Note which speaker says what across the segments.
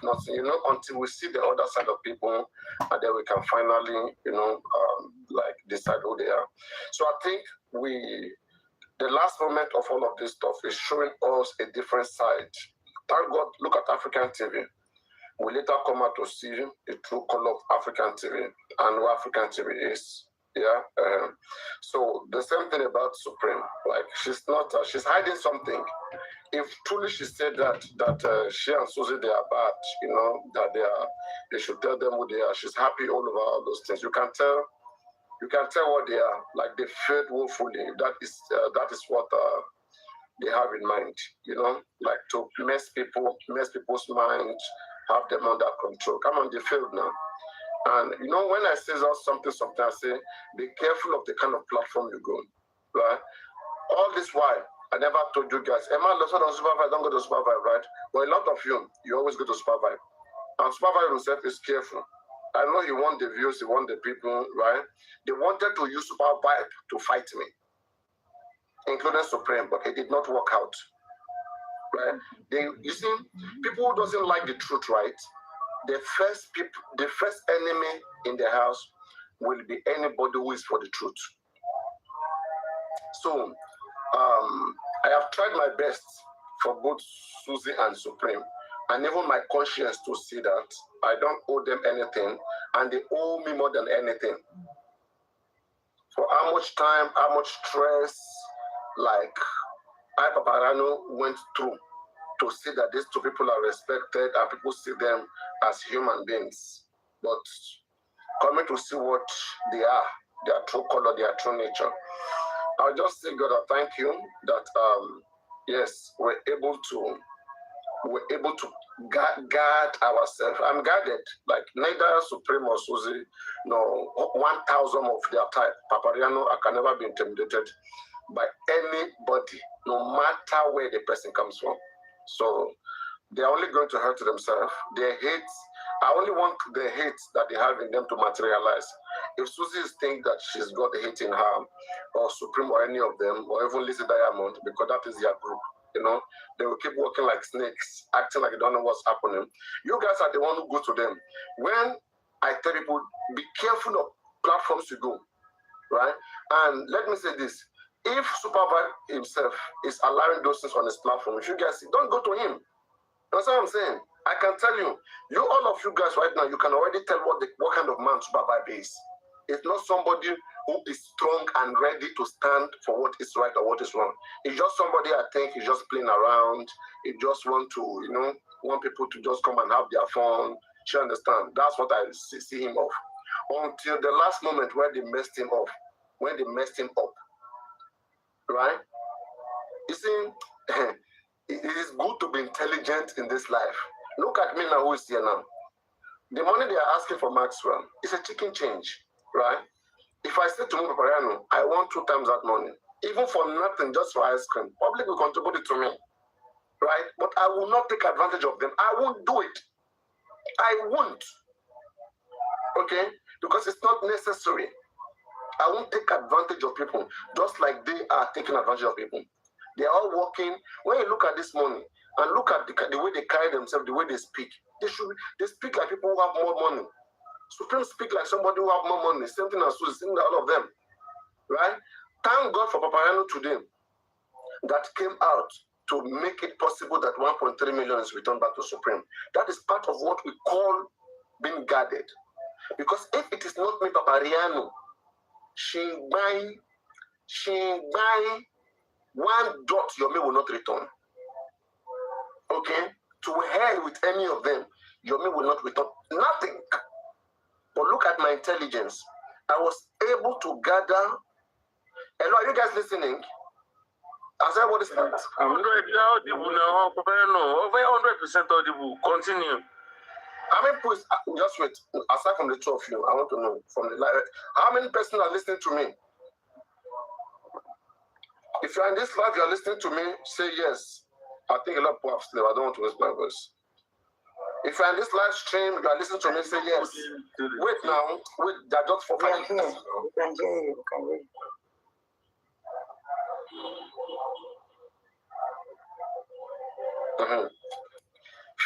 Speaker 1: nothing, until we see the other side of people, and then we can finally, like decide who they are. So I think the last moment of all of this stuff is showing us a different side. Thank God, look at African TV. We later come out to see the true color of African TV and what African TV is. Yeah. So the same thing about Supreme. Like she's hiding something. If truly she said that she and Suzy they are bad, that they should tell them who they are. She's happy all over all those things. You can tell what they are. Like they failed woefully. That is what they have in mind. Like to mess people's minds, have them under control. Come on, they failed now. And when I say something, sometimes I say, be careful of the kind of platform you go, right? All this while, I never told you guys, Emma, let's not supervise, don't go to supervise, right? But a lot of you always go to supervise. And supervise himself is careful. I know you want the views, you want the people, right? They wanted to use supervise to fight me, including Supreme, but it did not work out, right? You see, people who doesn't like the truth, right? The first enemy in the house will be anybody who is for the truth. So I have tried my best for both Suzy and Supreme, and even my conscience to see that I don't owe them anything, and they owe me more than anything. For how much time, how much stress, like PAPARINO went through to see that these two people are respected and people see them as human beings. But coming to see what they are, their true color, their true nature. I'll just say, God, I thank you that, yes, we're able to guard ourselves. I'm guarded, like neither Supreme or Suzy, no 1,000 of their type. PAPARINO, I can never be intimidated by anybody, no matter where the person comes from. So they're only going to hurt themselves. Their hate, I only want the hate that they have in them to materialize. If Suzy thinks that she's got the hate in her, or Supreme or any of them, or even Lizzie Diamond, because that is their group, they will keep working like snakes, acting like they don't know what's happening. You guys are the one who go to them. When I tell people, be careful of platforms you go, right? And let me say this. If Supervisor himself is allowing those things on his platform, if you guys see, don't go to him. That's what I'm saying. I can tell you, all of you guys right now, you can already tell what kind of man Supervisor is. It's not somebody who is strong and ready to stand for what is right or what is wrong. It's just somebody I think is just playing around. He just want to, want people to just come and have their fun. You understand? That's what I see him of. Until the last moment where they messed him up. Right? You see, it is good to be intelligent in this life. Look at me now, who is here now. The money they are asking for Maxwell is a chicken change, right? If I say to PAPARINO, I want 2 times that money, even for nothing, just for ice cream, public will contribute it to me, right? But I will not take advantage of them. I won't do it. I won't. Okay? Because it's not necessary. I won't take advantage of people just like they are taking advantage of people. They are all working. When you look at this money and look at the way they carry themselves, the way they speak, they speak like people who have more money. Supreme speak like somebody who have more money. Same thing as Suzy, same thing all of them. Right? Thank God for PAPARINO today that came out to make it possible that 1.3 million is returned back to Supreme. That is part of what we call being guarded. Because if it is not me, PAPARINO, she buy 1 dot, your mail will not return. Okay? To hell with any of them, your mail will not return. Nothing. But look at my intelligence. I was able to gather. Hello, are you guys listening? I said, what is that?
Speaker 2: I'm audible now. Over 100% audible. Continue.
Speaker 1: How many people, just wait, aside from the 2 of you, I want to know, how many persons are listening to me? If you're in this live, you're listening to me, say yes. I think a lot of people have slept. I don't want to waste my voice. If you're in this live stream, you are listening to me, say yes. Wait now, wait, they're just for 5 minutes.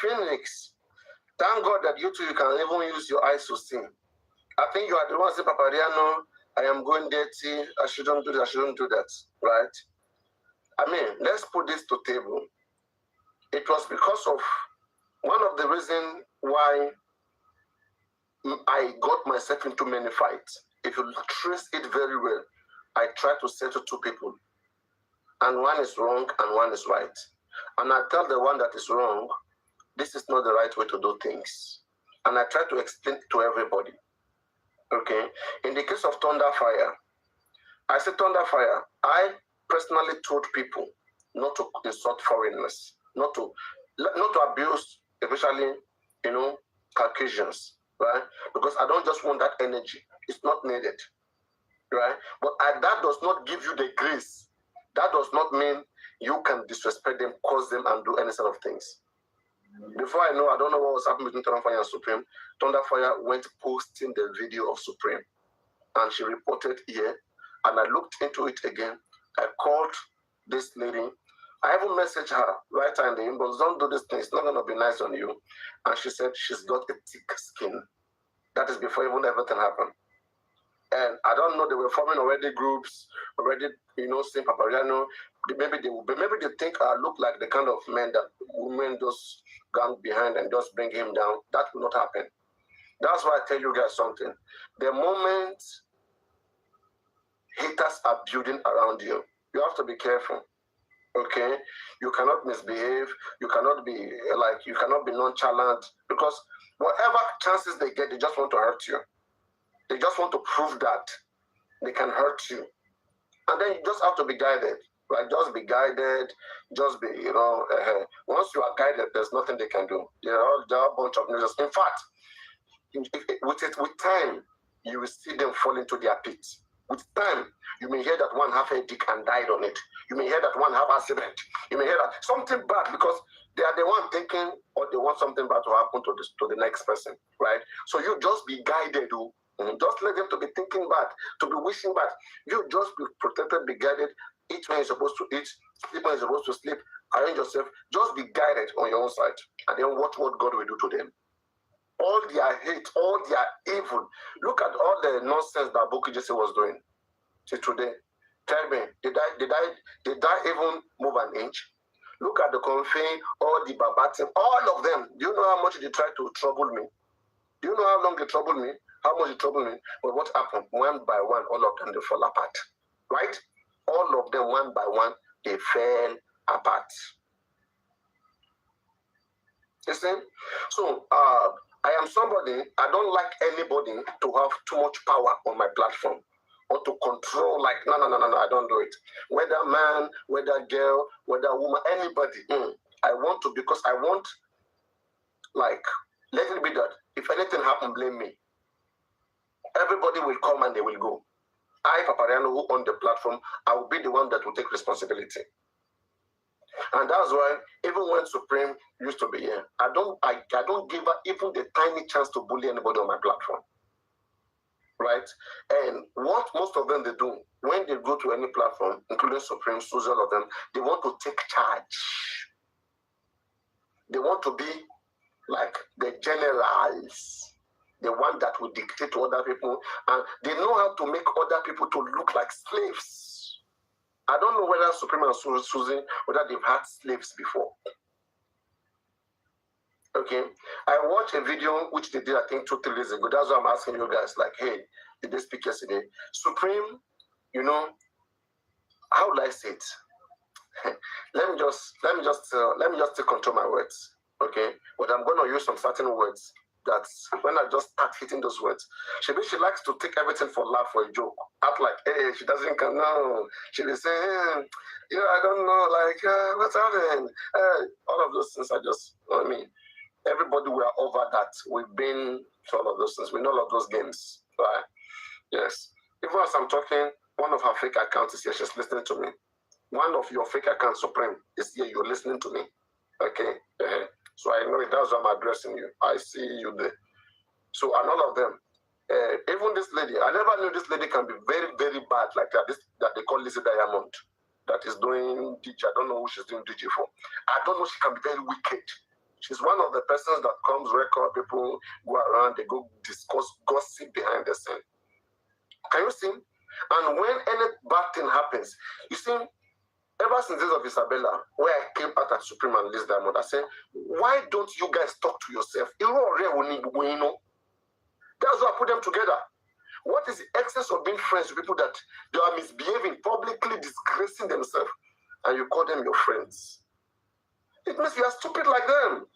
Speaker 1: Phoenix, Thank God that you too, you can even use your eyes to see. I think you are the one saying, Papariano, I am going dirty, I shouldn't do that, I shouldn't do that, right? I mean, let's put this to table. It was because of one of the reasons why I got myself into many fights. If you trace it very well, I try to settle two people. And one is wrong and one is right. And I tell the one that is wrong, this is not the right way to do things. And I try to explain it to everybody. Okay? In the case of Thunderfire, I said Thunderfire, I personally told people not to insult foreigners, not to abuse, especially, Caucasians, right? Because I don't just want that energy. It's not needed, right? But that does not give you the grace. That does not mean you can disrespect them, cause them, and do any sort of things. Before I know, I don't know what was happening between Thunderfire and Supreme. Thunderfire went posting the video of Supreme, and she reported here, and I looked into it again. I called this lady. I even messaged her right in the inbox, don't do this thing, it's not going to be nice on you. And she said she's got a thick skin. That is before even everything happened. And I don't know, they were forming already groups, already, saying Papariano. Maybe they think I look like the kind of men that women just gang behind and just bring him down. That will not happen. That's why I tell you guys something. The moment haters are building around you, you have to be careful. Okay? You cannot misbehave. You cannot be nonchalant, because whatever chances they get, they just want to hurt you. They just want to prove that they can hurt you. And then you just have to be guided, right? Just be guided. Just be, once you are guided, there's nothing they can do. There are a bunch of news. In fact, with time, you will see them fall into their pits. With time, you may hear that one have a dick and died on it. You may hear that one have accident. You may hear that something bad, because they are the one thinking, or they want something bad to happen to the next person, right? So you just be guided. Just let them to be thinking bad, to be wishing bad. You just be protected, be guided. Eat when you're supposed to eat, sleep when you're supposed to sleep. Arrange yourself. Just be guided on your own side, and then watch what God will do to them. All their hate, all their evil. Look at all the nonsense that Bukky Jesse was doing till today. Tell me, did I even move an inch? Look at the Confin, all the Babatim, all of them. Do you know how much they tried to trouble me? Do you know how long they troubled me? How much they troubled me? But what happened? One by one, all of them, they fall apart. Right? All of them, one by one, they fell apart. You see? So, I am somebody, I don't like anybody to have too much power on my platform, or to control, like, no, I don't do it. Whether man, whether girl, whether woman, anybody, I want to, because I want, like, let it be that if anything happens, blame me. Everybody will come and they will go. I, Papariano, who own the platform, I will be the one that will take responsibility. And that's why, even when Supreme used to be here, I don't give her even the tiny chance to bully anybody on my platform. Right? And what most of them they do, when they go to any platform, including Supreme, Suzy, all of them, they want to take charge. They want to be like the generals, the one that will dictate to other people, and they know how to make other people to look like slaves. I don't know whether Supreme and Suzy, whether they've had slaves before. Okay, I watched a video which they did, I think, 2-3 days ago. That's why I'm asking you guys, like, hey, did they speak yesterday? Supreme, how would I say it? let me just take control my words, okay? But I'm going to use some certain words that when I just start hitting those words, she likes to take everything for laugh, for a joke. Act like, hey, she doesn't come, no. She'll be saying, I don't know, like, what's happening? All of those things everybody, we are over that. We've been to all of those things. We know all of those games, right? Yes. Even as I'm talking, one of her fake accounts is here. She's listening to me. One of your fake accounts, Supreme, is here. You're listening to me. Okay? So I know that's why I'm addressing you. I see you there. So, and all of them, even this lady, I never knew this lady can be very, very bad like that. That they call Lizzie Diamond, that is doing DJ. I don't know who she's doing DJ for. I don't know, she can be very wicked. She's one of the persons that comes record people go around, they go discuss gossip behind the scene. Can you see? And when any bad thing happens, you see, ever since the days of Isabella, where I came out at Supreme and Liz Diamond, I said, why don't you guys talk to yourself? That's why I put them together. What is the excess of being friends with people that they are misbehaving, publicly disgracing themselves, and you call them your friends? It means you are stupid like them.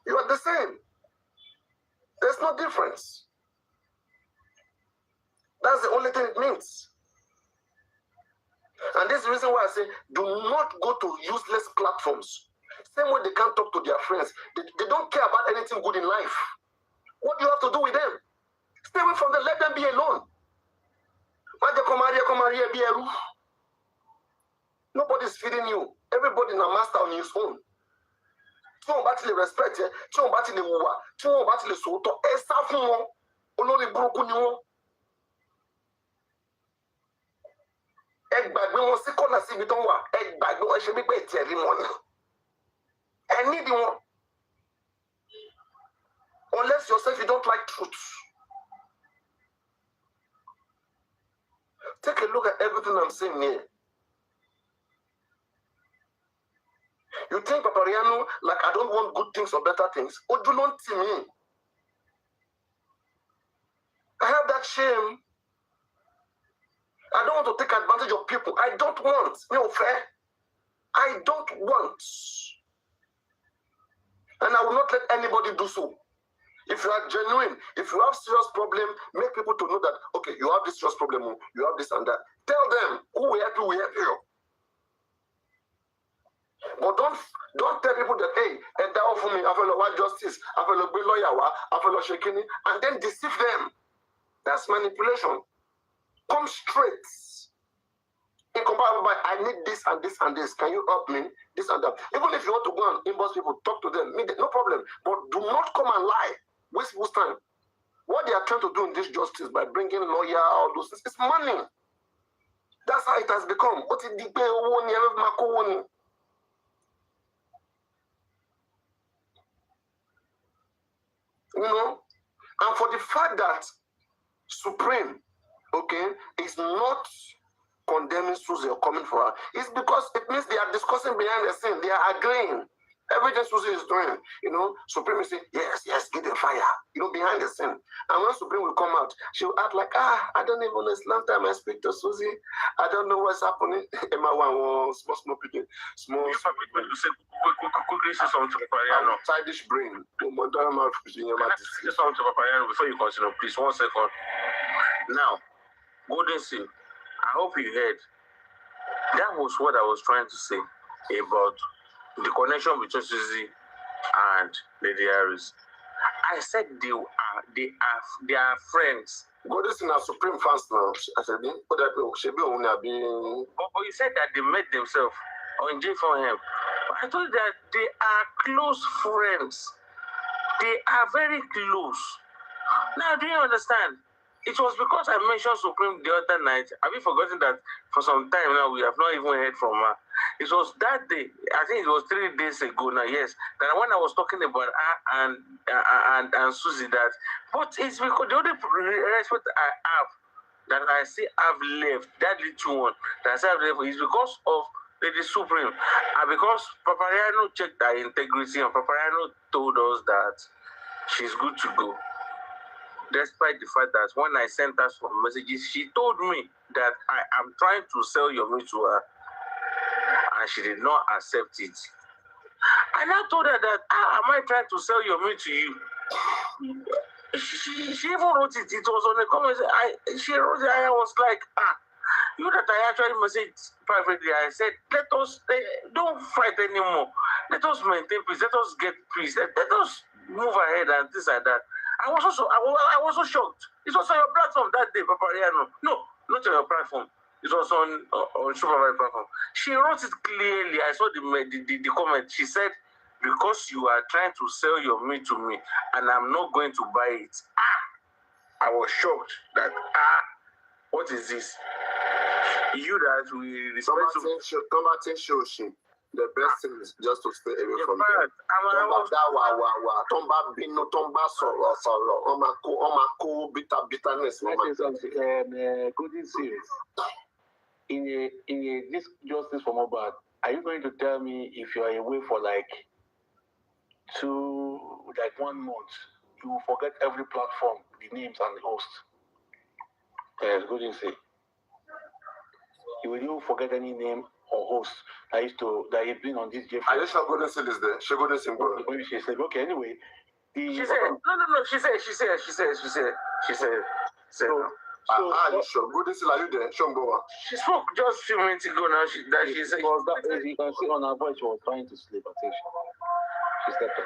Speaker 1: You are the same. There's no difference. That's the only thing it means. And this is the reason why I say, do not go to useless platforms. Same way they can't talk to their friends. They don't care about anything good in life. What do you have to do with them? Stay away from them. Let them be alone. Nobody's feeding you. Everybody is a master on his own. Tí wọ́n bá ti lè respect ẹ, tí wọ́n bá ti lè wùwà, tí wọ́n bá ti lè sòótọ́, ẹ sá fún wọn. Olórí burúkú ni wọ́n. Ẹ gbàgbé wọn sí kọ́nà síbi tó ń wà. Ẹ gbàgbé wọn ṣe wípé ìtì ẹ̀rí wọn ni. Ẹ nídìí wọn. Unless yourself you don't like truth. Take a look at everything I'm saying here. You think Papariano, like I don't want good things or better things? Oh, do not see me. I have that shame. I don't want to take advantage of people. I don't want. No fair. I don't want. And I will not let anybody do so. If you are genuine, if you have serious problem, make people to know that, okay, you have this serious problem, you have this and that. Tell them, who will help you, will help you. But don't tell people that, hey, and that offer me, I feel like justice, I feel like lawyer, I feel like shaking, and then deceive them. That's manipulation. Come straight. In comparison, I need this and this and this. Can you help me? This and that. Even if you want to go and inbox people, talk to them, no problem. But do not come and lie. Waste people's time. What they are trying to do in this justice by bringing lawyer, all those things, it's money. That's how it has become. You know, and for the fact that Supreme, okay, is not condemning Suzy or coming for her, it's because it means they are discussing behind the scene. They are agreeing. Everything Suzy is doing, you know, Supreme will say, yes, get the fire, you know, behind the scene. And when Supreme will come out, she will act like, I don't even know, it's last time I speak to Suzy, I don't know what's happening. Emma one small picking, small.
Speaker 2: You say, quickly say something to Papariano.
Speaker 1: Childish brain.
Speaker 2: Say something to Papariano before you continue, please, 1 second. Now, Golden Seal, I hope you heard. That was what I was trying to say about the connection between Suzy and Lady Harris. I said they are friends.
Speaker 1: Golden Seal are Supreme fans now. I said, but you
Speaker 2: said that they met themselves on J4M. I told you that they are close friends. They are very close. Now, do you understand? It was because I mentioned Supreme the other night. Have you forgotten that for some time now we have not even heard from her? It was that day, I think it was 3 days ago now, yes, that when I was talking about her and Suzy, that, but it's because the only respect I have, that I say I've left, that little one, that I say I've left, is because of Lady Supreme, and because Papariano checked her integrity, and Papariano told us that she's good to go. Despite the fact that when I sent her some messages, she told me that I am trying to sell your meat to her, and she did not accept it. And I told her that, am I trying to sell your meat to you? She even wrote it. It was on the comments. She wrote it, and I was like, you that I actually messaged privately. I said, let us, don't fight anymore. Let us maintain peace. Let us get peace. Let us move ahead and this and that. I was so shocked. It was on your platform that day, Papariano. No, not on your platform. It was on Supervisor platform. She wrote it clearly. I saw the comment. She said, because you are trying to sell your meat to me, and I'm not going to buy it. I was shocked that, what is this? You that we respect to...
Speaker 1: The best thing is just to stay away from
Speaker 2: them.
Speaker 1: Bitterness.
Speaker 3: Golden series. In a this justice for Mobad, are you going to tell me if you are away for like 1 month, you will forget every platform, the names and the host? Yes, Golden say. You will forget any name or host that you've been on this Jeff.
Speaker 1: Are you sure Golden Seal is there? She Golden Seal.
Speaker 3: She said, okay, anyway.
Speaker 2: She said, no. She said.
Speaker 1: Are you sure? Golden Seal, are you there?
Speaker 2: She spoke just a few minutes ago now. She said.
Speaker 3: You can see on her voice, she was trying to sleep. I think she stepped up.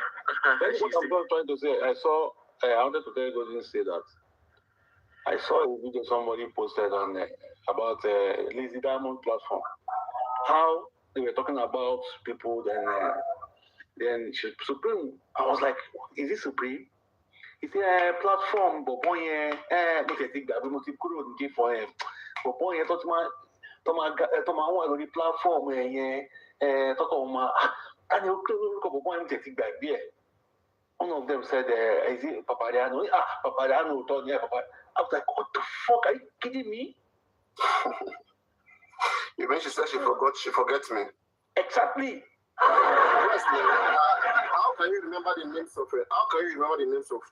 Speaker 3: That's what I'm trying to say. I wanted to tell Golden say that. I saw a video somebody posted on about Lazy Diamond platform. How they were talking about people, then Supreme. I was like, is it Supreme? He said, platform, but boy, I think that we must couldn't give for him. But boy, I thought my platform, talk about my, and you could go and take back there. One of them said, is it Paparino? Paparino told me, Papa. I was like, what the fuck? Are you kidding me?
Speaker 1: Even she said she forgets me.
Speaker 3: Exactly.
Speaker 1: Yes, how can you remember the names of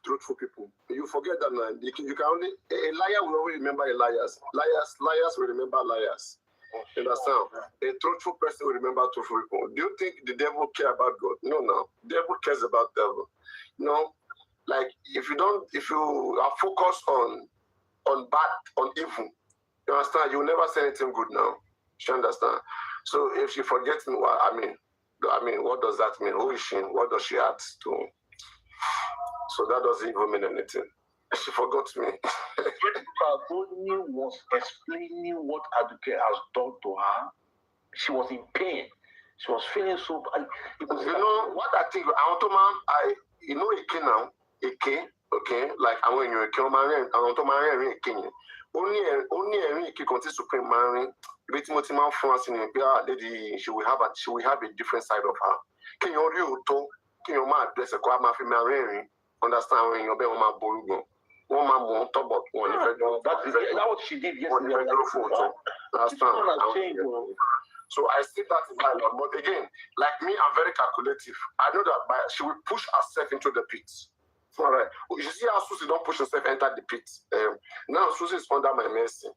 Speaker 1: truthful people? You forget that, man. You can only a liar will only remember a liars. Liars will remember liars. You understand? A truthful person will remember truthful people. Do you think the devil care about God? No. The devil cares about devil. Like if you are focused on bad, on evil, you understand? You will never say anything good now. You understand? So if she forgets me, well, I mean, what does that mean? Who is she? What does she add to? So that doesn't even mean anything. She forgot me.
Speaker 3: Baboni was explaining what Aduke has done to her. She was in pain. She was feeling so bad.
Speaker 1: What I think, Ike now, Ike, okay? Like, I want you to marry, I want to marry Ike. Only Ike continues to marry. Lady, she will have a different side of her. Can you address a understand when you're being my borugo?
Speaker 3: That's what she did yesterday.
Speaker 1: So I see that in my mind. But again, like me, I'm very calculative. I know that she will push herself into the pit. All right. You see how Susie don't push herself enter the pit. Now Susie is under my mercy.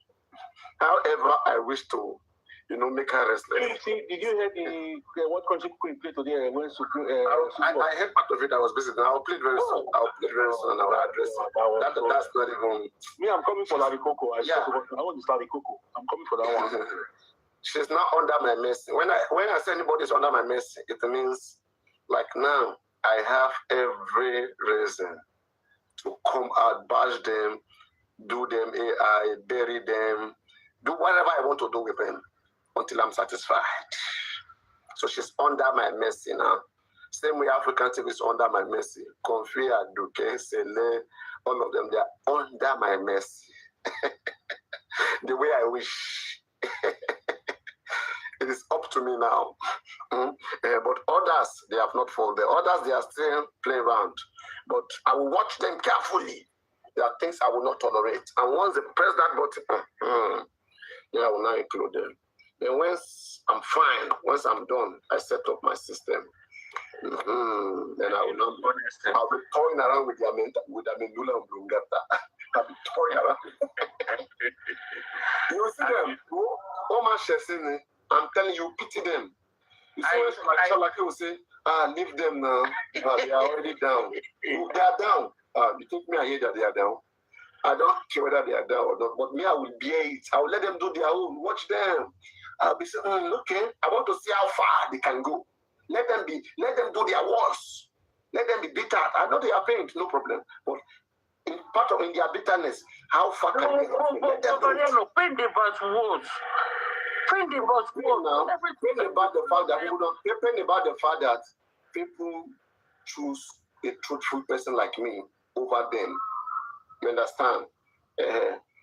Speaker 1: However, I wish to, make her restless.
Speaker 3: Did you hear what country Queen played today?
Speaker 1: I heard part of it. I was busy. I'll play it very soon. And I'll address it. That's not even.
Speaker 3: Me, I'm coming for Larry Coco. I want this Larry Coco. I'm coming for that one.
Speaker 1: She's not under my mercy. When I say anybody's under my mercy, it means like now I have every reason to come out, bash them, do them AI, bury them, do whatever I want to do with them until I'm satisfied. So she's under my mercy now. Same way African TV is under my mercy. Konfi, Aduke, Sele, all of them, they are under my mercy. The way I wish. It is up to me now. But others, they have not fallen. The others, they are still playing around. But I will watch them carefully. There are things I will not tolerate. And once they press that button, then I will now include them. Then once I'm fine, once I'm done, I set up my system. Then I will not. I'll be toying around with Amendula and Blungata. I'll be toying around. You will see them. Oma Shesini, I'm telling you, pity them. You see when Shalaki will say, leave them now. They are already down. They are down. You think me I hear that they are down? I don't care whether they are down or not, but me, I will bear it. I will let them do their own. Watch them. I'll be saying, okay, I want to see how far they can go. Let them do their worst. Let them be bitter. I know they are pained, no problem. But in their bitterness, how far can they go? Let them do it.
Speaker 2: Pain about words. Pain about words.
Speaker 1: Pain about the fact that people don't. Pain about the fact that people choose a truthful person like me over them. You understand?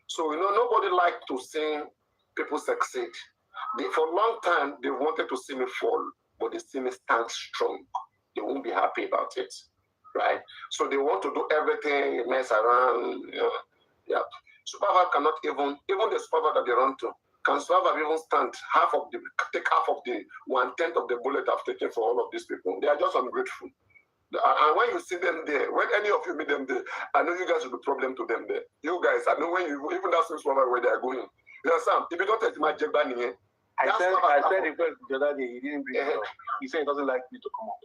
Speaker 1: So nobody likes to see people succeed. For a long time, they wanted to see me fall, but they still stand strong. They won't be happy about it, right? So they want to do everything, mess around, yeah. Supervisor cannot even the supervisor that they run to, can supervisor even take half of the 1/10 of the bullet I've taken for all of these people? They are just ungrateful. And when you see them there, when any of you meet them there, I know you guys will be a problem to them there. You guys, I know when you, even that same supervisor where they are going. You know, Sam, if you don't take my job back here,
Speaker 3: I said request the other day, he didn't bring it up. He said he doesn't like me to come up.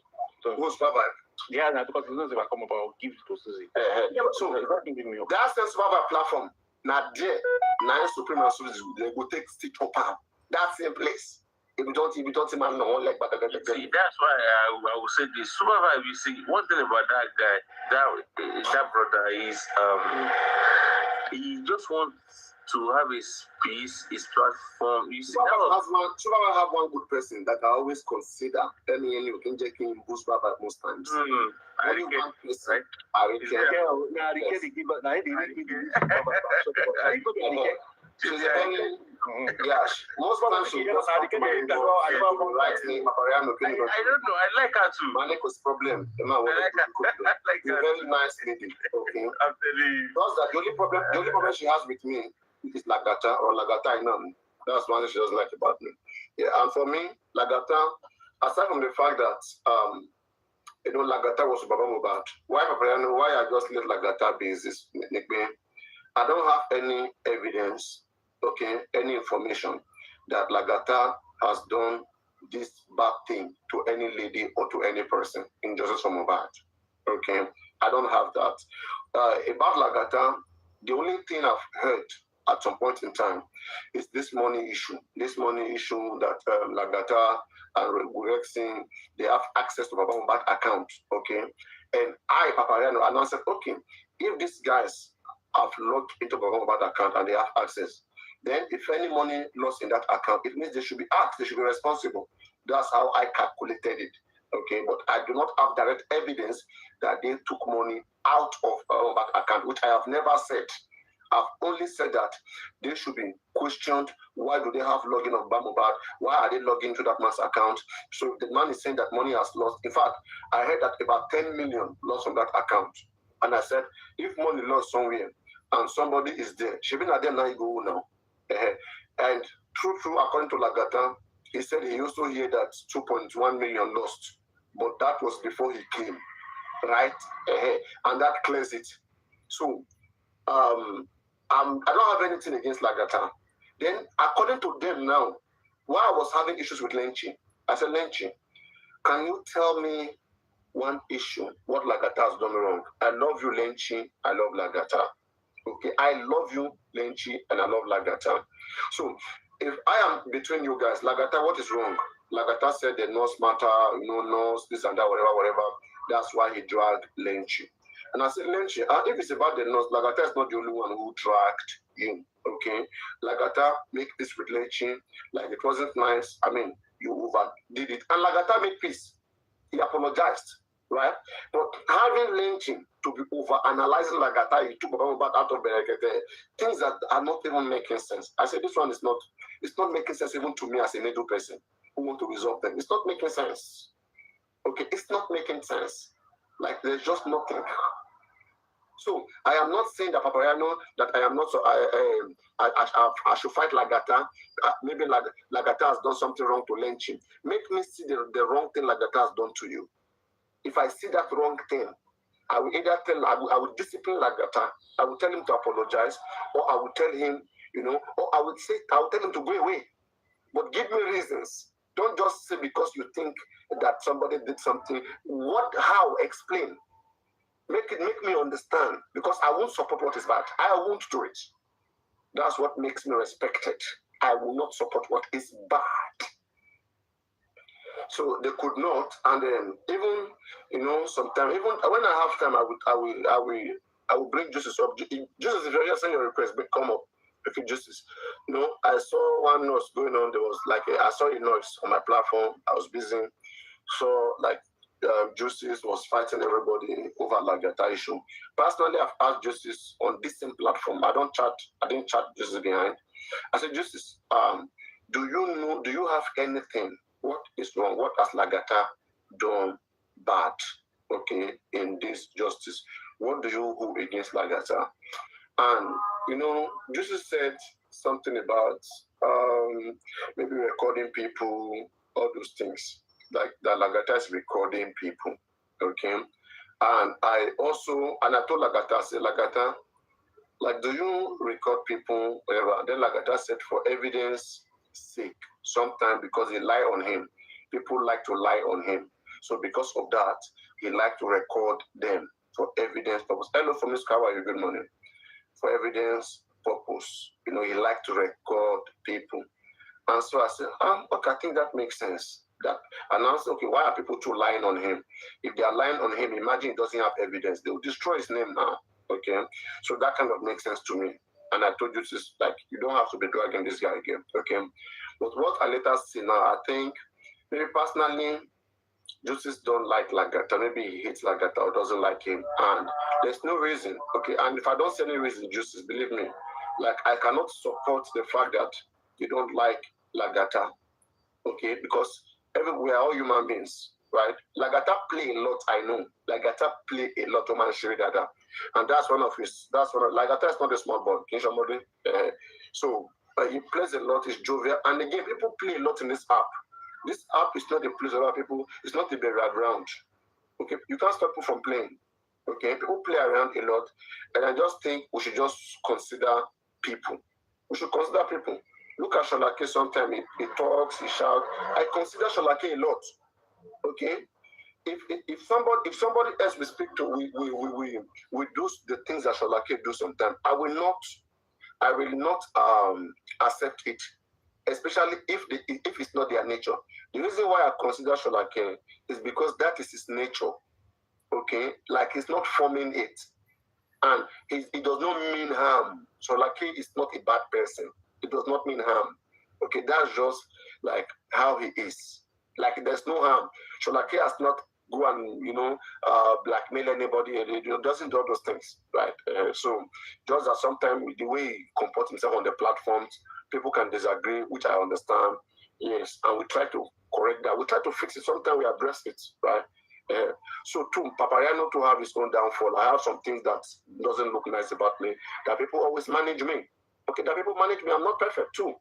Speaker 3: So
Speaker 1: who's supervisor?
Speaker 3: Yeah, because he knows if I come up, I'll give it to Suzy.
Speaker 1: So that same supervisor platform, now there, now Supreme and Suzy, they go take stick up. That same place. If you don't man no one like
Speaker 2: see, that's why I will say this. Supervisor, you see, one thing about that guy, that brother is he just wants to have his peace, his platform. You see,
Speaker 1: Supervisor have one good person that I always consider. Any you can check in boost Supervisor most times. Only one person. Most times she just come to my write me, Papariano.
Speaker 2: I don't know. I like her too.
Speaker 1: Maniko's problem. The man like a very nice lady. Okay.
Speaker 2: I'm telling you.
Speaker 1: Because that the only problem she has with me is Lagata or Lagata Inan. That's one thing she doesn't like about me. Yeah, and for me, Lagata, aside from the fact that Lagata was Baba Mubad, why I just let Lagata be this nickname? I don't have any evidence, okay, any information that Lagata has done this bad thing to any lady or to any person in justice for Mubad. Okay, I don't have that. About Lagata, the only thing I've heard at some point in time is this money issue. This money issue that Lagata and Rexing, they have access to Baba Mubad account, okay? And I, Papariano, announced, okay, if these guys have logged into Baba Mubad account and they have access, then if any money lost in that account, it means they should be asked, they should be responsible. That's how I calculated it, okay? But I do not have direct evidence that they took money out of that account, which I have never said. I've only said that they should be questioned. Why do they have login of Bamubad? Why are they logging to that man's account? So the man is saying that money has lost. In fact, I heard that about 10 million lost from that account. And I said, if money lost somewhere and somebody is there, she been at them now, you go now. And true, according to Lagata, he said he also heard that 2.1 million lost. But that was before he came, right? And that clears it. So, I don't have anything against Lagata. Then, according to them now, while I was having issues with Lenchi, I said, Lenchi, can you tell me one issue, what Lagata has done wrong? I love you, Lenchi. I love Lagata. Okay, I love you, Lenchi, and I love Lagata. So, if I am between you guys, Lagata, what is wrong? Lagata said the nurse matter, nurse, this and that, whatever. That's why he dragged Lenchi. And I said, Lenchi, if it's about the nurse, Lagata is not the only one who dragged him, okay? Lagata make this with Lenchi, like it wasn't nice. I mean, you overdid it. And Lagata made peace. He apologized, right? But having Lenchi to be over-analyzing Lagata, he took back out of Berekete, things that are not even making sense. I said, this one is not, it's not making sense even to me as a middle person who want to resolve them. It's not making sense. Okay, it's not making sense. Like, there's just nothing. So I am not saying that Papariano, that I am not so I should fight Lagata. Maybe Lagata has done something wrong to Lenchi. Make me see the wrong thing Lagata has done to you. If I see that wrong thing, I will either tell I will discipline Lagata, I will tell him to apologize, or I will tell him, or I will tell him to go away. But give me reasons. Don't just say because you think that somebody did something. How? Explain. Make me understand, because I won't support what is bad. I won't do it. That's what makes me respected. I will not support what is bad. So they could not, and then even sometimes, even when I have time, I will bring justice up. Justice, if you're sending your request, come up. Okay, justice. I saw one noise going on. There was I saw a noise on my platform. I was busy, so Justice was fighting everybody over Lagata issue. Personally, I've asked Justice on this same platform. I didn't chat Justice behind. I said, Justice, do you have anything what is wrong? What has Lagata done bad, okay, in this justice? What do you hold against Lagata? And, Justice said something about maybe recording people, all those things. Like that Lagata is recording people, okay? And I told Lagata, I said, Lagata, like, do you record people, whatever? Then Lagata said, for evidence sake, sometimes because they lie on him. People like to lie on him. So because of that, he liked to record them for evidence purpose. Hello, from Miss Kawa, good morning. For evidence purpose. He liked to record people. And so I said, okay, I think that makes sense. And I said, okay, why are people too lying on him? If they are lying on him, imagine he doesn't have evidence. They will destroy his name now. Okay? So that kind of makes sense to me. And I told you this, like, you don't have to be dragging this guy again. Okay? But what I later see now, I think, maybe personally, Justice don't like Lagata. Maybe he hates Lagata or doesn't like him. And there's no reason. Okay? And if I don't see any reason, Justice, believe me, like, I cannot support the fact that you don't like Lagata. Okay? Because we are all human beings, right? Lagata play a lot, I know. Lagata play a lot, and Lagata is not a small boy. So he plays a lot, he's jovial, and again, people play a lot in this app. This app is not a place where people, it's not a burial ground. Okay, you can't stop people from playing. Okay, people play around a lot, and I just think we should just consider people. We should consider people. Look at Sholake sometimes, he talks, he shouts. I consider Sholake a lot. Okay? If somebody else we speak to, we do the things that Sholake do sometimes, I will not accept it. Especially if it's not their nature. The reason why I consider Sholake is because that is his nature. Okay? Like he's not forming it. And it does not mean harm. Sholake is not a bad person. It does not mean harm. Okay, that's just like how he is. Like there's no harm. Sholake has not go and blackmail anybody. He doesn't do all those things, right? So just that sometimes the way he comports himself on the platforms, people can disagree, which I understand. Yes, and we try to correct that. We try to fix it. Sometimes we address it, right? So too, PAPARINO to have his own downfall. I have some things that doesn't look nice about me. That people always manage me. Okay, that people manage me. I'm not perfect too.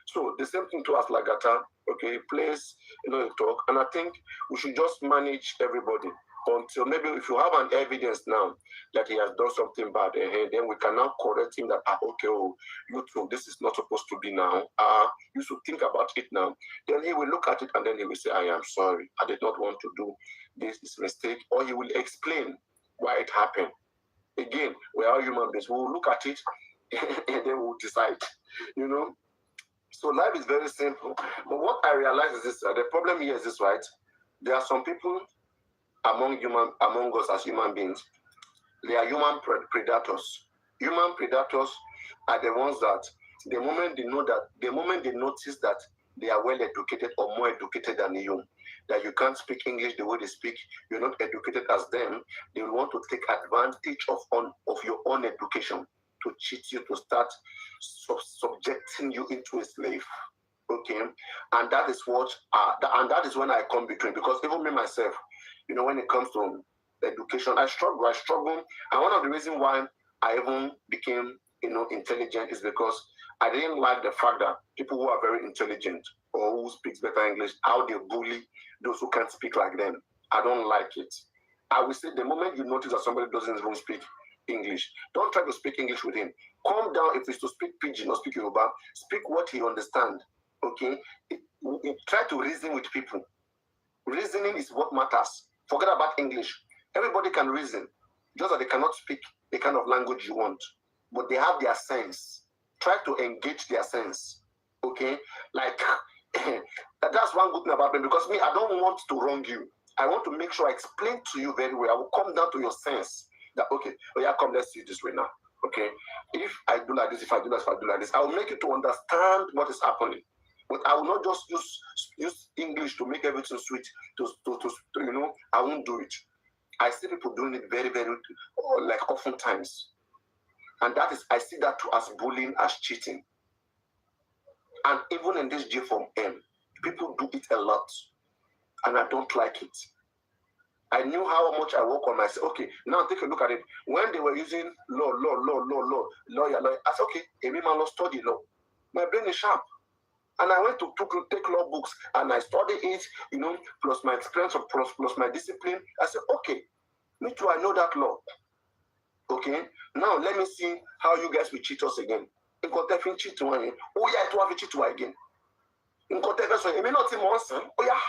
Speaker 1: So the same thing to us, Lagata. Okay, he plays, he talk, and I think we should just manage everybody until maybe if you have an evidence now that he has done something bad, then we can now correct him that okay, you too, this is not supposed to be now. You should think about it now. Then he will look at it and then he will say, I am sorry, I did not want to do this mistake, or he will explain why it happened. Again, we are human beings. We will look at it and then we'll decide, So life is very simple. But what I realize is this, the problem here is this, right? There are some people among us as human beings, they are human predators. Human predators are the ones that the moment they notice that they are well educated or more educated than you, that you can't speak English the way they speak, you're not educated as them, they will want to take advantage of your own education to cheat you, to start subjecting you into a slave. Okay, and that is and that is when I come between, because even me myself, when it comes to education, I struggle, and one of the reasons why I even became, intelligent is because I didn't like the fact that people who are very intelligent or who speaks better English, how they bully those who can't speak like them. I don't like it. I will say the moment you notice that somebody doesn't even speak English, don't try to speak English with him. Calm down. If it's to speak Pidgin or speak Yoruba, speak what he understands. Okay? Try to reason with people. Reasoning is what matters. Forget about English. Everybody can reason, just that they cannot speak the kind of language you want, but they have their sense. Try to engage their sense. Okay? Like, that's one good thing about me, because me, I don't want to wrong you. I want to make sure I explain to you very well. I will come down to your sense. That, okay, come, let's see this way now. Okay? If I do like this, if I do like this, I will make you to understand what is happening. But I will not just use English to make everything sweet. I won't do it. I see people doing it very, very, like oftentimes. And I see that too as bullying, as cheating. And even in this J from M, People do it a lot, and I don't like it. I knew how much I work on myself. Okay, now take a look at it. When they were using lawyer, I said, okay, maybe I must study law. My brain is sharp. And I went to take law books and I studied it, plus my experience, plus my discipline. I said, okay, me too, I know that law. Okay, now let me see how you guys will cheat us again. In context, cheat one again. Oh yeah, it will have cheat one again. In context, it may not be more. Oh yeah,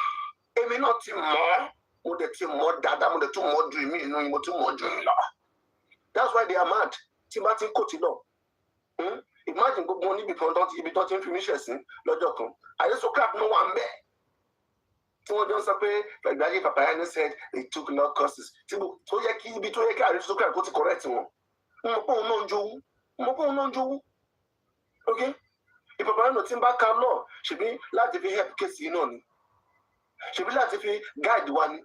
Speaker 1: it may not be more. More dada, more too more dreaming, more too more dreaming. That's why they are mad. Timothy Kotilo. Imagine go money because don't information. Logical. I just crap no one there. Someone just say like Daddy PAPARINO said they took law courses. So you be to you so crap go to correct one. Okay? If PAPARINO timber can law, she be like if help case she be like if guide one.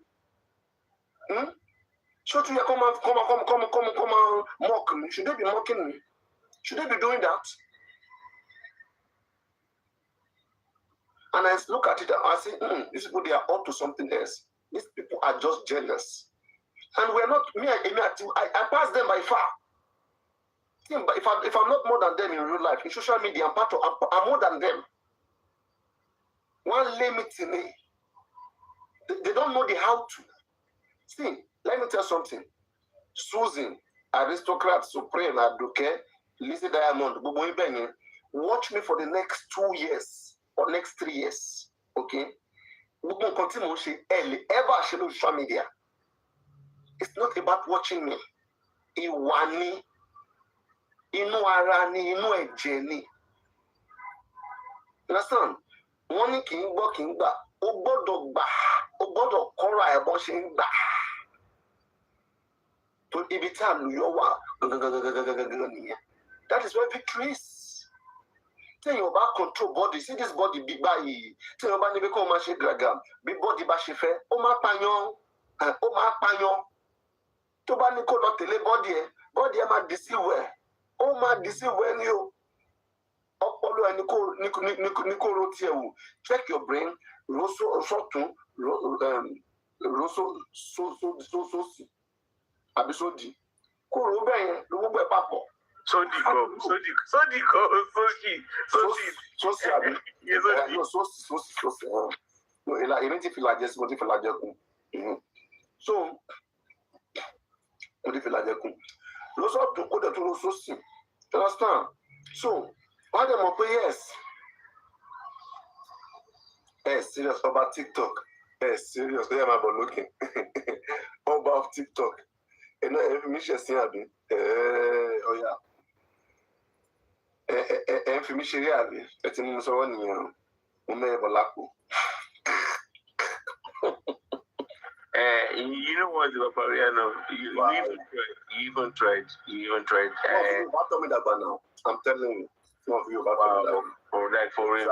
Speaker 1: Should you come and mock me? Should they be mocking me? Should they be doing that? And I look at it and I say, these people, they are up to something else. These people are just jealous. And we're not, I pass them by far. If I'm not more than them in real life, in social media, I'm more than them. One limit in me. They don't know the how to. See, let me tell you something. Susan, aristocrat, supreme, Aduke, Lizzie Diamond, watch me for the next 2 years or next 3 years. Okay? We will continue to ever share social media. It's not about watching me. Iwani, inu arani, inu ejeni. Understand? Money king working back. Obodo kora ebon shin back. To ibitan yowa. That is where victory is. Tell you about control body. See this body big body. Tell you about never come machine dragam. Big body bashife. Oma panyon. To ba niko not tele body. Body ma deceive where. Oma deceive when you. Opolo and niko rotie wu. Check your brain. Roso shotun. Roso so. Abisodi. Kuro ben. Lubu papo.
Speaker 2: So
Speaker 1: why them up yes, serious about TikTok. Yes, serious. They are about looking about TikTok. And information oh yeah. Information really. It's in so one year.
Speaker 2: You know what, PAPARINO? You even tried.
Speaker 1: What tell me that about now? I'm telling you. Some of you about
Speaker 2: that for real.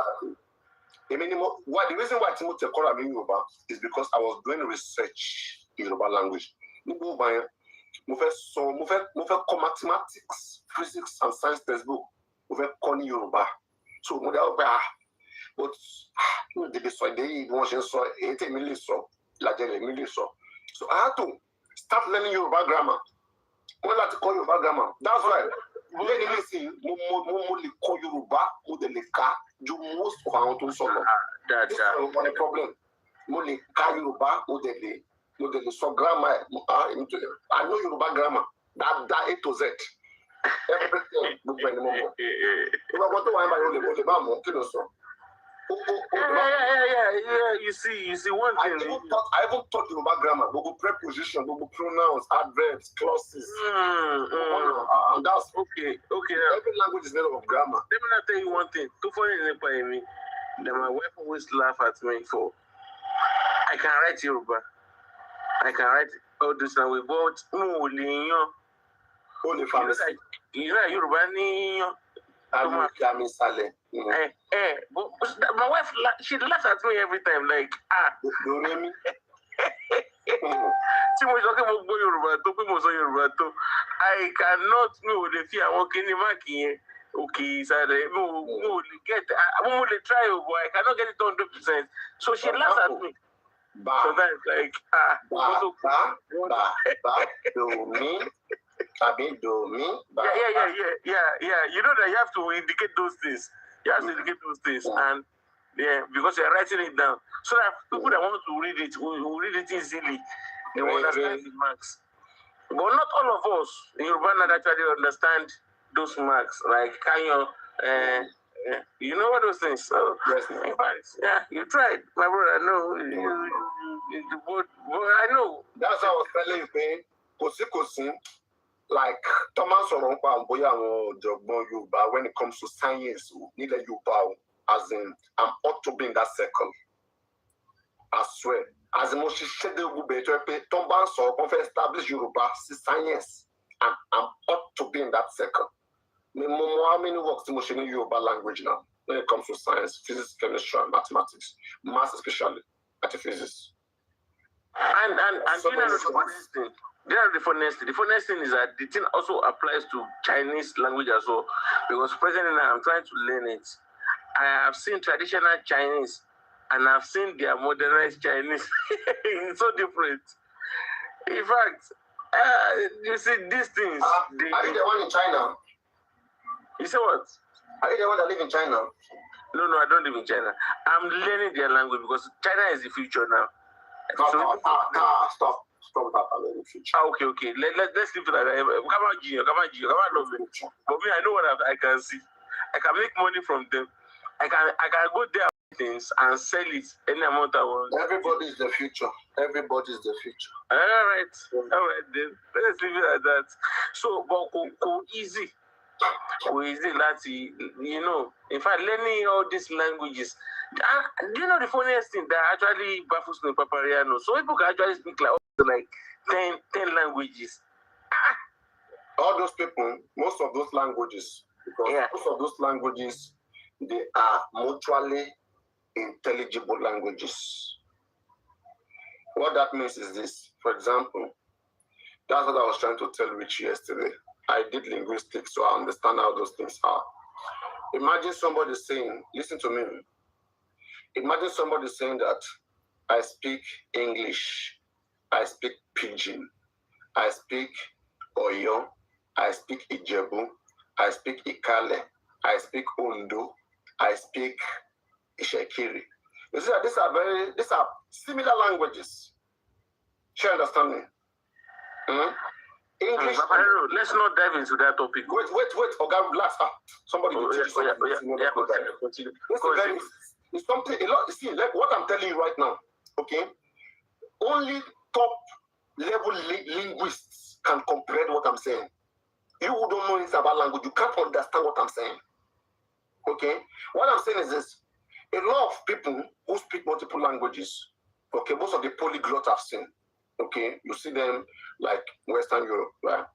Speaker 1: Exactly. The reason why Timothy Kora me Yoruba is because I was doing research in Yoruba language. Mo fẹ́ kọ́ mathematics, physics and science textbook. Mo fẹ́ kọ́ ní Yoruba. So mo dẹ́ ọgbà but they sọ èdè wọ́n ṣe ń sọ èyí tí èmi lè sọ ìlàjẹ èmi lè sọ. So I had to start learning Yoruba grammar. Mo láti kọ́ Yoruba grammar. That's why lẹ́yìn mi sì mo lè kọ́ Yoruba mo dẹ̀ lè kà ju most of àwọn tó ń sọ lọ. This is one problem. Mo lè kà Yoruba mo dẹ̀ lè. So grammar, I know Yoruba grammar. That A to Z. Everything.
Speaker 2: Yeah. You see one thing.
Speaker 1: I even taught Yoruba grammar. Google preposition, Google pronouns, adverbs, clauses. And that's
Speaker 2: okay.
Speaker 1: Every language is made up of grammar.
Speaker 2: Let me not tell you one thing. Too funny me. That my wife always laugh at me for. I can write Yoruba. I can write all this now. We bought only family. You know, Yoruba ni.
Speaker 1: I'm Sale.
Speaker 2: But my wife, she laughs at me every time. Like, I cannot know the fear walking in Maki. okay, so no, get. I won't try, but I cannot get it 100%. So she laughs at me. Sometimes like
Speaker 1: do me.
Speaker 2: Yeah. You know that you have to indicate those things. You have to indicate those things, and because you're writing it down, so that people that want to read it will read it easily. They will understand the marks. But not all of us in Yoruba actually understand those marks. Like you know what those things. So in fact, you tried, my brother. No, but I know.
Speaker 1: That's how I was telling you, kosi. Like Thomas Orompa and Boya Yoruba, when it comes to science, need a Yoruba, as in I'm ought to be in that circle. I swear. As the most said the better Tomban so establish Yoruba science, and I'm ought to be in that circle. How many works the most in Yoruba language now when it comes to science, physics, chemistry, and mathematics, maths especially, metaphysics.
Speaker 2: And you know the funniest thing. The funniest thing is that the thing also applies to Chinese language as well. Because presently now I'm trying to learn it. I have seen traditional Chinese and I've seen their modernized Chinese. It's so different. In fact, you see these things.
Speaker 1: Are you the one in China?
Speaker 2: You say what?
Speaker 1: Are you the one that live in China?
Speaker 2: No, I don't live in China. I'm learning their language because China is the future now.
Speaker 1: Stop that in the future.
Speaker 2: Okay. Let's leave it like that. Come on, Gio. But me, I know what I can see. I can make money from them. I can go there things and sell it any amount I want.
Speaker 1: Everybody is the future. All
Speaker 2: right then. Let's leave it like that. So, but go easy. You know, in fact, learning all these languages. Do you know the funniest thing that actually baffles me, Paparino? So people can actually speak like 10 languages.
Speaker 1: All those people, most of those languages, because most of those languages, they are mutually intelligible languages. What that means is this. For example, that's what I was trying to tell Rich yesterday. I did linguistics, so I understand how those things are. Imagine somebody saying, listen to me. Imagine somebody saying that I speak English, I speak Pidgin, I speak Oyo, I speak Ijebu, I speak Ikale, I speak Ondo, I speak Ishekiri. You see, these are similar languages. Do you understand me? English.
Speaker 2: Let's not dive into that topic.
Speaker 1: Wait. Oga, relax. Somebody will teach you something. It's something a lot. See, like what I'm telling you right now. Okay, only top level linguists can comprehend what I'm saying. You who don't know anything about language, you can't understand what I'm saying. Okay, what I'm saying is this: a lot of people who speak multiple languages. Okay, most of the polyglots I've seen. Okay, you see them like Western Europe, right?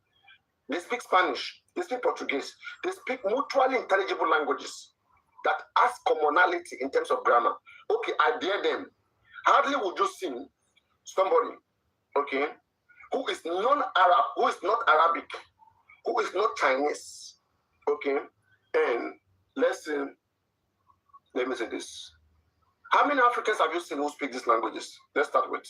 Speaker 1: They speak Spanish, they speak Portuguese, they speak mutually intelligible languages that has commonality in terms of grammar. Okay, I dare them. Hardly would you see somebody, okay, who is non-Arab, who is not Arabic, who is not Chinese, okay, and let me say this. How many Africans have you seen who speak these languages? Let's start with.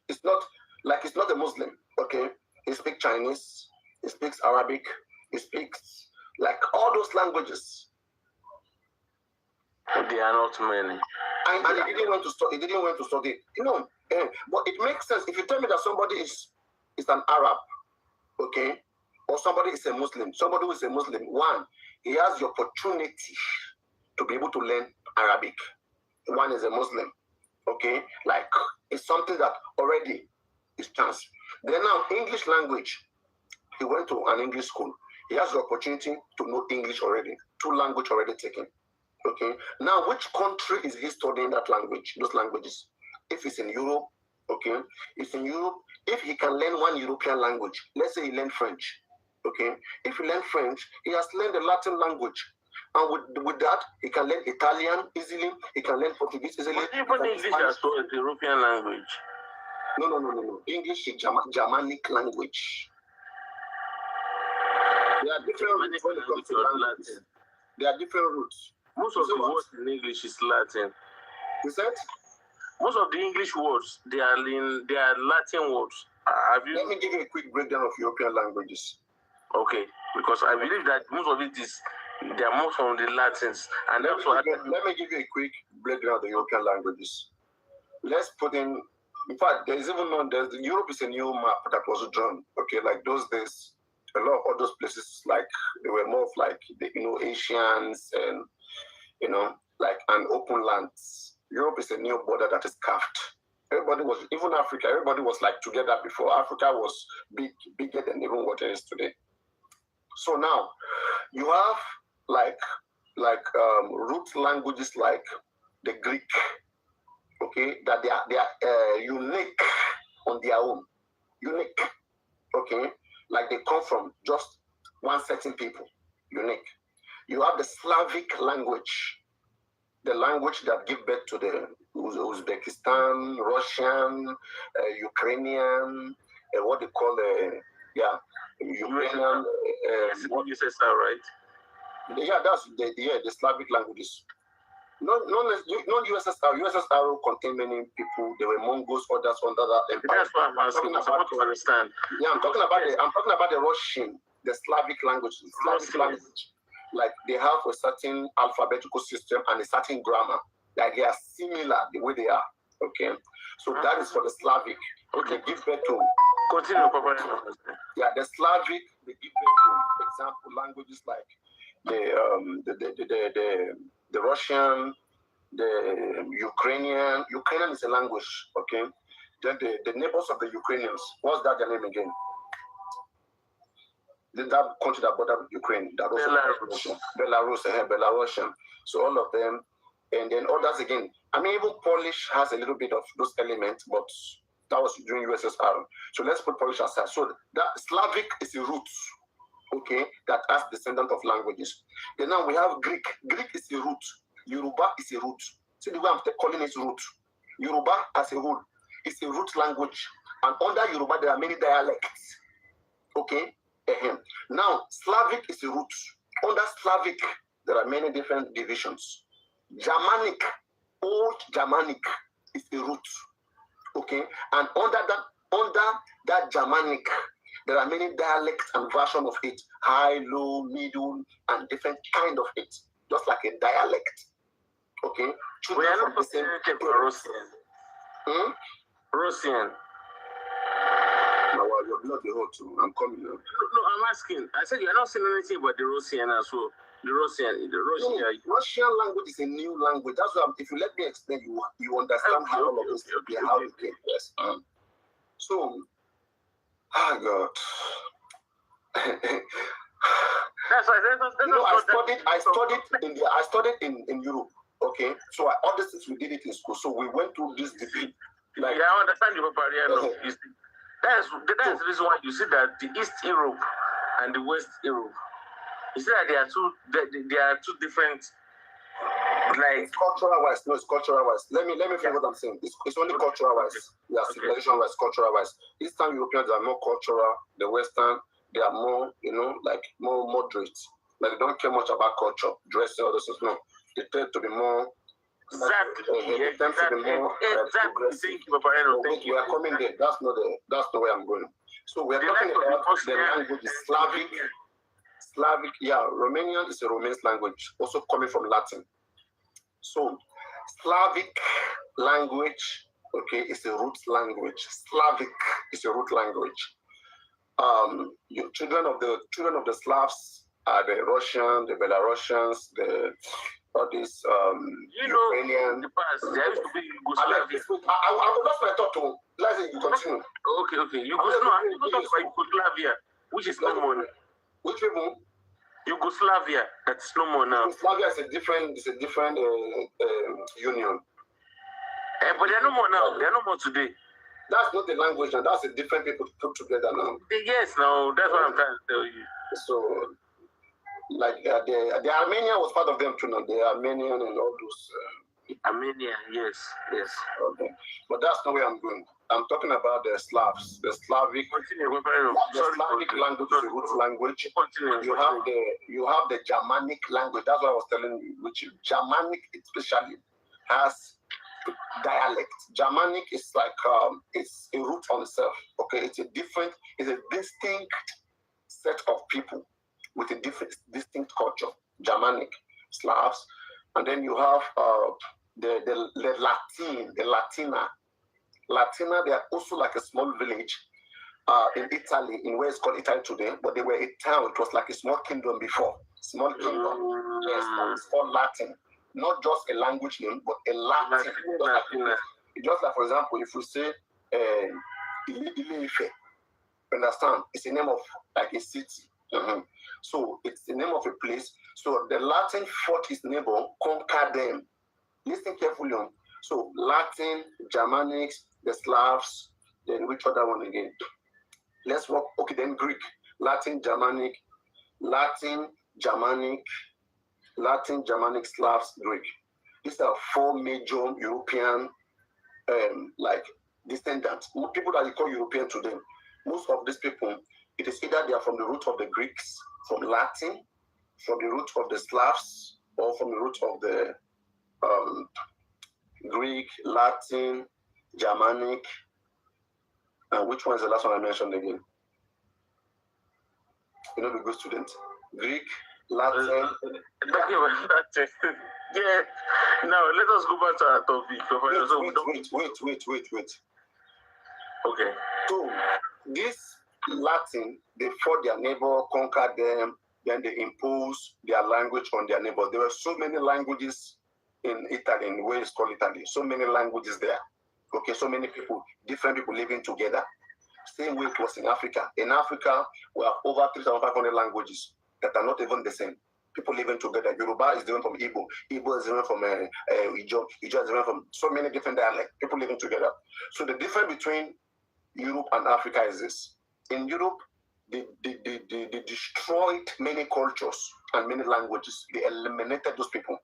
Speaker 1: It's not a Muslim, okay? He speaks Chinese, he speaks Arabic, he speaks like all those languages.
Speaker 2: They are not many.
Speaker 1: And he didn't want to study. You know, but it makes sense if you tell me that somebody is an Arab, okay, or somebody is a Muslim. Somebody who is a Muslim, one, he has the opportunity to be able to learn Arabic. One is a Muslim, okay, like it's something that already is chance. Then now English language, he went to an English school. He has the opportunity to know English already, 2 languages already taken. Okay. Now, which country is he studying that language, those languages? If it's in Europe, okay. If in Europe, if he can learn one European language, let's say he learned French, okay. If he learned French, he has learned the Latin language. And with that, he can learn Italian easily, he can learn Portuguese easily.
Speaker 2: But even English as well is European language.
Speaker 1: No. English is Germanic language. Yeah, are different roots when it comes to language. There are different roots.
Speaker 2: Most of the words in English is Latin.
Speaker 1: You said?
Speaker 2: Most of the English words, they are Latin words.
Speaker 1: Let me give you a quick breakdown of European languages.
Speaker 2: Okay, because I believe that most of it is, they are most from the Latins. And
Speaker 1: let me give you a quick breakdown of the European languages. Let's put in fact, there is even known, Europe is a new map that was drawn. Okay, like those days, a lot of all those places, like they were more of like the Asians and like an open lands. Europe is a new border that is carved. Everybody was, even Africa, everybody was like together before. Africa was bigger than even what it is today. So now you have like root languages like the Greek, okay, that they are unique on their own. Unique, okay, like they come from just one certain people. Unique. You have the Slavic language, the language that give birth to the Uzbekistan, Russian, Ukrainian, what they call Ukrainian.
Speaker 2: USSR, right?
Speaker 1: Yeah, that's the Slavic languages. Non-USSR. USSR will contain many people. There were Mongols, others under that empire.
Speaker 2: That's what I'm asking. I want to understand.
Speaker 1: Yeah, I'm talking about the Russian, the Slavic language. The Slavic language, like they have a certain alphabetical system and a certain grammar. Like they are similar the way they are. Okay, so that is for the Slavic. Okay, they give birth to.
Speaker 2: Continue, Papa.
Speaker 1: Yeah, the Slavic, they give birth to, example, languages like the Russian, the Ukrainian. Ukrainian is a language, okay? Then the neighbors of the Ukrainians, what's that their name again? That country that border with Ukraine, that also Belarusian. So all of them, and then others again. I mean, even Polish has a little bit of those elements, but that was during USSR. So let's put Polish aside. So that Slavic is a root, okay, that has descendant of languages. Then now we have Greek. Greek is a root. Yoruba is a root. See the way I'm calling it root. Yoruba as a whole is a root language. And under Yoruba, there are many dialects. Okay? Now, Slavic is a root. Under Slavic, there are many different divisions. Germanic, Old Germanic is a root. Okay? And under that Germanic, there are many dialects and versions of it. High, low, middle, and different kind of it. Just like a dialect. Okay?
Speaker 2: We are not the same Russian. Russian.
Speaker 1: Well, you're not the whole too. I'm coming now.
Speaker 2: No, I'm asking. I said you're not saying anything about the Russian as well. The Russian.
Speaker 1: Russian language is a new language. That's why if you let me explain, you understand how all of this how it came. Yes. So, God.
Speaker 2: That's why.
Speaker 1: I studied in Europe. Okay, so all these things we did it in school. So we went through this debate.
Speaker 2: Like, I understand you, PAPARINO. That's the reason why you see that the East Europe and the West Europe, you see that they are two different. Like
Speaker 1: cultural wise, no, it's cultural wise. Let me figure what I'm saying. It's only cultural wise. Yeah, civilization wise, cultural wise. Eastern Europeans are more cultural. The Western, they are more, like more moderate. Like they don't care much about culture, dressing, all those things. No, they tend to be more.
Speaker 2: Exactly. Thank you, PAPARINO. Thank you.
Speaker 1: We are coming there. That's not where I'm going. So we are talking about the language is Slavic. Yeah, Romanian is a Romance language, also coming from Latin. So Slavic language, okay, is a root language. Slavic is a root language. Children of the Slavs are the Russian, the Belarusians, all these Ukrainian.
Speaker 2: The past, there used to be Yugoslavia.
Speaker 1: I lost my thought to. Let's say you continue.
Speaker 2: Okay. Yugoslavia, which is no more.
Speaker 1: Which people?
Speaker 2: Yugoslavia, that's no more now.
Speaker 1: Yugoslavia is a different union.
Speaker 2: But they're no more now. They're no more today.
Speaker 1: That's not the language now. That's a different people put together now.
Speaker 2: Yes, no, that's what I'm trying to tell you.
Speaker 1: So, like the Armenian was part of them too. Now the Armenian and all those.
Speaker 2: Armenia, yes.
Speaker 1: Okay, but that's not where I'm going. I'm talking about the Slavs, the Slavic. Slavic language is the root language. You have the Germanic language. That's what I was telling you. Which Germanic especially has dialect. Germanic is like it's a root on itself. Okay, it's a distinct set of people with a distinct culture. Germanic, Slavs, and then you have the Latina. Latina, they are also like a small village in Italy, in where it's called Italy today, but they were a town. It was like a small kingdom before. Small kingdom. Yes, it's called Latin. Not just a language name, but a Latin. Just like, for example, if we say Ile-Ife, understand? It's a name of like a city. So it's the name of a place. So the Latin fought his neighbor, conquered them. Listen carefully on. So Latin, Germanics, the Slavs, then which other one again? Let's work. Okay, then Greek, Latin, Germanic, Slavs, Greek. These are four major European like descendants. People that you call European today. Most of these people, it is either they are from the root of the Greeks, from Latin, from the root of the Slavs, or from the root of the Greek, Latin, Germanic, and which one is the last one I mentioned again? You know, the good student. Greek, Latin.
Speaker 2: Yeah. Now let us go back to our topic.
Speaker 1: Wait.
Speaker 2: Okay.
Speaker 1: So this Latin, they fought their neighbor, conquered them, then they imposed their language on their neighbor. There were so many languages in Italy, in where it's called Italy. So many languages there. Okay, so many people, different people living together. Same way it was in Africa. In Africa, we have over 3,500 languages that are not even the same. People living together. Yoruba is different from Igbo. Igbo is different from Ijo. Ijo is different from so many different dialects. People living together. So the difference between Europe and Africa is this. In Europe, they destroyed many cultures and many languages. They eliminated those people.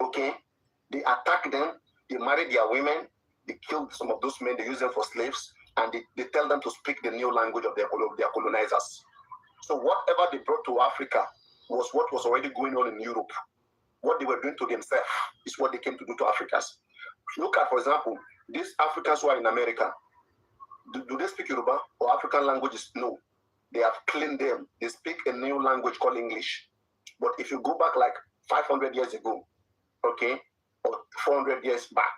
Speaker 1: Okay? They attacked them. They married their women. They killed some of those men. They used them for slaves. And they tell them to speak the new language of their colonizers. So whatever they brought to Africa was what was already going on in Europe. What they were doing to themselves is what they came to do to Africans. Look at, for example, these Africans who are in America. Do they speak Yoruba or African languages? No. They have cleaned them. They speak a new language called English. But if you go back like 500 years ago, okay, or 400 years back,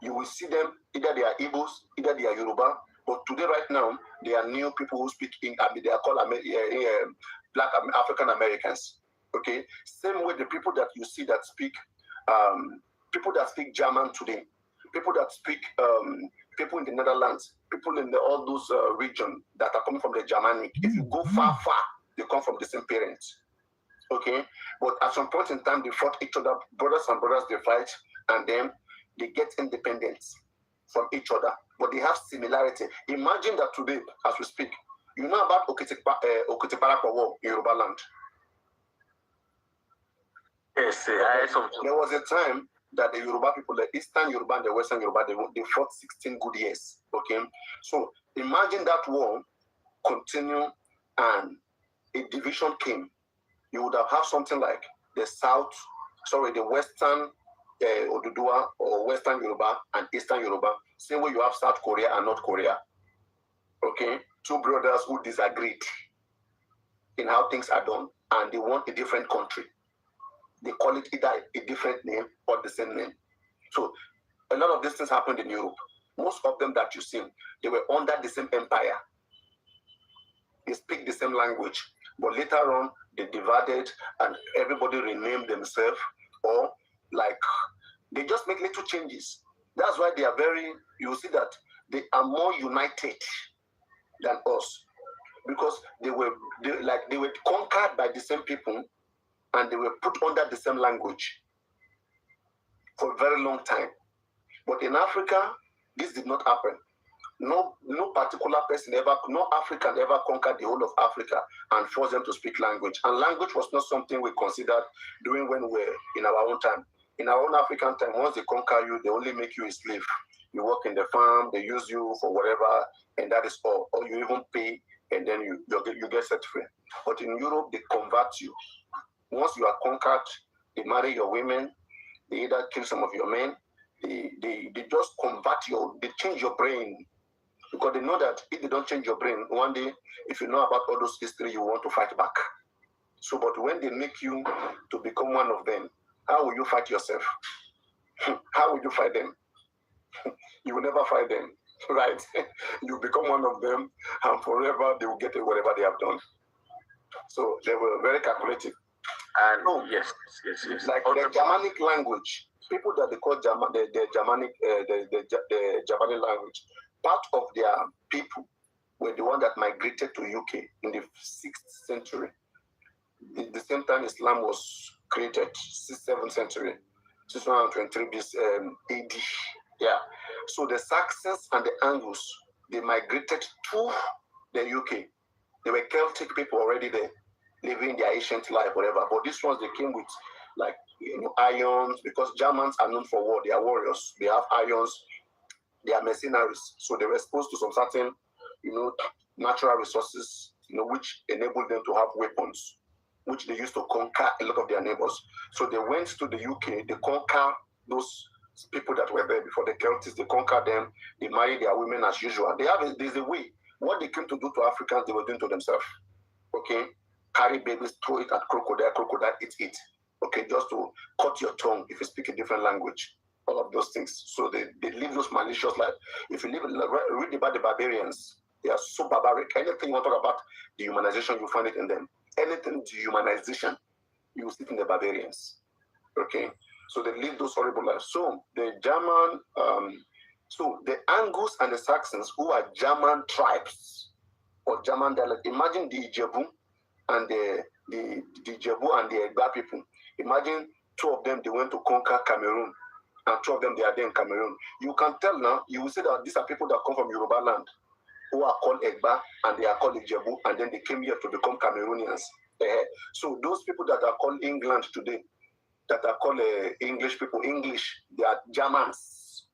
Speaker 1: you will see them, either they are Igbos, either they are Yoruba, but today, right now, they are new people who speak English. They are called Black African Americans. Okay, same way the people that you see that speak, people that speak German today, people that speak, people in the Netherlands, people in all those regions that are coming from the Germanic. If you go far, they come from the same parents. Okay, but at some point in time, they fought each other, brothers and brothers, they fight, and then they get independence from each other, but they have similarity. Imagine that today, as we speak, you know about Okitiparapa War in Yoruba land.
Speaker 2: Yes,
Speaker 1: there was a time that the Yoruba people, the Eastern Yoruba and the Western Yoruba, they fought 16 good years. Okay, so imagine that war continue and a division came. You would have something like the Western Oduduwa or Western Yoruba and Eastern Yoruba. Same way you have South Korea and North Korea. Okay, two brothers who disagreed in how things are done, and they want a different country. They call it either a different name or the same name. So a lot of these things happened in Europe. Most of them that you see, they were under the same empire. They speak the same language, but later on they divided and everybody renamed themselves, or like they just make little changes. That's why they are you see that they are more united than us, because they were conquered by the same people and they were put under the same language for a very long time. But in Africa, this did not happen. No particular person no African ever conquered the whole of Africa and forced them to speak language. And language was not something we considered doing when we were in our own time. In our own African time, once they conquer you, they only make you a slave. you work in the farm, they use you for whatever, and that is all. Or you even pay, and then you get set free. But in Europe, they convert you. Once you are conquered, they marry your women, they either kill some of your men, they just they change your brain. Because they know that if they don't change your brain, one day, if you know about all those history, you want to fight back. So, but when they make you to become one of them, how will you fight yourself? How will you fight them? You will never fight them, right? You become one of them, and forever they will get whatever they have done. So they were very calculative.
Speaker 2: And yes.
Speaker 1: Like the Germanic language, people that they call the Germanic, the Japanese language, part of their people were the one that migrated to UK in the 6th century. At the same time Islam was created, 6th, 7th century, 623 AD. Yeah. So the Saxons and the Angles, they migrated to the UK. They were Celtic people already there, living their ancient life, whatever. But these ones, they came with like irons, because Germans are known for war. They are warriors. They have irons. They are mercenaries. So they were exposed to some certain, natural resources, which enabled them to have weapons, which they used to conquer a lot of their neighbors. So they went to the UK, they conquer those people that were there before, the Celtics, they conquer them, they marry their women as usual. There's a way. What they came to do to Africans, they were doing to themselves. Okay? Carry babies, throw it at crocodile eat it. Okay, just to cut your tongue if you speak a different language. All of those things. So they live those malicious life. If you read about the barbarians, they are so barbaric. Anything you want to talk about dehumanization, you find it in them. Anything dehumanization, you see it in the barbarians. Okay? So they live those horrible lives. So the German, so the Angles and the Saxons, who are German tribes or German dialect, imagine the Ijebu and the Ijebu and the Egba people. Imagine two of them, they went to conquer Cameroon, and two of them, they are there in Cameroon. You can tell now, you will say that these are people that come from Yoruba land, who are called Egba, and they are called Ijebu, and then they came here to become Cameroonians. So those people that are called England today, that are called English people, they are Germans.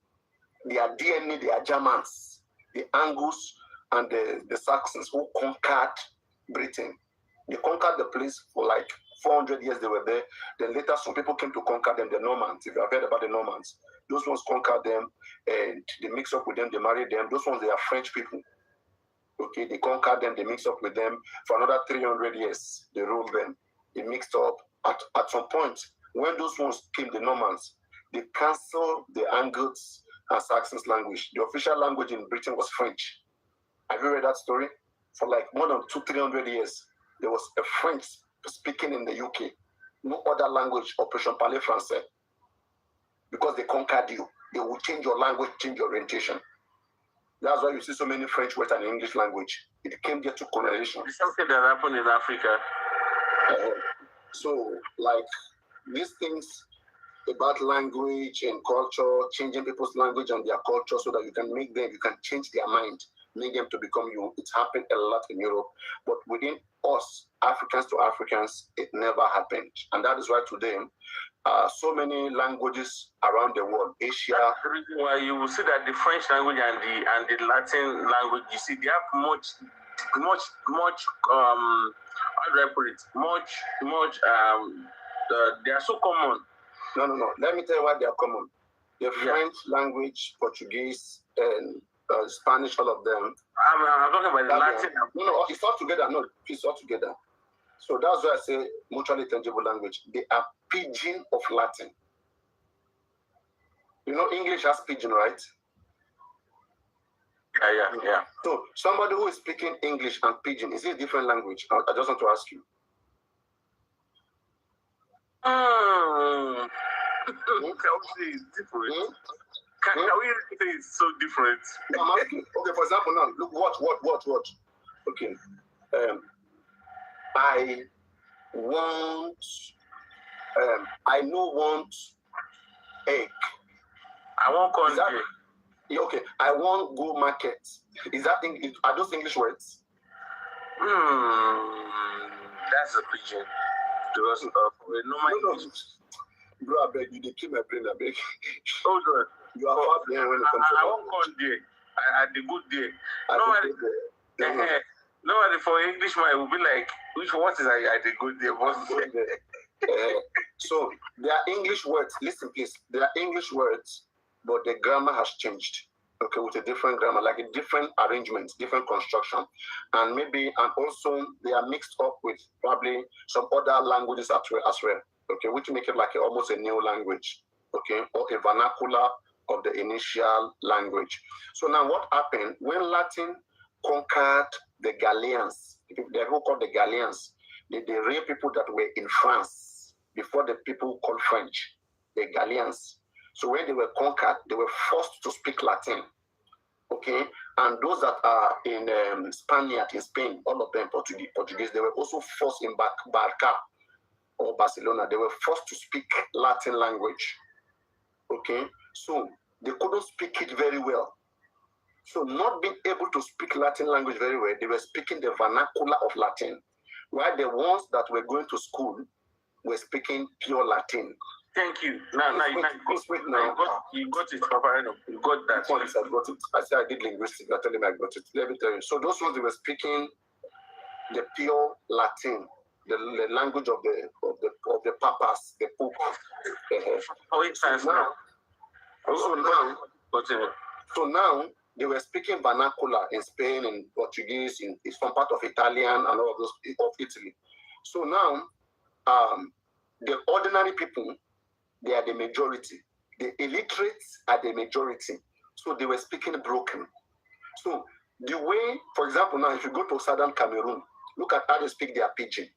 Speaker 1: They are DNA, they are Germans. The Angles and the Saxons who conquered Britain. They conquered the place for like 400 years, they were there. Then later, some people came to conquer them, the Normans. If you have heard about the Normans, those ones conquered them, and they mix up with them, they married them. Those ones, they are French people. Okay, they conquered them, they mixed up with them. For another 300 years, they ruled them. They mixed up. At some point, when those ones came, the Normans, they canceled the Angles and Saxons language. The official language in Britain was French. Have you read that story? For like more than 200-300 years, there was a French speaking in the UK. No other language, Operation Parler Français. Because they conquered you. They will change your language, change your orientation. That's why you see so many French words and English language. It came there to colonization.
Speaker 2: It's something that happened in Africa.
Speaker 1: So, like, these things about language and culture, changing people's language and their culture so that you can change their mind, make them to become you. It's happened a lot in Europe. But within us, Africans to Africans, it never happened. And that is why today, so many languages around the world, Asia.
Speaker 2: That's the reason why you will see that the French language and the Latin language, you see, they have much how do I put it? They are so common.
Speaker 1: No. Let me tell you why they are common. The French language, Portuguese, and Spanish, all of them.
Speaker 2: I'm talking about the Latin.
Speaker 1: No, it's all together. No, it's all together. So that's why I say mutually intelligible language. They are pidgin of Latin. You know, English has pidgin, right?
Speaker 2: Yeah.
Speaker 1: So somebody who is speaking English and pidgin, is it a different language? I just want to ask you.
Speaker 2: Obviously, it's different. Can we say it's so different?
Speaker 1: I'm asking. Okay, for example, now look, watch. Okay, I want egg.
Speaker 2: I want corn.
Speaker 1: Okay, I want go market. Is that are those English words?
Speaker 2: That's a pidgin. Because
Speaker 1: No. Bro, I beg you, they kill my brain, I beg.
Speaker 2: Hold on.
Speaker 1: You are far behind when it comes to
Speaker 2: I won't call there. At the good day. Nobody for Englishman will be like, what is at the good day?
Speaker 1: So there are English words. Listen, please. There are English words, but the grammar has changed. Okay, with a different grammar, like a different arrangement, different construction, and also they are mixed up with probably some other languages as well. Okay, which make it like almost a new language. Okay, or a vernacular of the initial language. So now, what happened when Latin conquered the Gallians? The people called the Gallians, the real people that were in France before the people called French, the Gallians. So when they were conquered, they were forced to speak Latin. Okay, and those that are in Spaniard, in Spain, all of them Portuguese, they were also forced in Barca or Barcelona. They were forced to speak Latin language. Okay, so they couldn't speak it very well. So not being able to speak Latin language very well, they were speaking the vernacular of Latin, while the ones that were going to school were speaking pure Latin.
Speaker 2: Thank you. Now you got it, Paparino. You got that.
Speaker 1: I got it. I said I did linguistics. I tell him I got it. Let me tell you. So those ones, they were speaking the pure Latin, the language of the papas, the pope. So now they were speaking vernacular in Spain, in Portuguese, in some part of Italian and all of those of Italy. So now the ordinary people, they are the majority. The illiterates are the majority. So they were speaking broken. So the way, for example, now if you go to southern Cameroon, look at how they speak their pidgin.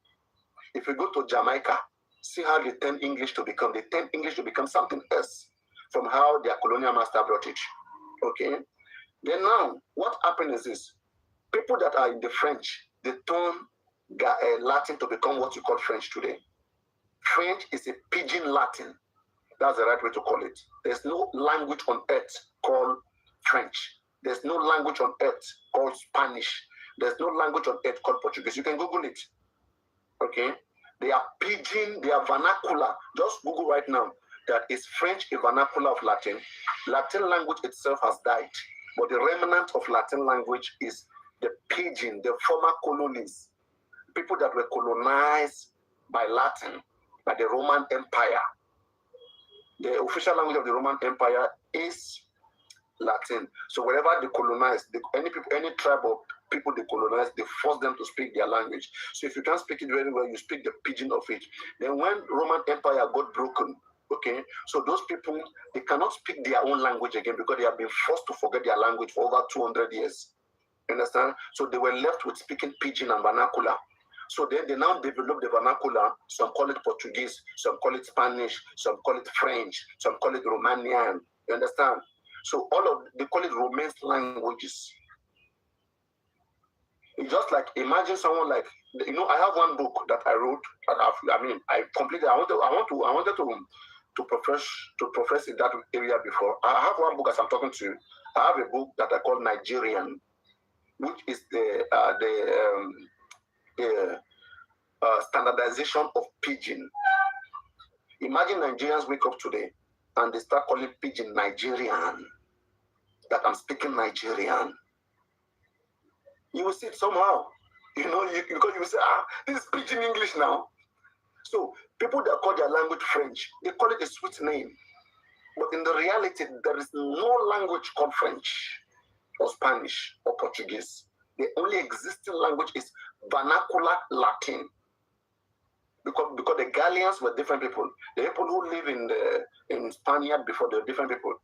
Speaker 1: If you go to Jamaica, see how they turn English to become. They turn English to become something else from how their colonial master brought it. Okay? Then now, what happened is this. People that are in the French, they turn Latin to become what you call French today. French is a pidgin Latin. That's the right way to call it. There's no language on earth called French. There's no language on earth called Spanish. There's no language on earth called Portuguese. You can Google it. Okay? They are pidgin, they are vernacular. Just Google right now. That is French a vernacular of Latin. Latin language itself has died. But the remnant of Latin language is the pidgin, the former colonies. People that were colonized by Latin, by the Roman Empire. The official language of the Roman Empire is Latin. So wherever they colonize, any tribe of people they colonize, they force them to speak their language. So if you can't speak it very well, you speak the pidgin of it. Then when Roman Empire got broken, okay, so those people, they cannot speak their own language again because they have been forced to forget their language for over 200 years. Understand? So they were left with speaking pidgin and vernacular. So then they now develop the vernacular. Some call it Portuguese, some call it Spanish, some call it French, some call it Romanian. You understand? So they call it Romance languages. It's just like, imagine someone like, I have one book that I wrote. I wanted to profess in that area before. I have one book as I'm talking to you. I have a book that I call Nigerian, which is the standardization of pidgin. Imagine Nigerians wake up today and they start calling pidgin Nigerian, that I'm speaking Nigerian. You will see it somehow, because you will say, this is pidgin English now. So people that call their language French, they call it a sweet name. But in the reality, there is no language called French or Spanish or Portuguese. The only existing language is vernacular Latin. Because the Gallians were different people. The people who live in Spaniard before, they were different people.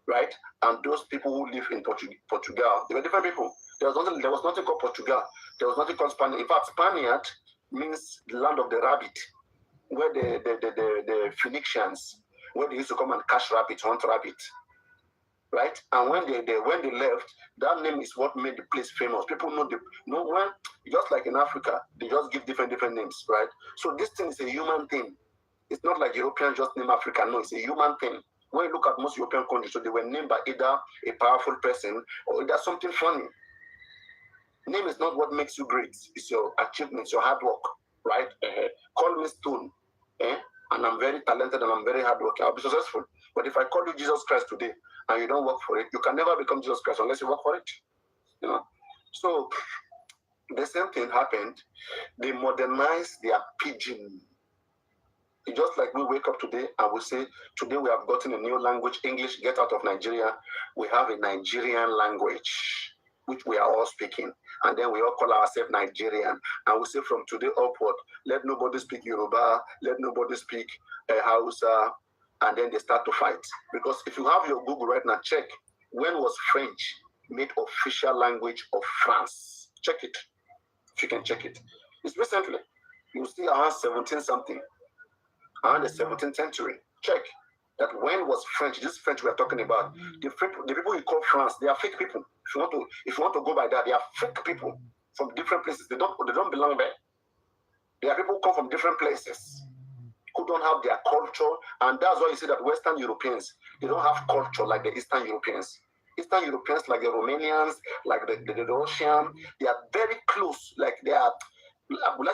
Speaker 1: Right? And those people who live in Portugal, they were different people. There was nothing called Portugal. There was nothing called Spaniard. In fact, Spaniard means the land of the rabbit, where the Phoenicians, where they used to come and catch rabbits, hunt rabbit. Right? And when they left, that name is what made the place famous. People know when, just like in Africa, they just give different names, right? So this thing is a human thing. It's not like Europeans just name Africa. No, it's a human thing. When you look at most European countries, so they were named by either a powerful person or either something funny. Name is not what makes you great. It's your achievements, your hard work, right? Call me Stone, and I'm very talented and I'm very hardworking. I'll be successful. But if I call you Jesus Christ today and you don't work for it, you can never become Jesus Christ unless you work for it. You know. So the same thing happened. They modernized their pidgin. It's just like we wake up today and we say, today we have gotten a new language, English, get out of Nigeria. We have a Nigerian language, which we are all speaking. And then we all call ourselves Nigerian. And we say from today upward, let nobody speak Yoruba, let nobody speak Hausa, and then they start to fight. Because if you have your Google right now, check, when was French made official language of France? Check it, if you can check it. It's recently. You see around 17 something. Around the 17th century. Check that when was French, this French we are talking about, the people you call France, they are fake people. If you want to go by that, they are fake people from different places. They don't belong there. They are people who come from different places who don't have their culture, and that's why you see that Western Europeans, they don't have culture like the Eastern Europeans. Eastern Europeans, like the Romanians, like the Russians, they are very close, like they are, I don't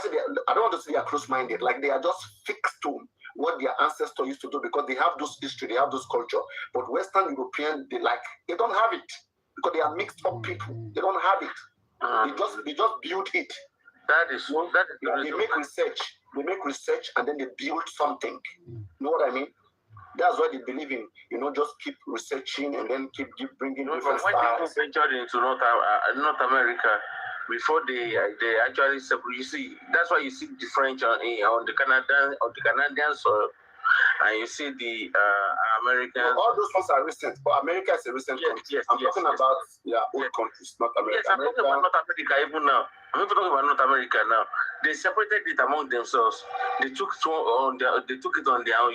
Speaker 1: want to say they are close-minded, like they are just fixed to what their ancestors used to do because they have those history, they have those culture. But Western European, they don't have it because they are mixed up people. They don't have it. They just build it. They make research. They make research and then they build something. You know what I mean? That's why they believe in, just keep researching and then keep bringing different styles.
Speaker 2: When people ventured into North America, before they actually separate, you see, that's why you see the French on the Canadian soil, and you see the American.
Speaker 1: All those ones are recent, but America is a recent country. I'm talking about old countries, not America.
Speaker 2: Yes, I'm talking about North America even now. I'm even talking about North America now. They separated it among themselves. They took it on their own.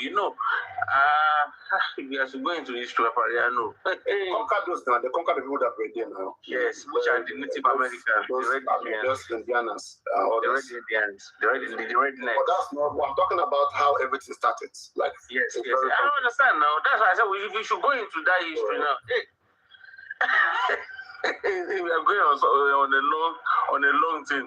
Speaker 2: If you have to go into history, Papariano.
Speaker 1: Conquer those now. They conquer the people that were there now.
Speaker 2: Yes, which are the Native Americans, the Red
Speaker 1: Indians,
Speaker 2: the Red Indians, the Rednecks.
Speaker 1: But that's not what I'm talking about. How everything started. Like
Speaker 2: yes. I don't understand now. That's why I said we should go into that history now. We are going on a long thing.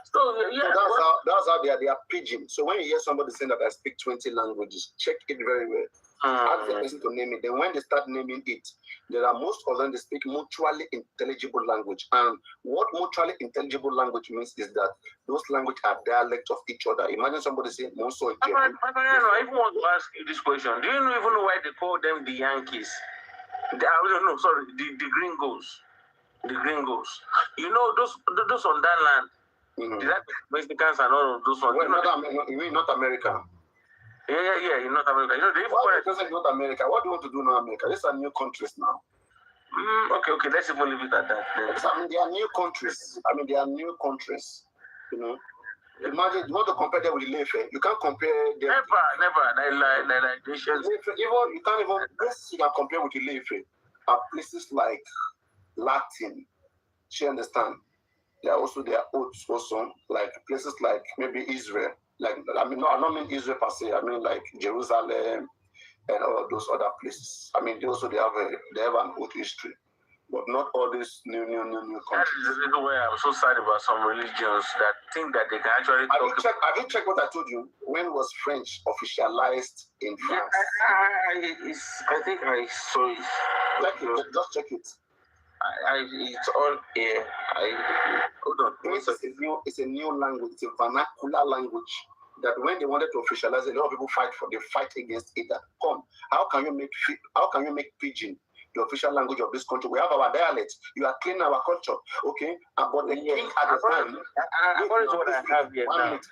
Speaker 2: So
Speaker 1: that's how they are pidgin. So when you hear somebody saying that I speak 20 languages, check it very well. Ask the person to name it. Then when they start naming it, there are most of them they speak mutually intelligible language. And what mutually intelligible language means is that those languages are dialects of each other. Imagine somebody saying Monso.
Speaker 2: I even want to ask you this question. Do you even know why they call them the Yankees? The Gringos. The Gringos. You know those on that land. Mm-hmm. The Mexicans and all of those ones.
Speaker 1: You mean North America?
Speaker 2: Yeah, in North America.
Speaker 1: Why doesn't North America? What do you want to do now, America? These are new countries now.
Speaker 2: Okay, let's even leave it at that.
Speaker 1: They are new countries. They are new countries. Imagine you want to compare them with Ilefe. You can't compare them.
Speaker 2: Never.
Speaker 1: You can't even. Places you can compare with Ilefe are places like Latin. Do you understand? There are also their oaths also, like places like maybe Israel. I don't mean Israel per se. I mean like Jerusalem and all of those other places. They have an old history, but not all these new countries.
Speaker 2: That is the reason why I'm so sad about some religions that think that they can actually.
Speaker 1: Have you checked what I told you? When was French officialized in France?
Speaker 2: I think I saw it.
Speaker 1: Just check it.
Speaker 2: It's all here. Hold on.
Speaker 1: It's a new language. It's a vernacular language that when they wanted to officialize it, a lot of people fight against it. That how can you make pidgin the official language of this country? We have our dialects. You are cleaning our culture, okay? But the king at the time.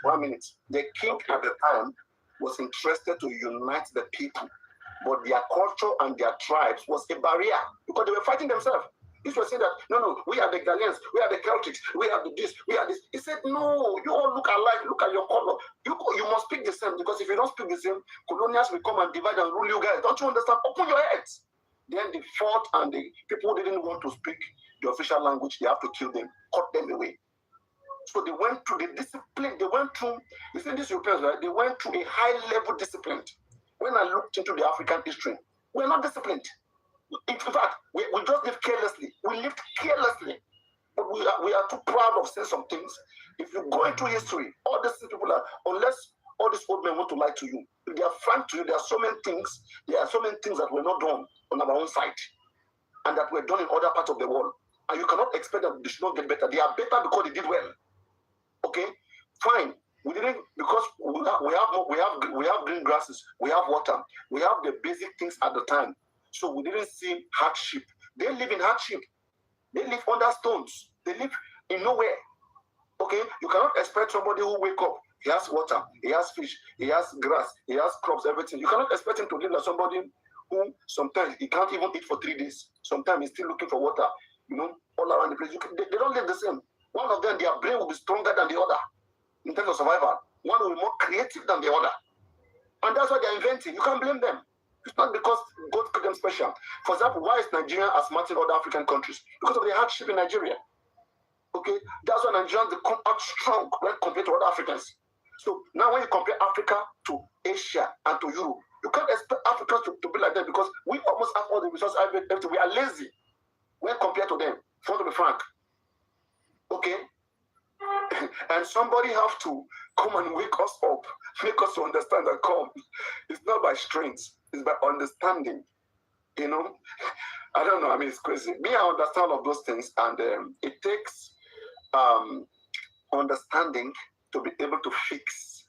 Speaker 1: One minute. The king at the time was interested to unite the people, but their culture and their tribes was a barrier because they were fighting themselves. If you say that, no, we are the Ghanaians, we are the Celtics, we are the this, we are this. He said, no, you all look alike, look at your color. You must speak the same, because if you don't speak the same, colonials will come and divide and rule you guys. Don't you understand? Open your heads. Then the fought, and the people who didn't want to speak the official language, they have to kill them, cut them away. So they went through the discipline, you see these Europeans, right? They went through a high-level discipline. When I looked into the African history, we're not disciplined. In fact, we just live carelessly. We lived carelessly. But we are too proud of saying some things. If you go into history, all these people are, unless all these old men want to lie to you. If they are frank to you, there are so many things. There are so many things that were not done on our own side, and that were done in other parts of the world. And you cannot expect that they should not get better. They are better because they did well. Okay, fine. We didn't, because we have green grasses, we have water, we have the basic things at the time. So we didn't see hardship. They live in hardship. They live under stones. They live in nowhere. Okay, you cannot expect somebody who wake up, he has water, he has fish, he has grass, he has crops, everything. You cannot expect him to live like somebody who sometimes he can't even eat for 3 days. Sometimes he's still looking for water, you know, all around the place. They don't live the same. One of them, their brain will be stronger than the other in terms of survival. One will be more creative than the other. And that's what they're inventing. You can't blame them. It's not because God made them special. For example, why is Nigeria as much as other African countries? Because of the hardship in Nigeria. Okay, that's why Nigerians they come out strong when compared to other Africans. So now when you compare Africa to Asia and to Europe, you can't expect Africans to be like that because we almost have all the resources. We are lazy when compared to them, for to be frank. Okay? And somebody have to come and wake us up, make us to understand that come. It's not by strength, it's by understanding. You know? I don't know, I mean, it's crazy. Me, I understand all of those things, and it takes understanding to be able to fix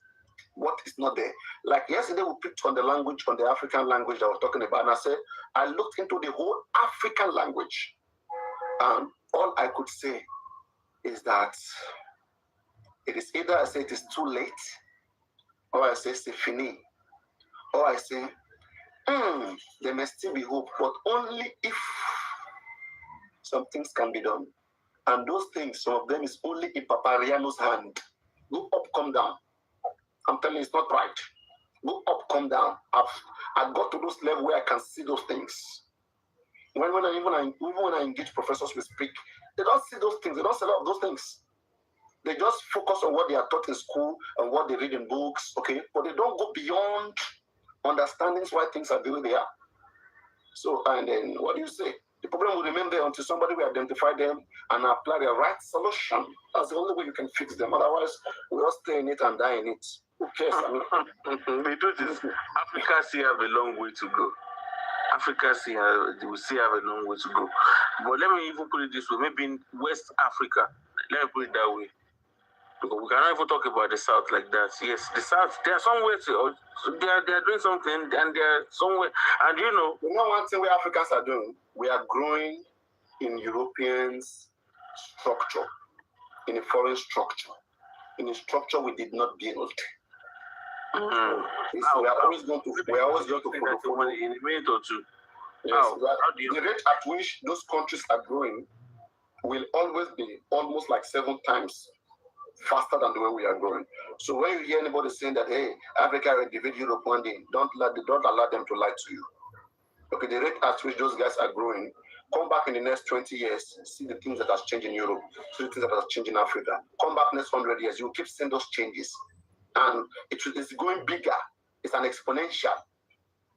Speaker 1: what is not there. Like yesterday, we picked on the language, on the African language that I was talking about, and I said, I looked into the whole African language, and all I could say is that it is either I say it is too late, or I say c'est fini, or I say, there may still be hope, but only if some things can be done. And those things, some of them is only in PAPARINO's hand. Go up, come down. I'm telling you, it's not right. Go up, come down. I've got to those levels where I can see those things. Even when I engage professors we speak, they don't see those things. They don't see a lot of those things. They just focus on what they are taught in school and what they read in books, okay? But they don't go beyond understanding why things are the way they are. So, and then what do you say? The problem will remain there until somebody will identify them and apply the right solution. That's the only way you can fix them. Otherwise, we all stay in it and die in it. Who cares? I mean,
Speaker 2: we do this. Africa still have a long way to go. Africa will still have a long way to go. But let me even put it this way. Maybe in West Africa, let me put it that way. Because we cannot even talk about the South like that. Yes, the South, they are somewhere to, they are doing something, and they are somewhere. And you know
Speaker 1: one thing we Africans are doing, we are growing in Europeans' structure, in a foreign structure, in a structure we did not build. We are always going to follow
Speaker 2: in a minute or two.
Speaker 1: Yes, the rate at which those countries are growing will always be almost like 7 times faster than the way we are growing. So when you hear anybody saying that, hey, Africa will divide Europe one day, don't allow them to lie to you. Okay, the rate at which those guys are growing, come back in the next 20 years, see the things that has changed in Europe, see the things that has changed in Africa. Come back next 100 years, you will keep seeing those changes. And it's going bigger. It's an exponential.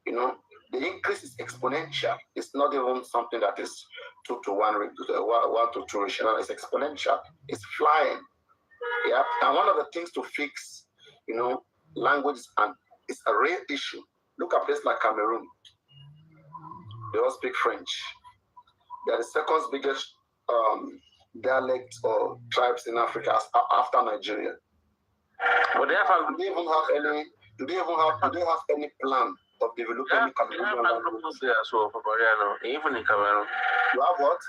Speaker 1: You know, the increase is exponential. It's not even something that is 2 to 1, 1 to 2 ratio. It's exponential. It's flying. Yeah, and one of the things to fix, you know, language is a real issue. Look at places like Cameroon. They all speak French. They are the second biggest dialect or tribes in Africa after Nigeria.
Speaker 2: But they
Speaker 1: do they have any plan of developing Cameroon language?
Speaker 2: There as well, PAPARINO. Even in Cameroon.
Speaker 1: You have what?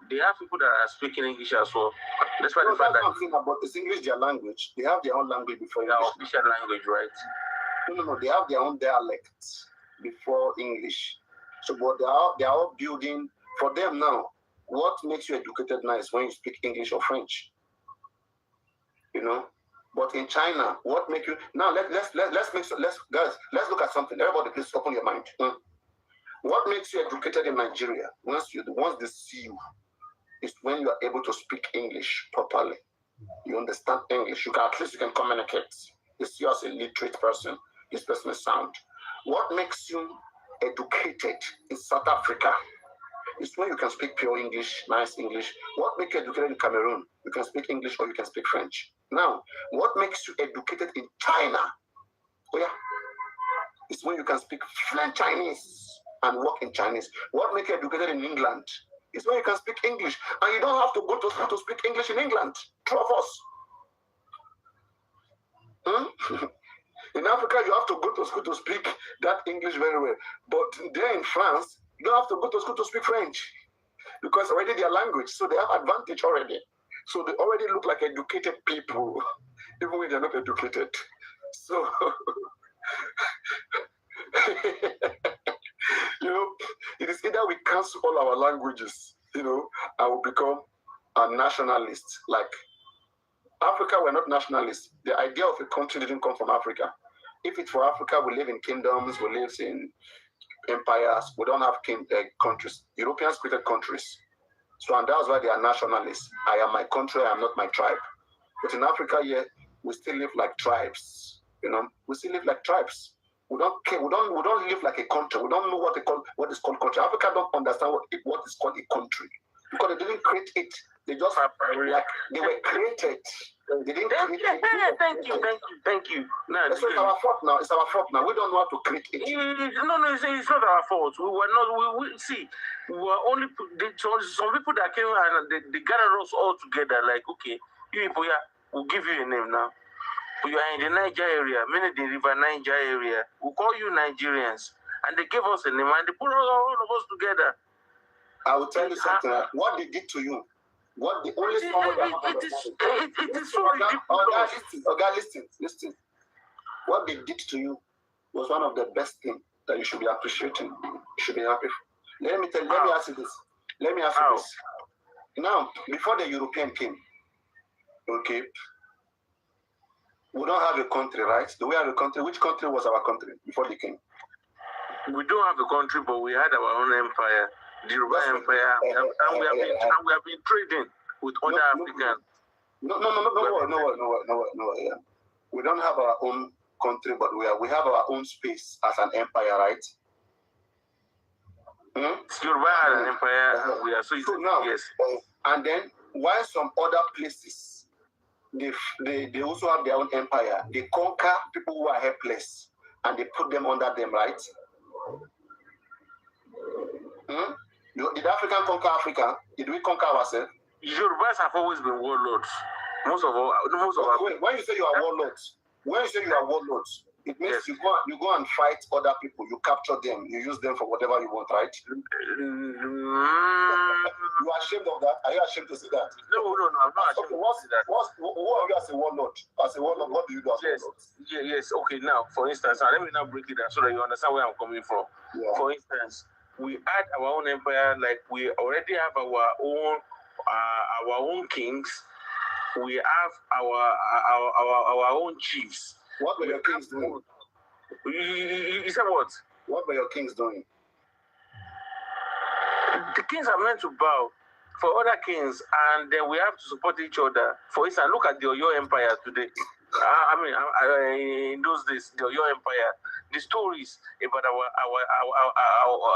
Speaker 2: They have people that are speaking English as well. That's why the fact that
Speaker 1: about is English their language. They have their own language before English.
Speaker 2: Their official language, right?
Speaker 1: No. They have their own dialects before English. So, but they are all building for them now. What makes you educated now is when you speak English or French. You know. But in China, what makes you now? Let's look at something. Everybody, please open your mind. What makes you educated in Nigeria? Once they see you, is when you are able to speak English properly. You understand English. At least you can communicate. They see you as a literate person. This person is sound. What makes you educated in South Africa is when you can speak pure English, nice English. What makes you educated in Cameroon? You can speak English or you can speak French. Now, what makes you educated in China Oh yeah. It's when you can speak fluent Chinese and work in Chinese. What makes you educated in England is when you can speak English. And you don't have to go to school to speak English in England. True of us. In Africa, you have to go to school to speak that English very well. But there in France, you don't have to go to school to speak French because already their language, so they have advantage already. So they already look like educated people, even when they're not educated. So, it is either we cancel all our languages, and we become a nationalist. Like Africa, we're not nationalists. The idea of a country didn't come from Africa. If it's for Africa, we live in kingdoms, we live in empires. We don't have countries. Europeans created countries. So, and that's why they are nationalists. I am my country, I am not my tribe. But in Africa, we still live like tribes. We still live like tribes. We don't care. We don't live like a country. We don't know what is called country. Africa don't understand what is called a country because they didn't create it. They just they were created. They didn't create it.
Speaker 2: Thank you. No,
Speaker 1: so it's our fault now. It's our fault now. We don't know how to create it.
Speaker 2: No, it's not our fault. We were not. We see. We were only some people that came and they gathered us all together. Like, okay, you people, we'll give you a name now. You are in the Niger area, meaning the River Niger area. We'll call you Nigerians. And they gave us a name and they put all of us together.
Speaker 1: I will tell you something. What they did to you. What the only
Speaker 2: it is so ridiculous.
Speaker 1: Listen. What they did to you was one of the best things that you should be appreciating. You should be happy for. Let me ask you this. Now, before the European came, okay, we don't have a country, right? Do we have a country? Which country was our country before they came?
Speaker 2: We don't have a country, but we had our own empire, the Yoruba Empire, and we have been trading with other Africans.
Speaker 1: No. Yeah. We don't have our own country, but we have our own space as an empire, right?
Speaker 2: Yoruba had an empire, and we are so
Speaker 1: now,
Speaker 2: yes.
Speaker 1: And then, while some other places, they also have their own empire. They conquer people who are helpless and they put them under them, right? Did Africa conquer Africa? Did we conquer ourselves?
Speaker 2: Yorubas have always been warlords. Most of our.
Speaker 1: When you say you are warlords, it means yes. you go and fight other people. You capture them. You use them for whatever you want, right? You are ashamed of that? Are you ashamed to say that?
Speaker 2: No, I'm not ashamed to say that.
Speaker 1: Who are you as a warlord? As a warlord, what do you do as a warlord?
Speaker 2: Yes. Okay, now, for instance, let me now break it down so that you understand where I'm coming from. Yeah. For instance, we had our own empire, like we already have our own kings. We have our own chiefs.
Speaker 1: What were your kings doing?
Speaker 2: You said what?
Speaker 1: What were your kings doing?
Speaker 2: The kings are meant to bow for other kings, and then we have to support each other. For instance, look at the Oyo Empire today. In those days, the Oyo Empire, the stories about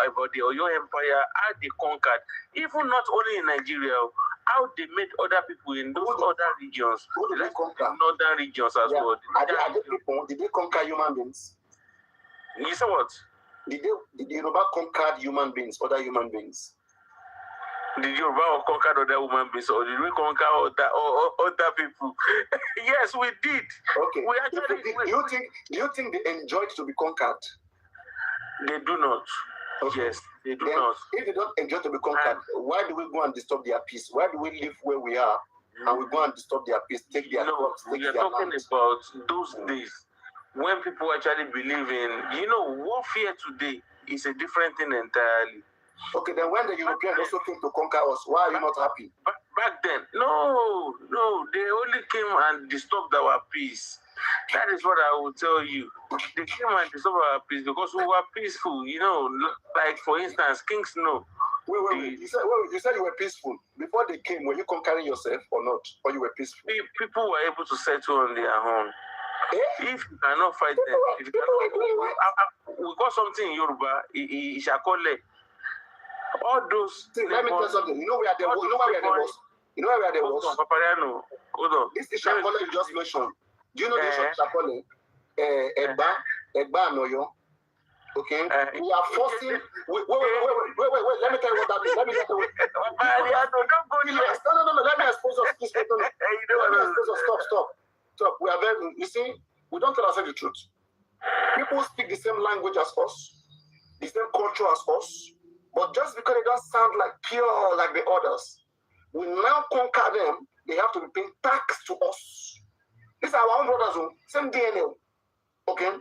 Speaker 2: about the Oyo Empire, how they conquered, even not only in Nigeria, how they made other people in those other regions,
Speaker 1: like
Speaker 2: northern regions as well.
Speaker 1: Did they conquer human beings?
Speaker 2: You said what?
Speaker 1: Did Yoruba conquer human beings, other human beings?
Speaker 2: Did Yoruba conquer other human beings, or did we conquer other people? Yes, we did.
Speaker 1: Okay. We actually, do you think they enjoyed to be conquered?
Speaker 2: They do not. Okay. Yes, they do not.
Speaker 1: If they don't enjoy to be conquered, why do we go and disturb their peace? Why do we live where we are and we go and disturb their peace, take their crops, take their land?
Speaker 2: We are talking about those days when people actually believe in, warfare today is a different thing entirely.
Speaker 1: Okay, then when the Europeans also came to conquer us, why are you not happy?
Speaker 2: Back then, no, they only came and disturbed our peace. That is what I will tell you. They came and disturbed our peace because we were peaceful, like for instance, kings know.
Speaker 1: Wait. You said you were peaceful. Before they came, were you conquering yourself or not? Or you were peaceful?
Speaker 2: People were able to settle on their own. If you cannot fight them, we got something in Yoruba, Ishakole. All those.
Speaker 1: Let me tell you something. You know where there was?
Speaker 2: PAPARINO. Hold on.
Speaker 1: This Ishakole you just mentioned. Do you know the Ishakole? Egba Noyo. Okay, we are forcing. Wait. Let me tell you what that means. Let me tell you.
Speaker 2: Don't go there.
Speaker 1: No. Let me expose us. Please, no. Let me expose us. Stop. We are very. You see, we don't tell ourselves the truth. People speak the same language as us, the same culture as us, but just because they don't sound like pure like the others, we now conquer them. They have to be paying tax to us. These are our own brothers, same DNA. Okay,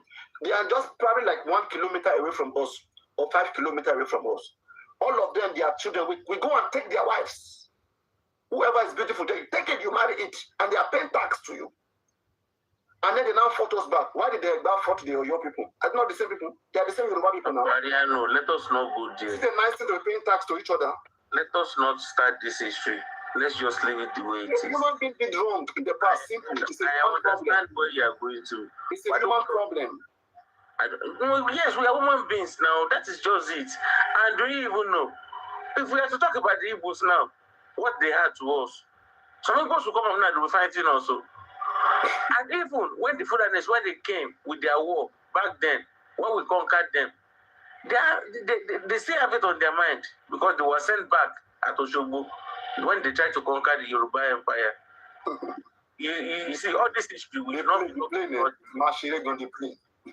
Speaker 1: they are just probably like 1 kilometer away from us or 5 kilometers away from us. All of them, their children, we go and take their wives. Whoever is beautiful, they take it, you marry it, and they are paying tax to you. And then they now fought us back. Why did they fight the Oyo people? Are not the same people? They are the same Yoruba people now.
Speaker 2: Mariano, let us not go there.
Speaker 1: It's a nice thing to be paying tax to each other.
Speaker 2: Let us not start this history. Let's just leave it the way it is.
Speaker 1: Human being did wrong in the past. Simply, it's a
Speaker 2: I understand where you are going to.
Speaker 1: It's a human problem.
Speaker 2: Yes, we are human beings now. That is just it. And do you even know? If we have to talk about the Igbos now, what they had to us, some Igbos will come up now, they will fighting also. And even when the Fulanis, when they came with their war back then, when we conquered them, they still have it on their mind because they were sent back at Oshogbo when they tried to conquer the Yoruba Empire. You see, all this history will not be
Speaker 1: play.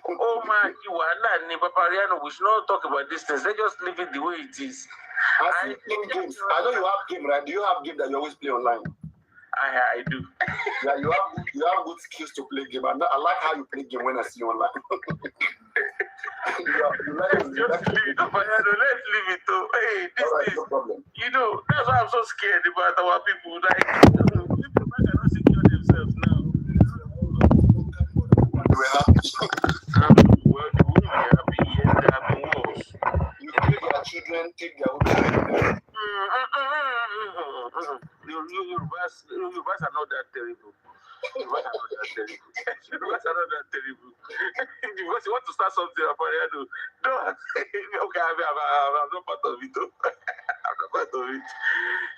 Speaker 2: Oh my, PAPARINO, we should not talk about these things. Let's just leave it the way it is.
Speaker 1: I know you have game, right? Do you have game that you always play online?
Speaker 2: I do.
Speaker 1: Yeah, you have good skills to play game. I like how you play game when I see you online.
Speaker 2: Let's leave it though. Hey, this
Speaker 1: right,
Speaker 2: is
Speaker 1: no problem.
Speaker 2: You know, that's why I'm so scared about our people. Like people cannot secure themselves now. Well, they will be happy. Yes, they have been wars.
Speaker 1: You kill their children, take their own children.
Speaker 2: Yorubas are not that terrible. Yorubas are not that terrible. Because you want to start something, Apariano. No, okay, I'm not part of it. I'm not part of it.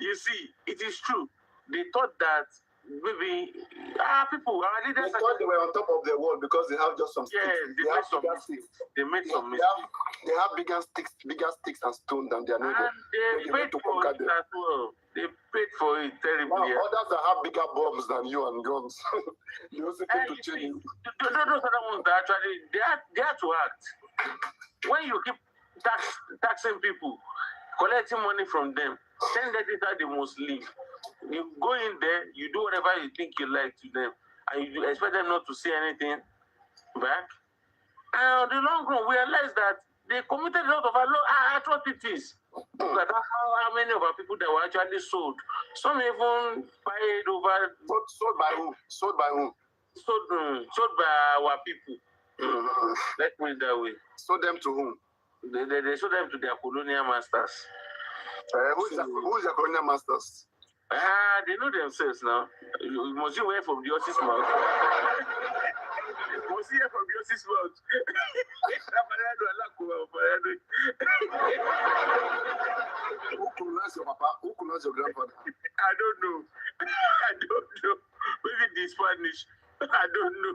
Speaker 2: You see, it is true. They thought that maybe people, our leaders,
Speaker 1: they thought they were on top of the world because they have just some sticks.
Speaker 2: Yeah, they made some mistakes.
Speaker 1: They have bigger sticks and stones than their neighbor.
Speaker 2: And they paid for it as well. They paid for it terribly.
Speaker 1: Now, others that have bigger bombs than you and guns. They also came to change you.
Speaker 2: Those other ones that actually they have to act. When you keep taxing people, collecting money from them, 10 days later they must leave. You go in there, you do whatever you think you like to them, and you expect them not to say anything back. And on the long run, we realize that they committed a lot of atrocities. Look at how many of our people that were actually sold. Some even paid over.
Speaker 1: Sold by whom? Sold by whom?
Speaker 2: Sold by our people. Let's put it that way.
Speaker 1: Sold them to whom?
Speaker 2: They sold them to their colonial masters.
Speaker 1: Who is their colonial masters?
Speaker 2: They know themselves now. You must hear from the horse's mouth. You must hear from the horse's mouth.
Speaker 1: Who colonized your papa? Who colonized your grandfather?
Speaker 2: I don't know. Maybe the Spanish. I don't know.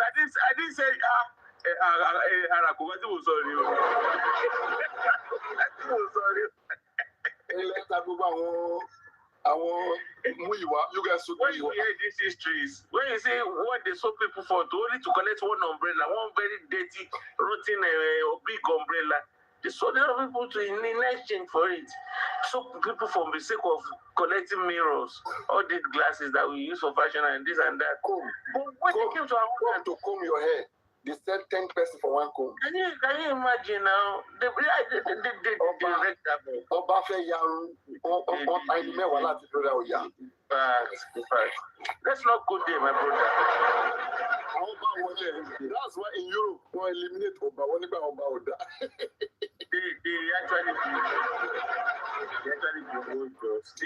Speaker 2: I didn't say
Speaker 1: you guys
Speaker 2: when you hear these histories, when you see what they sold people for only to collect one umbrella, one very dirty, rotten big umbrella, they sold a lot of people in exchange for it. So people from the sake of collecting mirrors, all these glasses that we use for fashion and this and that. But when they came to our
Speaker 1: home to comb your hair, they sent 10 pesos for one comb.
Speaker 2: Can you imagine now? They let's not go there, my brother.
Speaker 1: That's why in Europe, we eliminate Oba.
Speaker 2: They actually the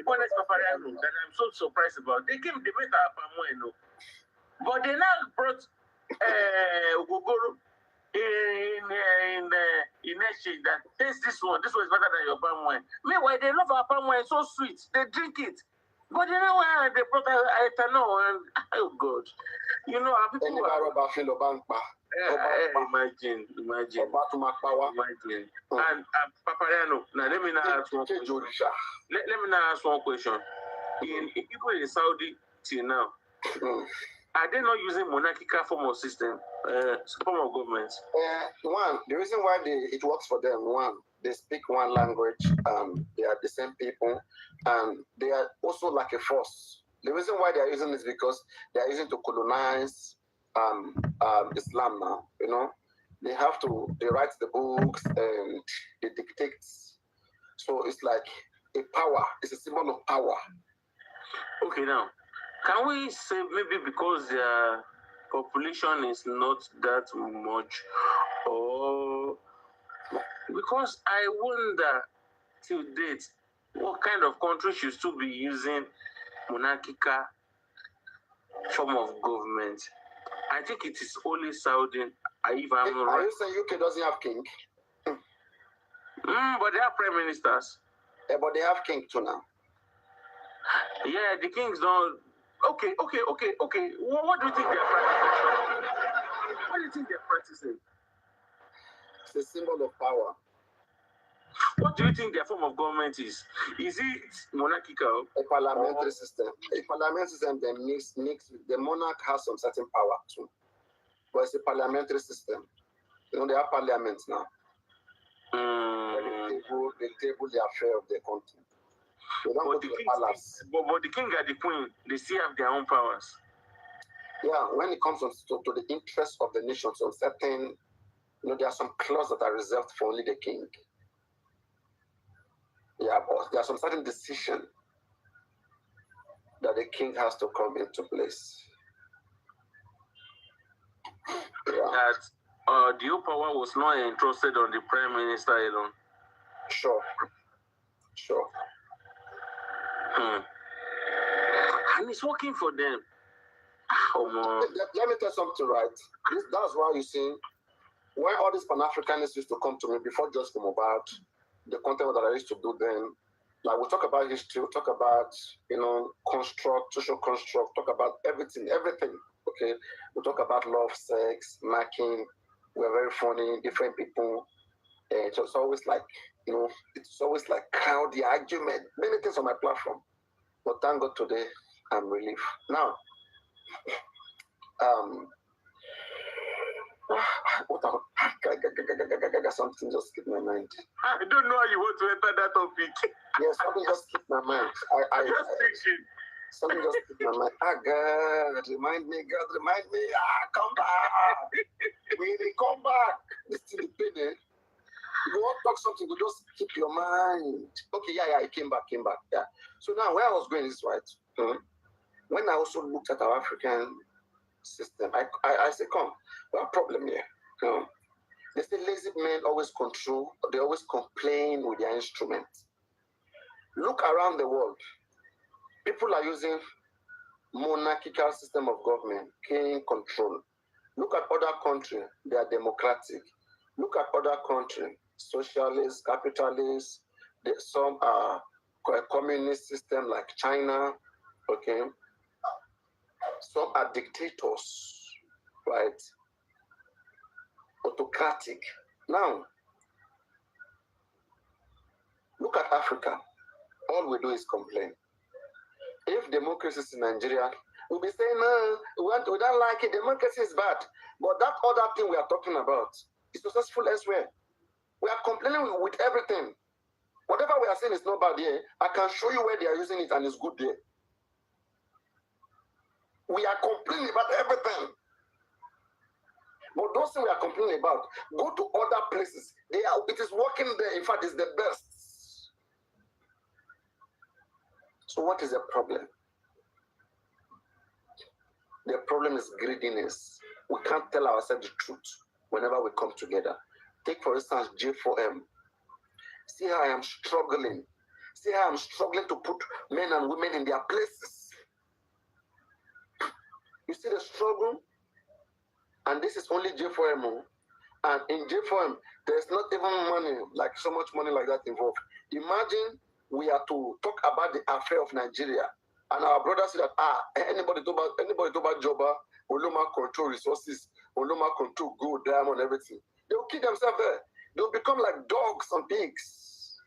Speaker 2: bonus Papariano that I'm so surprised about. They made our but they now brought Gogoro in shake that taste this one is better than your palm wine. Meanwhile, they love our palm wine, so sweet. They drink it. But you know why they brought ethanol and oh God. You know our people imagine. And Paparino, now let me now ask one question. Let me now ask one question. In people in Saudi till now, are they not using monarchical form of system, form of government?
Speaker 1: One, the reason why it works for them, one, they speak one language, they are the same people, and they are also like a force. The reason why they are using is because they are using to colonize Islam now, you know. They write the books and they dictate. So it's like a power, it's a symbol of power.
Speaker 2: Okay, now, can we say maybe because their population is not that much, or because I wonder till date what kind of country should still be using monarchical form of government? I think it is only Saudi. If I'm right.
Speaker 1: Are you saying UK doesn't have king?
Speaker 2: But they have prime ministers.
Speaker 1: Yeah, but they have king too now.
Speaker 2: Yeah, the kings don't. Okay. What do you think they're practicing? What do you think they're practicing?
Speaker 1: It's a symbol of power.
Speaker 2: What do you think their form of government is? Is it monarchical?
Speaker 1: A parliamentary system. A parliamentary system then mix with the monarch has some certain power too. But it's a parliamentary system. You know, they have parliaments now. They table the affair of the country. They don't go to the palace.
Speaker 2: But the king and the queen, they still have their own powers.
Speaker 1: Yeah, when it comes to the interests of the nation, so certain, you know, there are some clauses that are reserved for only the king. Yeah, but there are some certain decisions that the king has to come into place. Yeah.
Speaker 2: That the whole power was not entrusted on the prime minister alone.
Speaker 1: Sure.
Speaker 2: And it's working for them.
Speaker 1: Let me tell you something, right? That's why you see, when all these Pan-Africanists used to come to me before just come about, the content that I used to do then, like we'll talk about history, we'll talk about, you know, social construct, talk about everything, okay? We'll talk about love, sex, marking, we're very funny, different people. It's always like, you know, it's always like crowd the argument, many things on my platform. But thank God today, I'm relieved. Now, something just skipped my mind.
Speaker 2: I don't know how you want to enter that topic.
Speaker 1: Yeah, something just skipped my mind. Something just skipped my mind. God, remind me. Come back. We come back. This is the thing, You want to talk something, you just keep your mind. Okay, yeah, it came back. Yeah. So now where I was going is right. When I also looked at our African system, I said, come, we have a problem here. They say lazy men always control, they always complain with their instruments. Look around the world. People are using monarchical system of government, king control. Look at other countries, they are democratic. Look at other countries, socialist, capitalist, some are communist system like China, okay? Some are dictators, right? Autocratic. Now, look at Africa. All we do is complain. If democracy is in Nigeria, we'll be saying, no, we don't like it, democracy is bad. But that other thing we are talking about is successful elsewhere. We are complaining with everything. Whatever we are saying is not bad here. I can show you where they are using it and it's good there. We are complaining about everything. But those things we are complaining about, go to other places. It is working there. In fact, it's the best. So what is the problem? The problem is greediness. We can't tell ourselves the truth whenever we come together. Take, for instance, J4M. See how I am struggling. See how I'm struggling to put men and women in their places. You see the struggle? And this is only J4M. And in J4M, there's not even money, like so much money like that involved. Imagine we are to talk about the affair of Nigeria, and our brothers say that anybody talk about Joba, Oloma control resources, Oloma control gold, diamond, everything. They will kill themselves there. They will become like dogs and pigs.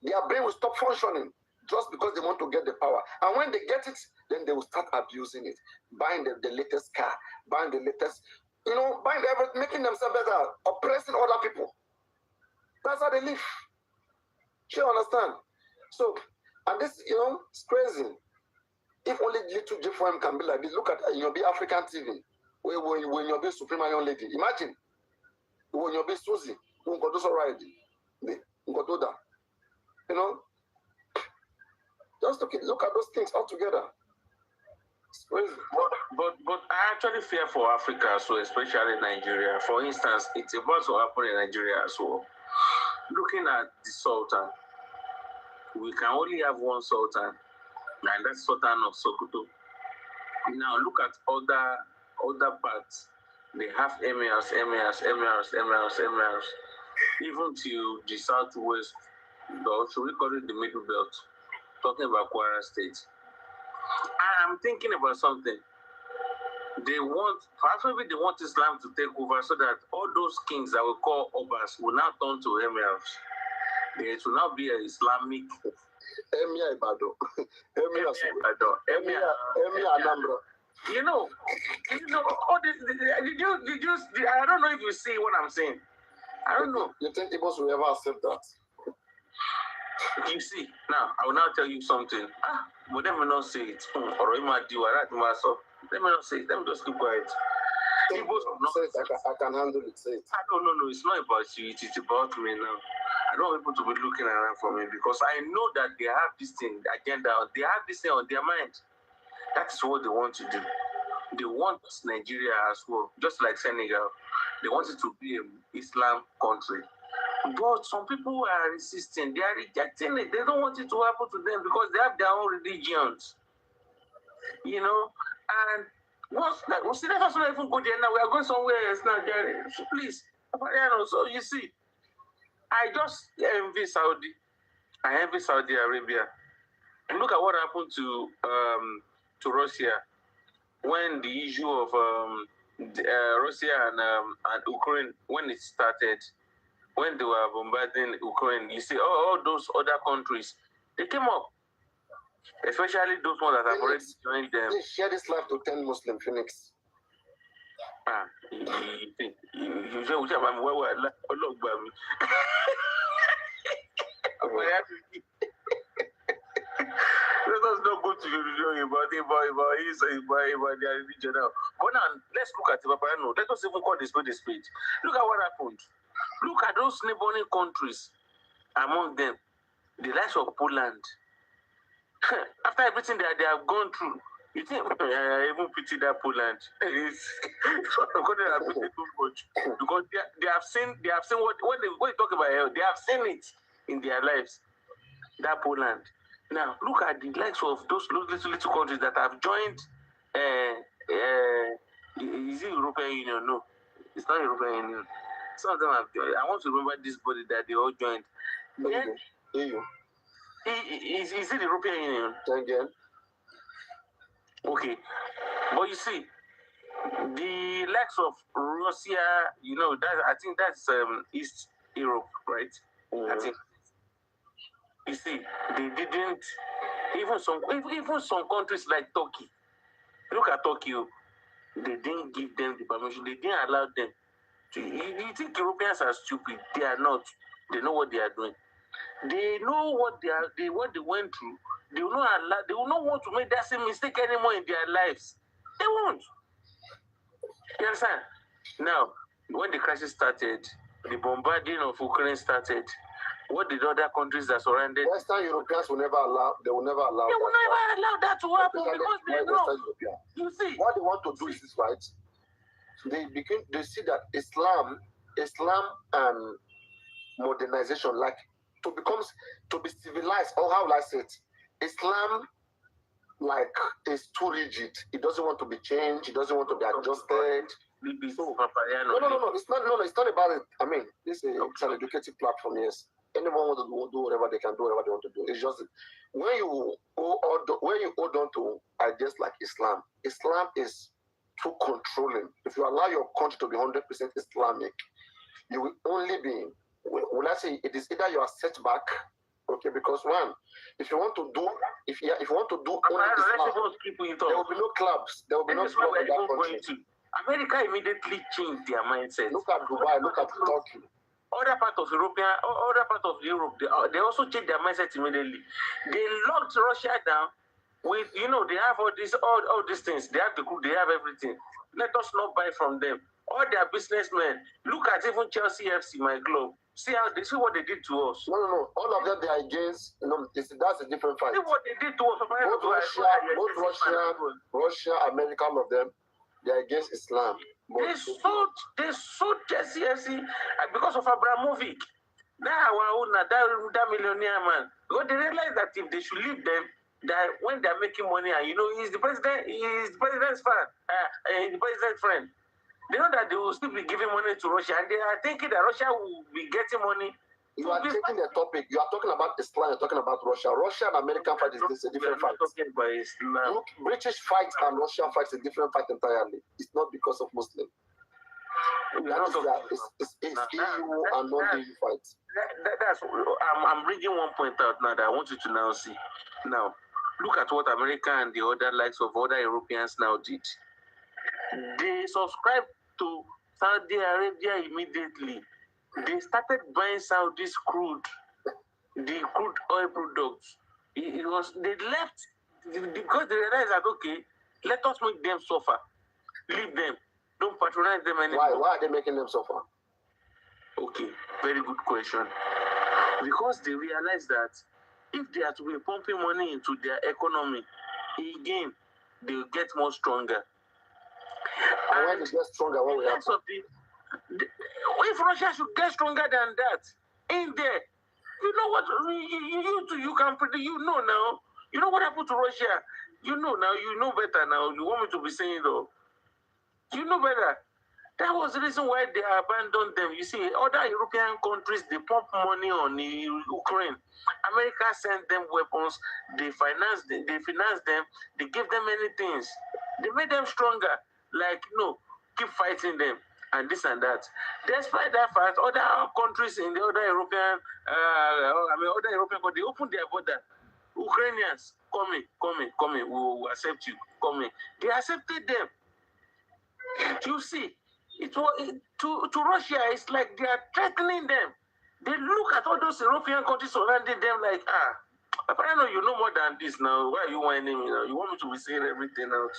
Speaker 1: Their brain will stop functioning just because they want to get the power. And when they get it, then they will start abusing it, buying the latest car, buying the latest, buying everything, making themselves better, oppressing other people. That's how they live. You understand? So, and this, it's crazy. If only little J4M can be like this, look at be African TV. When you be Supreme Iron Lady. Imagine. When you be Suzy, when you go do already. You go do that. Just look at those things all together. It's crazy.
Speaker 2: But I actually fear for Africa, so especially Nigeria. For instance, it's about to happen in Nigeria as well. Looking at the Sultan, we can only have one Sultan, and that's Sultan of Sokoto. Now look at other parts. They have emirs, even to the southwest belt. Should we call it the middle belt? Talking about Kwara State. I'm thinking about something. Perhaps maybe they want Islam to take over so that all those kings that we call Obas will now turn to emirs. It will now be an Islamic
Speaker 1: Emir Ibadan.
Speaker 2: Emir
Speaker 1: Anambra.
Speaker 2: All this, did you, I don't know if you see what I'm saying. I don't know.
Speaker 1: You think Igbos will ever accept that?
Speaker 2: You see, now, I will now tell you something. But let me not say it. Or let me not say it. Let me just keep quiet.
Speaker 1: I can handle it. Say it.
Speaker 2: No, it's not about you. It is about me now. I don't want people to be looking around for me because I know that they have this thing, the agenda, they have this thing on their mind. That's what they want to do. They want Nigeria as well, just like Senegal. They want it to be an Islam country. But some people are resisting. They are rejecting it. They don't want it to happen to them because they have their own religions. And let us not even go there now. We are going somewhere else now, Jerry. So please, so you see, I just envy Saudi. I envy Saudi Arabia. And look at what happened to Russia when the issue of Russia and Ukraine, when it started, when they were bombarding Ukraine, you see all those other countries, they came up, especially those ones that have already joined them.
Speaker 1: They share this life to 10 Muslim Phoenix.
Speaker 2: Let us not go to about their religion now. But now, let's look at PAPARINO. Let us even call this a spade. Look at what happened. Look at those neighboring countries. Among them, the likes of Poland. After everything that they have gone through, you think I even pity that Poland. Because they have seen what when you talk about hell, they have seen it in their lives. That Poland. Now look at the likes of those little countries that have joined. Is it European Union? No, it's not European Union. Some of them have joined. I want to remember this body that they all joined. Then,
Speaker 1: EU.
Speaker 2: Is it the European Union?
Speaker 1: Again.
Speaker 2: Okay, but you see, the likes of Russia, I think that's East Europe, right? Mm-hmm. I think. You see, they didn't even some countries like Turkey. Look at Turkey. They didn't give them the permission. They didn't allow them to. You think Europeans are stupid? They are not. They know what they are doing. They know what they went through. They will not want to make that same mistake anymore in their lives. They won't. You understand? Now, when the crisis started, the bombarding of Ukraine started. What did other countries that surrounded?
Speaker 1: Western Europeans will never allow. They will never allow.
Speaker 2: They will never allow that to happen because they know. You see,
Speaker 1: what they want to do is this, right? They see that Islam and modernization, like to be civilized, or how will I say it? Islam, like, is too rigid. It doesn't want to be changed. It doesn't want to be adjusted. So, no. It's not. No, it's not about it. I mean, it's an educative platform. Yes, anyone want to do whatever they can do, whatever they want to do. It's just when you hold on to ideas like Islam. Islam is too controlling. If you allow your country to be 100% Islamic, you will only be. Will I say it is either you are set back, okay? Because one, if you want to do only Islam, there will be no clubs. There will be no clubs in that country.
Speaker 2: America immediately changed their mindset.
Speaker 1: Look at Dubai, look at Turkey.
Speaker 2: Other part of Europe, they also changed their mindset immediately. They locked Russia down with, they have all these things. They have the group, they have everything. Let us not buy from them. All their businessmen. Look at even Chelsea FC, my club. See what they did to us.
Speaker 1: No. All of them, they are against. That's a different fight.
Speaker 2: See what they did to us.
Speaker 1: Both Russia, America, all of them. They are against Islam.
Speaker 2: They sold Chelsea FC because of Abramovich. Now our owner, that millionaire man, because they realized that if they should leave them, that when they're making money, and he's the president's fan, the president's friend. They know that they will still be giving money to Russia, and they are thinking that Russia will be getting money.
Speaker 1: You are taking the topic. You are talking about Islam. You're talking about Russia. Russia and American fight is a different fight. Look, British fight and Russian fight is a different fight entirely. It's not because of Muslim. It's EU and non-EU fights.
Speaker 2: I'm bringing one point out now that I want you to now see. Now, look at what America and the other likes of other Europeans now did. They subscribed to Saudi Arabia immediately. They started buying Saudi's crude, the crude oil products. They left because they realized that, okay, let us make them suffer. Leave them. Don't patronize them anymore.
Speaker 1: Why are they making them suffer?
Speaker 2: Okay, very good question. Because they realized that if they are to be pumping money into their economy, again, they will get more stronger.
Speaker 1: And when they get stronger, what will happen?
Speaker 2: If Russia should get stronger than that, in there, you know what? You can predict. Now. You know what happened to Russia. Now. You know better now. You want me to be saying though? You know better. That was the reason why they abandoned them. You see, other European countries, they pump money on Ukraine. America sent them weapons. They finance them. They give them many things. They made them stronger. Like, keep fighting them. And this and that. Despite that fact, other countries in the other European countries, they opened their border. Ukrainians, come in, we will accept you, come in. They accepted them. You see, to Russia, it's like they are threatening them. They look at all those European countries surrounding them like, apparently you know more than this now. Why are you whining me now? You want me to be saying everything out?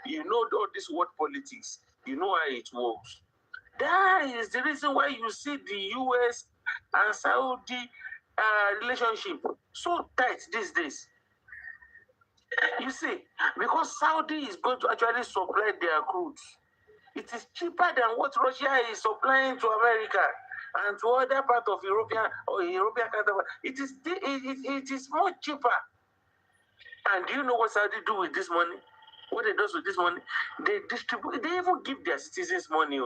Speaker 2: You know all this word politics. You know how it works. That is the reason why you see the US and Saudi relationship so tight these days. You see, because Saudi is going to actually supply their crude. It is cheaper than what Russia is supplying to America and to other parts of European countries. It is much cheaper. And do you know what Saudi do with this money? What they do with this money? They distribute. They even give their citizens money.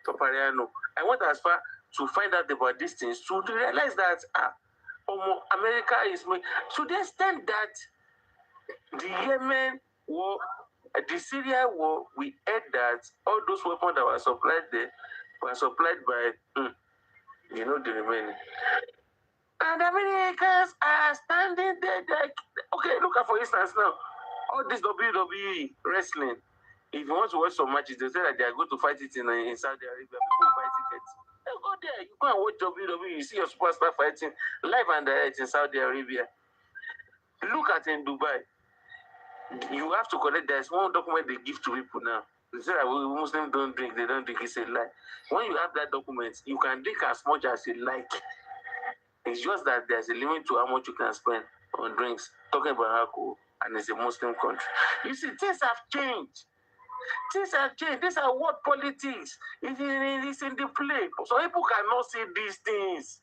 Speaker 2: PAPARINO. I went as far to find out about these things to realize that America is to the extent that the Yemen war, the Syria war, we heard that all those weapons that were supplied there were supplied by the remaining. And Americans are standing there like, okay, look at, for instance, now, all this WWE wrestling. If you want to watch some matches, they say that they are going to fight it in Saudi Arabia. People buy tickets. They go there. You go and watch WWE. You see your superstar fighting live and direct in Saudi Arabia. Look at in Dubai. You have to collect. There's one document they give to people now. They say that Muslims don't drink. They don't drink. It's a lie. When you have that document, you can drink as much as you like. It's just that there's a limit to how much you can spend on drinks. Talking about alcohol, and it's a Muslim country. You see, things have changed. Things have changed. These are what politics. It's in the play. So people cannot see these things.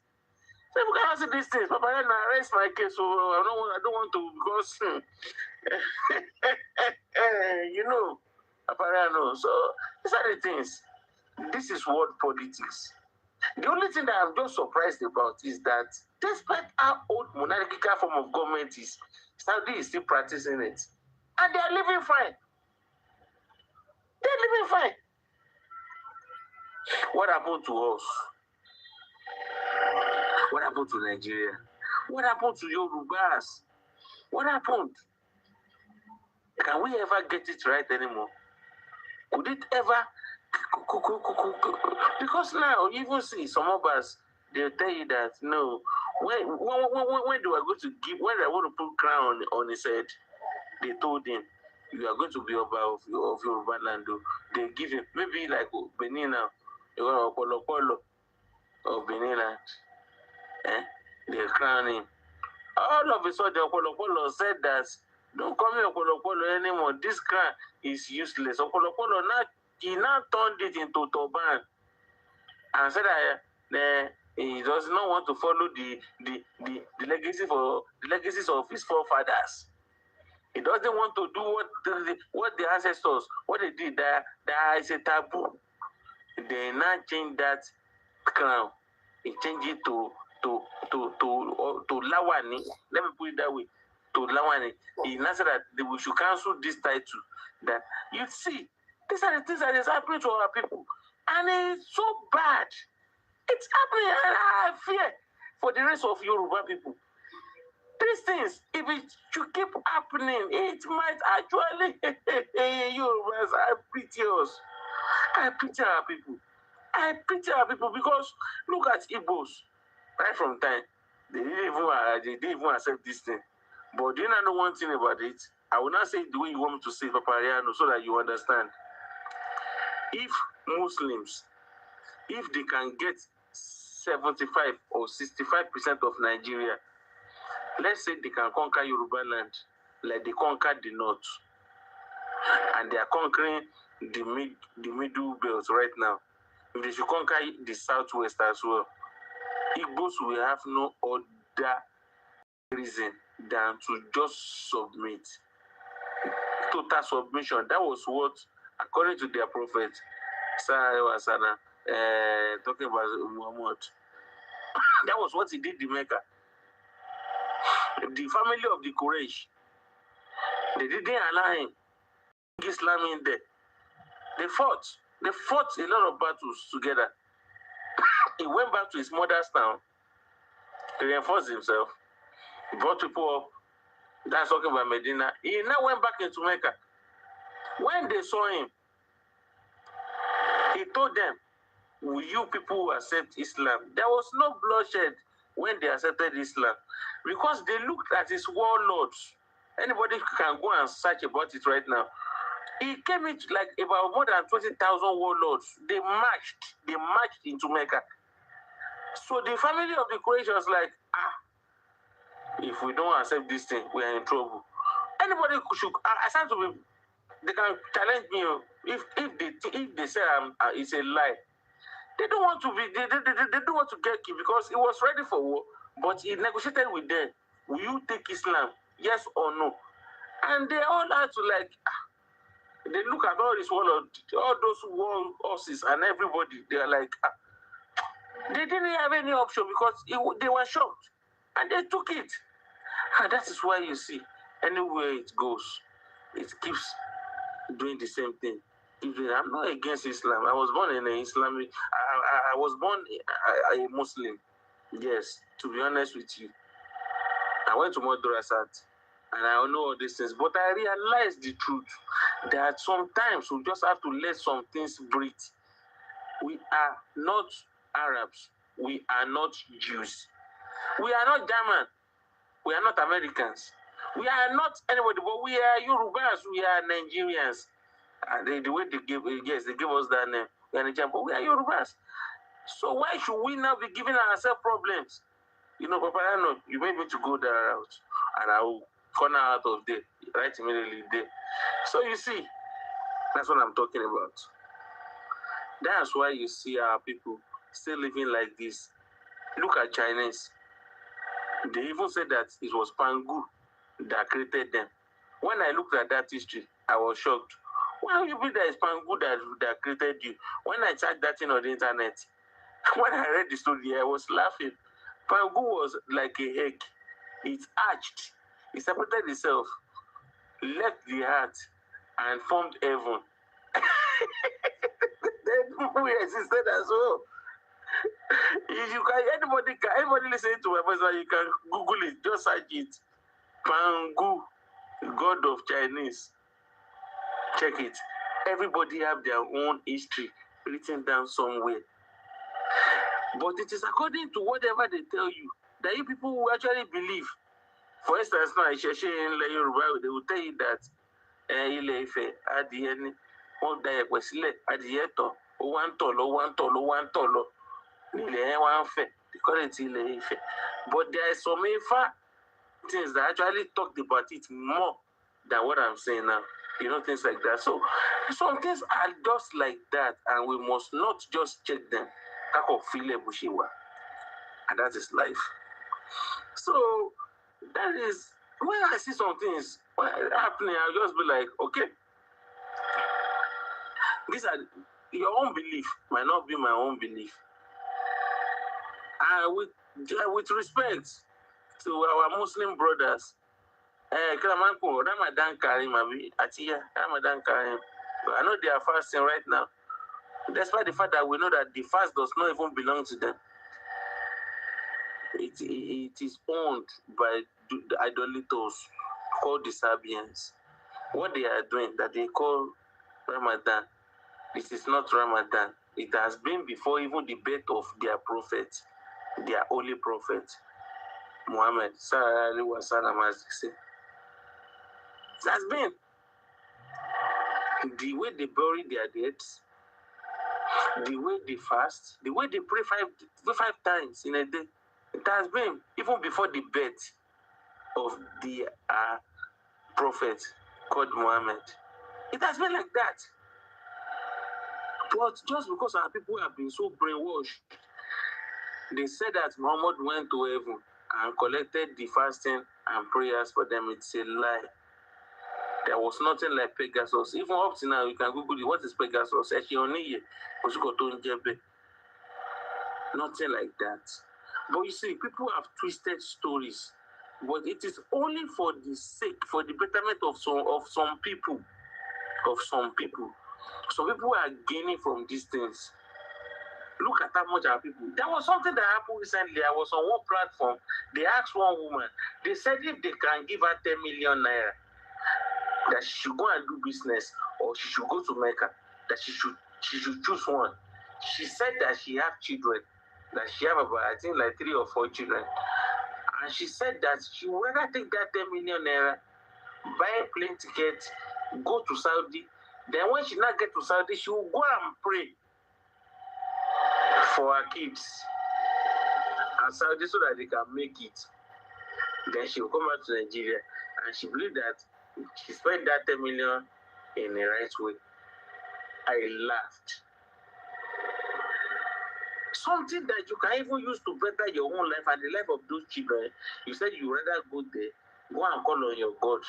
Speaker 2: People cannot see these things. Papa, I raise my case, so I don't want to, because PAPARINO. So these are the things. This is world politics. The only thing that I'm just surprised about is that despite how old monarchical form of government is, Saudi is still practicing it. And they are living fine. They're living fine. What happened to us? What happened to Nigeria? What happened to Yorubas? What happened? Can we ever get it right anymore? Could it ever? Because now, you even see some of us, they'll tell you that no, when they were going to give, when they want to put crown on his head, they told him, you are going to be Oba of Yoruba land. They give him, maybe like Benin now, you're going to Polo of Benin land. They crown him. All of a sudden, Opolo said that, don't call me Opolo anymore. This crown is useless. Opolo now turned it into turban and said that he does not want to follow the legacies of his forefathers. He doesn't want to do what the ancestors, what they did. That is a taboo. They now change that crown. He changed it to Lawani. Let me put it that way. To Lawani. He now said that we should cancel this title. That you see, these are the things that is happening to our people. And it's so bad. It's happening, and I fear for the rest of Yoruba people. These things, if it should keep happening, it might actually Yorubas, I pity us. I pity our people. I pity our people because look at Igbos. Right from time, they didn't even accept this thing. But do you not know one thing about it? I will not say it the way you want me to say PAPARINO so that you understand. If Muslims, if they can get 75 or 65% of Nigeria, let's say they can conquer Yoruba land like they conquered the north, and they are conquering the middle belt right now. If they should conquer the southwest as well, Igbos will have no other reason than to just submit. Total submission. That was what, according to their prophet, talking about Muhammad, that was what he did in Mecca. The family of the Quraysh, they didn't allow him Islam in there. They fought a lot of battles together. He went back to his mother's town, he reinforced himself, he brought people up. That's talking about Medina. He now went back into Mecca. When they saw him, he told them, will you people accept Islam? There was no bloodshed when they accepted Islam because they looked at his warlords. Anybody can go and search about it right now. He came into like about more than 20,000 warlords. They marched into Mecca. So the family of the Quraysh was like, if we don't accept this thing, we are in trouble. Anybody should, I stand to be, they can challenge me if they say it's a lie. They don't want to be, they don't want to get killed because he was ready for war, but he negotiated with them. Will you take Islam? Yes or no? And they all had to like, they look at all this all those war horses and everybody, they are like, they didn't have any option because they were shocked and they took it. And that is why you see, anywhere it goes, it keeps doing the same thing. I'm not against Islam. I was born in an Islamic. I was born a Muslim. Yes, to be honest with you, I went to Madrasat and I know all these things. But I realized the truth that sometimes we just have to let some things breathe. We are not Arabs. We are not Jews. We are not German. We are not Americans. We are not anybody, but we are Yorubas. We are Nigerians. And the way they give us that name. We are Nigerians, but we are Yorubas. So why should we now be giving ourselves problems? You know, PAPARINO, you made me to go that route, and I will corner out of there, right immediately there. So you see, that's what I'm talking about. That's why you see our people still living like this. Look at Chinese. They even said that it was Pangu that created them. When I looked at that history, I was shocked. Why would you be that Pangu that created you? When I checked that thing on the internet, when I read the story, I was laughing. Pangu was like a egg. It arched. It separated itself, left the heart, and formed heaven. Then we existed as well. If you can, anybody listening to my voice, you can Google it, just search it. Pangu, God of Chinese. Check it. Everybody have their own history written down somewhere. But it is according to whatever they tell you that you people will actually believe. For instance, now they will tell you that Ilé Ifẹ̀ adìyẹ ni wọ́n da ẹ̀pẹ̀ sílẹ̀ adìyẹ tọ̀ ó wá ń tọ̀ lọ wá ń tọ̀ lọ wá ń tọ̀ lọ nílẹ̀ yẹn wá ń fẹ̀ because it's Ilé Ifẹ̀. But there are some things that actually talked about it more than what I'm saying now. You know, things like that. So some things are just like that, and we must not just check them. And that is life. So that is when I see some things happening, I'll just be like, okay, these are your own belief, might not be my own belief. And with respect to our Muslim brothers, Ramadan Karim, Ramadan Karim. I know they are fasting right now, despite the fact that we know that the fast does not even belong to them. It is owned by the idolaters called the Sabians. What they are doing that they call Ramadan, this is not Ramadan. It has been before even the birth of their prophet, their holy prophet, Muhammad. It has been the way they bury their dead, the way they fast, the way they pray five times in a day. It has been even before the birth of the prophet called Muhammad. It has been like that. But just because our people have been so brainwashed, they said that Muhammad went to heaven and collected the fasting and prayers for them. It's a lie. There was nothing like Pegasus. Even up to now, you can Google it. What is Pegasus? Nothing like that. But you see, people have twisted stories. But it is only for the sake, for the betterment of some people. Some people are gaining from these things. Look at how much our people. There was something that happened recently. I was on one platform. They asked one woman. They said if they can give her 10 million naira, that she should go and do business, or she should go to Mecca, that she should choose one. She said that she have children, that she have about, I think, like 3 or 4 children. And she said that she would rather take that 10 million naira, buy a plane ticket, go to Saudi. Then when she not get to Saudi, she will go and pray for her kids and Saudi so that they can make it. Then she will come back to Nigeria, and she believed that she spent that 10 million in the right way. I laughed. Something that you can even use to better your own life and the life of those children. You said you rather go there, go and call on your God.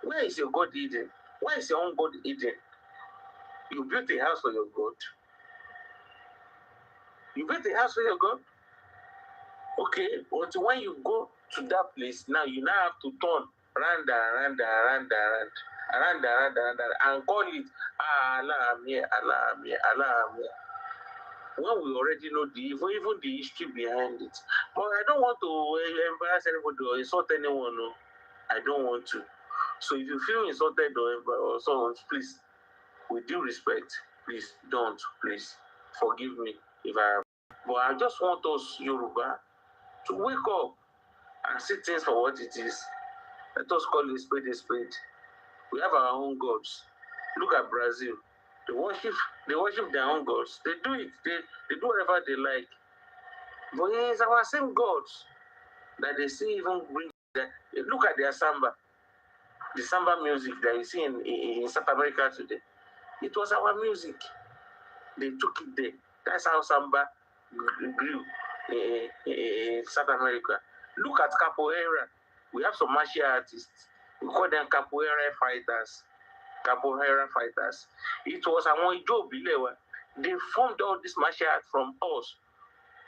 Speaker 2: Where is your God hidden? Where is your own God hidden? You built a house for your God. You built a house for your God? Okay, but when you go to that place, now you now have to turn around and call it Allah am here, Allah am here, Allah am here. When we already know even the history behind it. But I don't want to embarrass anybody or insult anyone. No. I don't want to. So if you feel insulted or someone, please, with due respect, please don't. Please forgive me if I have. But I just want us Yoruba to wake up and see things for what it is. Let us call it spade a spade. We have our own gods. Look at Brazil. They worship their own gods. They do it. They do whatever they like. But it's our same gods that they see even bring. Look at their samba. The samba music that you see in South America today. It was our music. They took it there. That's how samba grew in South America. Look at capoeira. We have some martial artists. We call them capoeira fighters. capoeira fighters. It was among Joe Bilewa. They formed all this martial art from us.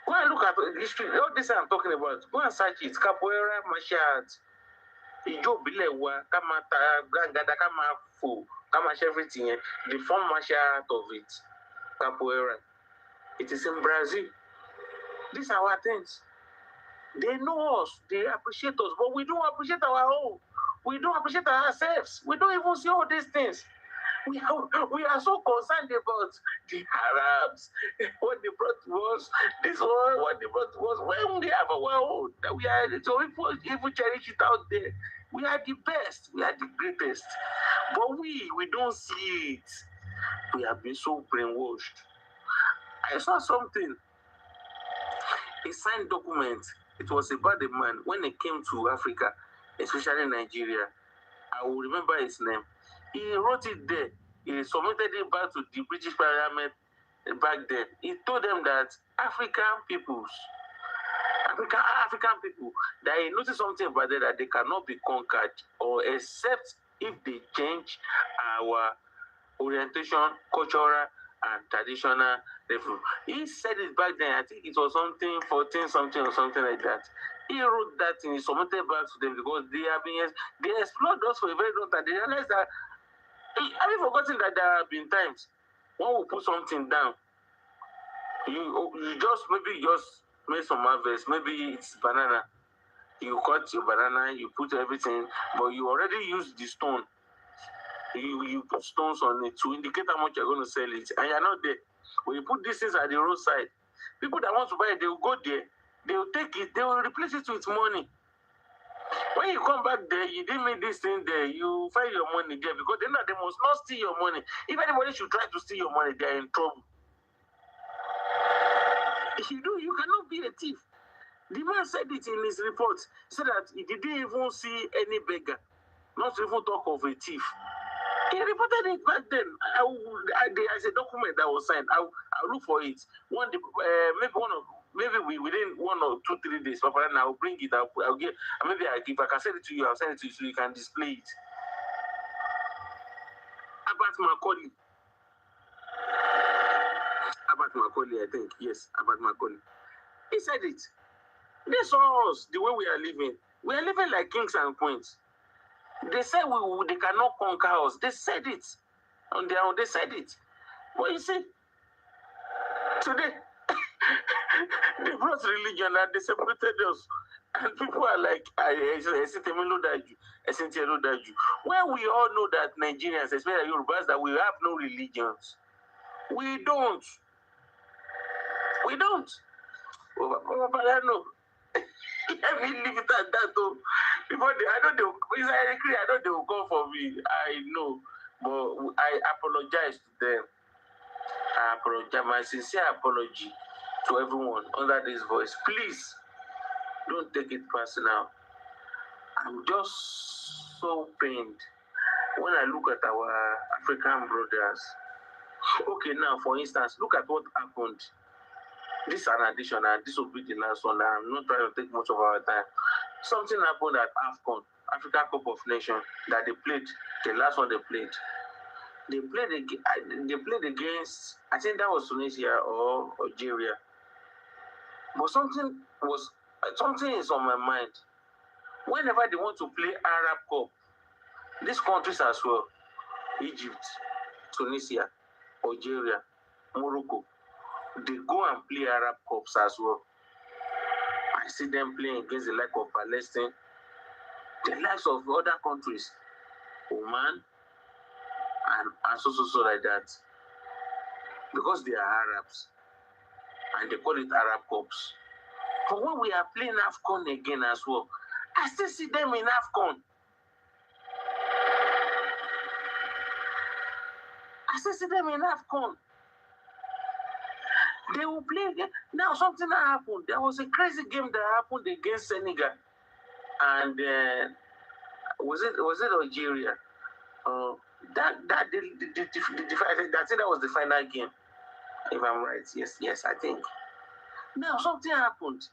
Speaker 2: Go and look at the history. All this I'm talking about. Go and search it. Capoeira martial art. Joe Bilewa, Kamata, Gangada, Kamafu, Kamash, everything. They formed martial art of it. Capoeira. It is in Brazil. These are our things. They know us, they appreciate us, but we don't appreciate our own. We don't appreciate ourselves. We don't even see all these things. We are so concerned about the Arabs, what they brought to us, this one, what they brought to us. When we have our own, that we are, so if we cherish it out there, we are the best, we are the greatest. But we don't see it. We have been so brainwashed. I saw something, a signed document. It was about the man when he came to Africa, especially Nigeria. I will remember his name. He wrote it there. He submitted it back to the British Parliament back then. He told them that African people, that he noticed something about them, that they cannot be conquered or except if they change our orientation, cultural and traditional level. He said it back then. I think it was something 14 something or something like that. He wrote that and he submitted back to them because they explored us for a very long time. They realized that, have you forgotten that there have been times when we put something down, you just make some harvest, maybe it's banana. You cut your banana, you put everything, but you already used the stone. You put stones on it to indicate how much you're going to sell it, and you're not there. When you put these things at the roadside, people that want to buy it, they will go there, they will take it, they will replace it with money. When you come back there, you didn't make this thing there, you find your money there because they must not steal your money. If anybody should try to steal your money, they are in trouble. If you do, you cannot be a thief. The man said it in his report, said that he didn't even see any beggar, not to even talk of a thief. He reported it back then. As a document that was signed. I'll look for it. Maybe within 1 or 2, 3 days. Papa, I'll bring it. I'll get. Maybe if I can send it to you, I'll send it to you so you can display it. About Macaulay, I think. Yes, about Macaulay. He said it. They saw us the way we are living. We are living like kings and queens. They said they cannot conquer us. They said it on their own. They said it. But you see, today they brought religion and they separated us. And people are like, when we all know that Nigerians, especially Yorubas, that we have no religions. We don't. But I know. Let me leave it at that though. Before I know they will come for me. I know. But I apologize to them. I apologize. My sincere apology to everyone under this voice. Please don't take it personal. I'm just so pained when I look at our African brothers. Okay, now for instance, look at what happened. This is an addition, and this will be the last one. I'm not trying to take much of our time. Something happened at AFCON, Africa Cup of Nations, that they played. The last one they played. They played against, I think that was Tunisia or Algeria. But something is on my mind. Whenever they want to play Arab Cup, these countries as well, Egypt, Tunisia, Algeria, Morocco, they go and play Arab Cups as well. I see them playing against the like of Palestine, the likes of other countries, Oman, and so like that. Because they are Arabs, and they call it Arab Cups. But when we are playing AFCON again as well, I still see them in AFCON. They will play again. Now something happened. There was a crazy game that happened against Senegal, and was it Algeria? I think that was the final game. If I'm right, yes, I think. Now something happened.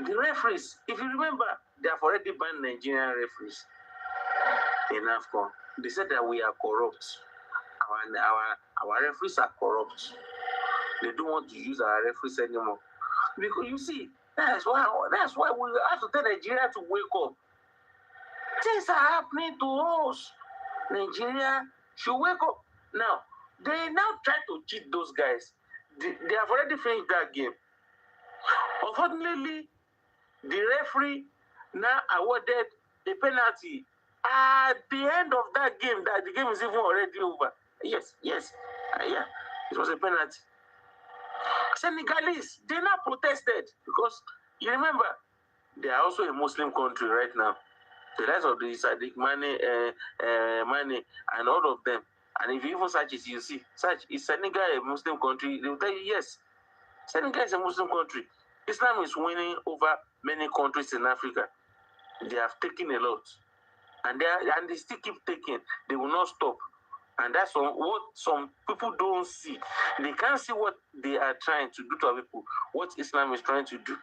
Speaker 2: The referees, if you remember, they have already banned Nigerian referees in AFCON. They said that we are corrupt. Our referees are corrupt. They don't want to use our referees anymore. Because you see, that's why we have to tell Nigeria to wake up. Things are happening to us. Nigeria should wake up. Now, they now try to cheat those guys. They have already finished that game. Unfortunately, the referee now awarded a penalty at the end of that game, that the game is even already over. Yes, yeah, it was a penalty. Senegalese, they now protested because you remember they are also a Muslim country right now. The rest of the Sadiq Mane and all of them. And if you even search it, you see, is Senegal a Muslim country? They will tell you yes. Senegal is a Muslim country. Islam is winning over many countries in Africa. They have taken a lot. And they still keep taking. They will not stop. And that's what some people don't see. They can't see what they are trying to do to our people, what Islam is trying to do.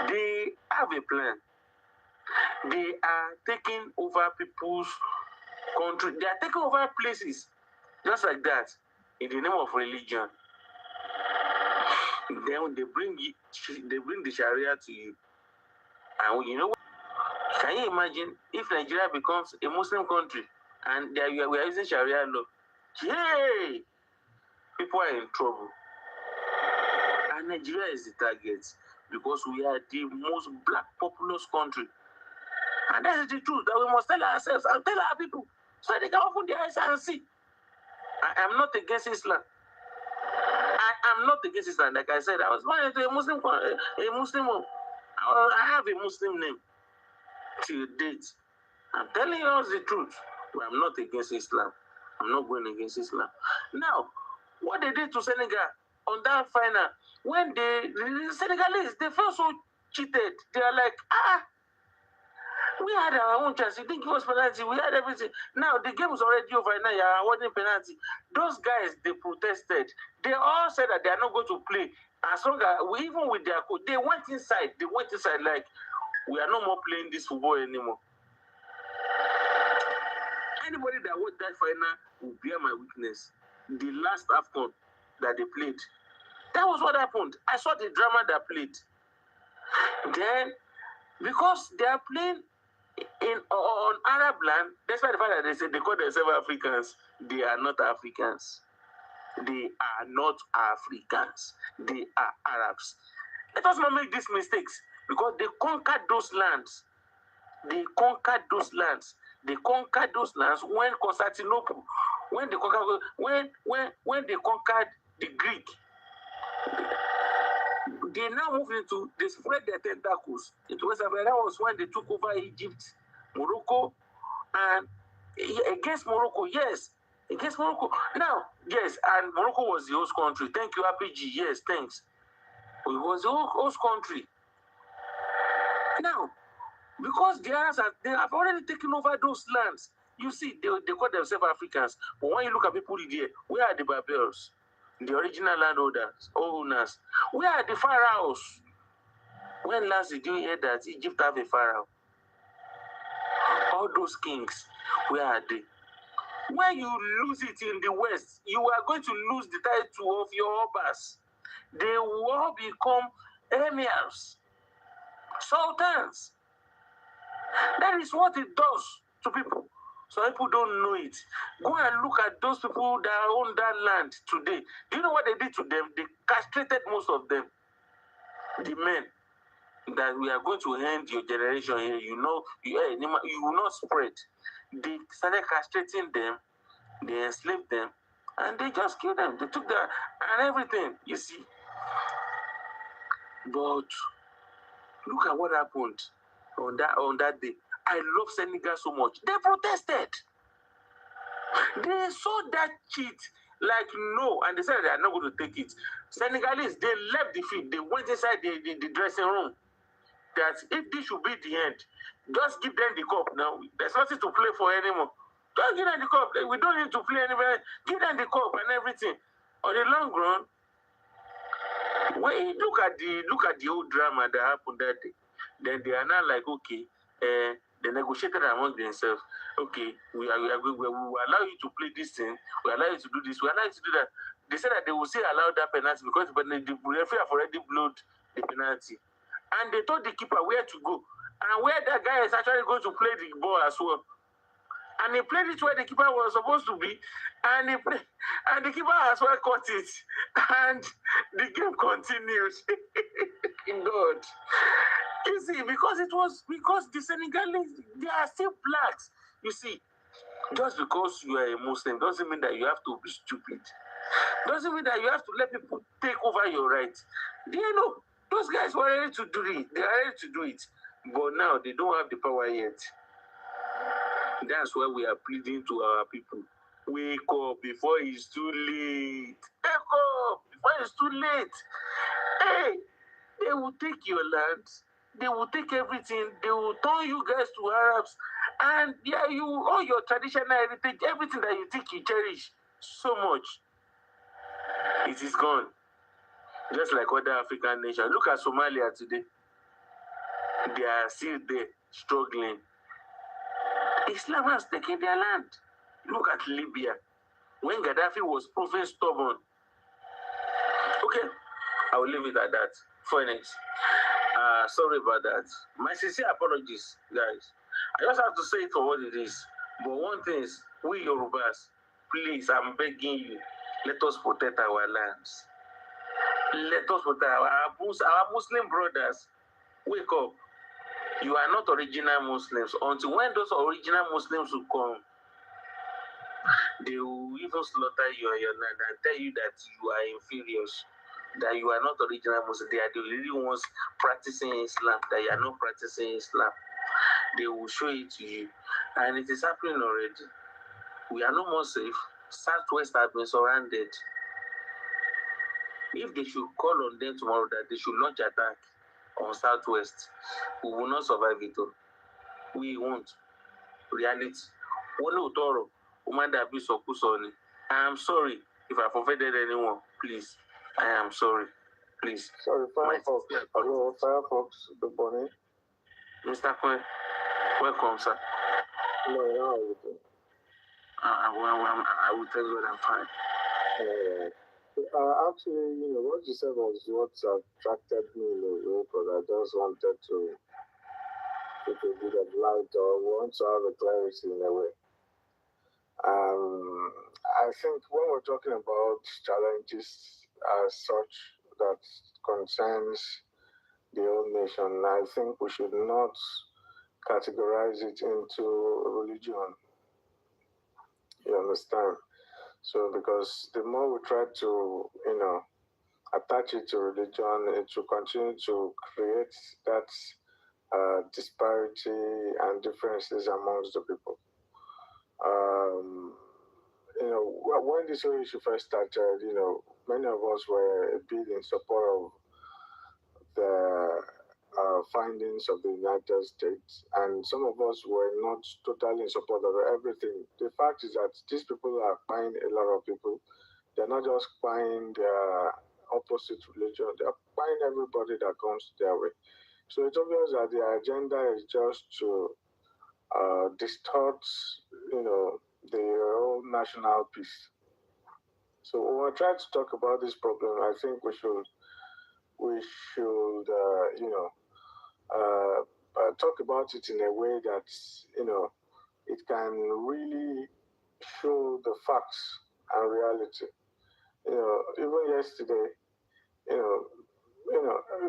Speaker 2: They have a plan. They are taking over people's country. They are taking over places just like that in the name of religion. Then they bring the Sharia to you. And you know what? Can you imagine if Nigeria becomes a Muslim country and we are using Sharia law? Yay! People are in trouble. And Nigeria is the target because we are the most black populous country. And that is the truth that we must tell ourselves and tell our people so they can open their eyes and see. I am not against Islam. I am not against Islam. Like I said, I was born into a Muslim home. I have a Muslim name till date. I'm telling you all the truth. But I'm not against Islam. I'm not going against Islam. Now, what they did to Senegal on that final, when the Senegalese, they felt so cheated. They are like, we had our own chance. You didn't give us penalty. We had everything. Now the game is already over. Now you are awarding penalty. Those guys, they protested. They all said that they are not going to play. As long as even with their coach, they went inside. They went inside like, we are no more playing this football anymore. Anybody that watched that final will bear my witness. The last AFCON that they played, that was what happened. I saw the drama that played. Then, because they are playing on Arab land, despite the fact that they say they call themselves Africans, they are not Africans. They are not Africans. They are Arabs. Let us not make these mistakes because they conquered those lands. They conquered those lands. They conquered those lands when Constantinople, when they conquered the Greek. They now moved into, they spread their tentacles into West Africa. That was when they took over Egypt, Morocco, and against Morocco, yes. Against Morocco. Now, yes, and Morocco was the host country. Thank you, RPG. Yes, thanks. It was the host country. Now, because the Arabs they have already taken over those lands. You see, they call themselves Africans. But when you look at people there, where are the barbarians? The original owners. Where are the pharaohs? When last did you hear that Egypt have a pharaoh? All those kings, where are they? When you lose it in the West, you are going to lose the title of your obas. They will all become emirs, sultans. That is what it does to people. So people don't know it. Go and look at those people that own that land today. Do you know what they did to them? They castrated most of them. The men that we are going to end your generation here, you will not spread. They started castrating them, they enslaved them, and they just killed them. They took their and everything, you see. But look at what happened on that day. I love Senegal so much. They protested. They saw that cheat like no, and they said they are not going to take it. Senegalese, they left the field. They went inside the dressing room. That if this should be the end, just give them the cup now. There's nothing to play for anymore. Just give them the cup. We don't need to play anywhere. Give them the cup and everything. On the long run, when you look at the whole drama that happened that day, then they are now like, okay, They negotiated among themselves. Okay, we will allow you to play this thing. We allow you to do this. We allow you to do that. They said that they will still allow that penalty because the referee have already blown the penalty. And they told the keeper where to go and where that guy is actually going to play the ball as well. And he played it where the keeper was supposed to be, and and the keeper as well caught it, and the game continued. God, you see, because the Senegalese, they are still blacks. You see, just because you are a Muslim doesn't mean that you have to be stupid. Doesn't mean that you have to let people take over your rights. You know, those guys were ready to do it. They are ready to do it, but now they don't have the power yet. That's why we are pleading to our people. Wake up before it's too late. Wake up before it's too late. Hey, they will take your land. They will take everything. They will turn you guys to Arabs. And yeah, all your traditional heritage, everything that you think you cherish so much, it is gone. Just like other African nations. Look at Somalia today. They are still there, struggling. Islam has taken their land. Look at Libya. When Gaddafi was proven stubborn. Okay, I will leave it at that. Phoenix. Sorry about that. My sincere apologies, guys. I just have to say it for what it is. But one thing is, we Yorubas, please, I'm begging you, let us protect our lands. Let us protect our Muslim brothers. Wake up. You are not original Muslims. Until when those original Muslims will come, they will even slaughter you on your land and tell you that you are inferiors, that you are not original Muslims. They are the only ones practicing Islam, that you are not practicing Islam. They will show it to you. And it is happening already. We are no more safe. Southwest has been surrounded. If they should call on them tomorrow that they should launch attack on Southwest, we will not survive it all. We won't. Reality. I am sorry if I've offended anyone. Please. I am sorry. Please.
Speaker 3: Sorry, Firefox. Hello, Firefox. Good morning.
Speaker 2: Mr. Quinn, welcome, sir.
Speaker 3: No, how are you doing?
Speaker 2: I will tell you that I'm fine.
Speaker 3: Actually, what you said was what attracted me in a way, because I just wanted to put a bit of light or want to have a clarity in a way. I think when we're talking about challenges as such that concerns the whole nation, I think we should not categorize it into religion. You understand? So, because the more we try to, attach it to religion, it will continue to create that disparity and differences amongst the people. When this whole issue first started, many of us were a bit in support of the findings of the United States, and some of us were not totally in support of everything. The fact is that these people are buying a lot of people. They're not just buying their opposite religion, they're buying everybody that comes their way. So it's obvious that their agenda is just to distort, the whole national peace. So when we're trying to talk about this problem, I think we should talk about it in a way that it can really show the facts and reality. Even yesterday,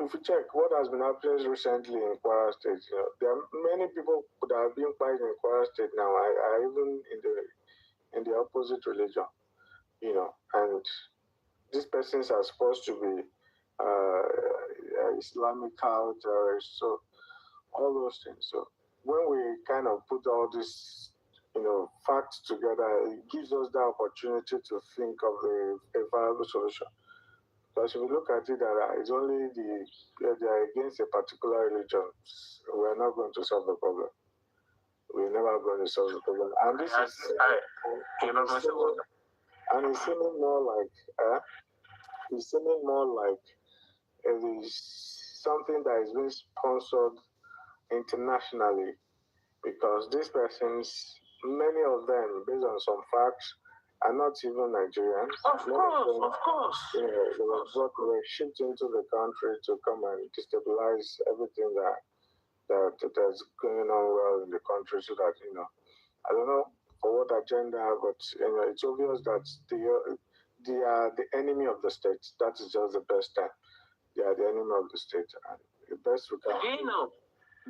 Speaker 3: if you check what has been happening recently in Kwara State, there are many people that are being fighting in Kwara State now are even in the opposite religion, and these persons are supposed to be Islamic terrorists, so all those things. So when we kind of put all this, facts together, it gives us the opportunity to think of a viable solution. Because if you look at it, that it's only they are against a particular religion, we're not going to solve the problem. We're never going to solve the problem. And this is and it's seeming more like it is something that is being sponsored internationally
Speaker 4: because these persons, many of them, based on some facts, are not even Nigerians.
Speaker 2: Of course.
Speaker 4: They were shipped into the country to come and destabilize everything that's going on well in the country, so that I don't know for what agenda, but it's obvious that they are the enemy of the state. That is just the best time. They are the enemy of the state, and the best we can.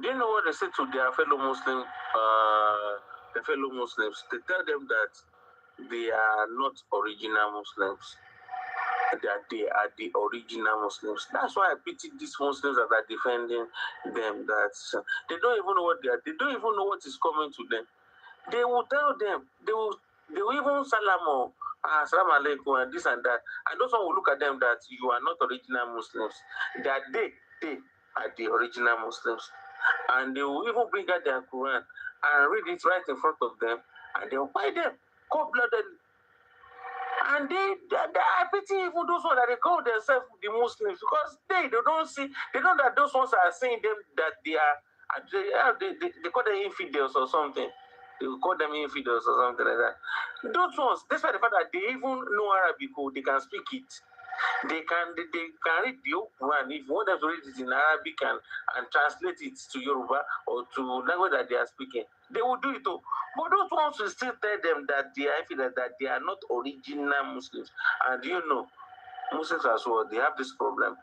Speaker 2: Do you know what they say to their fellow Muslim, the fellow Muslims? They tell them that they are not original Muslims. That they are the original Muslims. That's why I pity these Muslims that are defending them. That they don't even know what they are. They don't even know what is coming to them. They will tell them. They will even salam or assalamu alaikum and this and that. And those one will look at them that you are not original Muslims. That they are the original Muslims. And they will even bring out their Quran and read it right in front of them, and they will buy them cold-blooded. And I pity even those ones that they call themselves the Muslims, because they know that those ones are saying them that they call them infidels or something. They will call them infidels or something like that. Those ones, despite the fact that they even know Arabic, they can speak it. They can read the Quran. If you want them to read it in Arabic and translate it to Yoruba or to language that they are speaking, they will do it too. But those ones will still tell them that they are not original Muslims. And Muslims as well, they have this problem.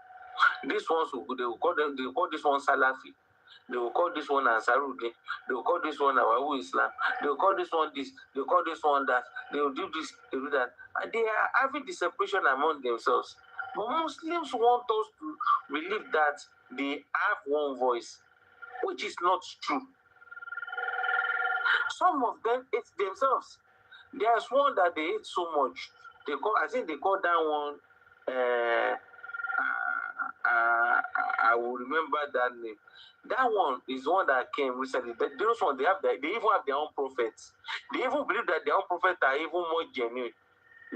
Speaker 2: These ones they will call this one Salafi. They will call this one Ansarudi. They will call this one Awahu Islam. They will call this one this. They will call this one that. They will do this. They will do that. And they are having the separation among themselves. But Muslims want us to believe that they have one voice, which is not true. Some of them hate themselves. There's one that they hate so much. I think they call that one. I will remember that name. That one is one that came recently. Those ones, they even have their own prophets. They even believe that their own prophets are even more genuine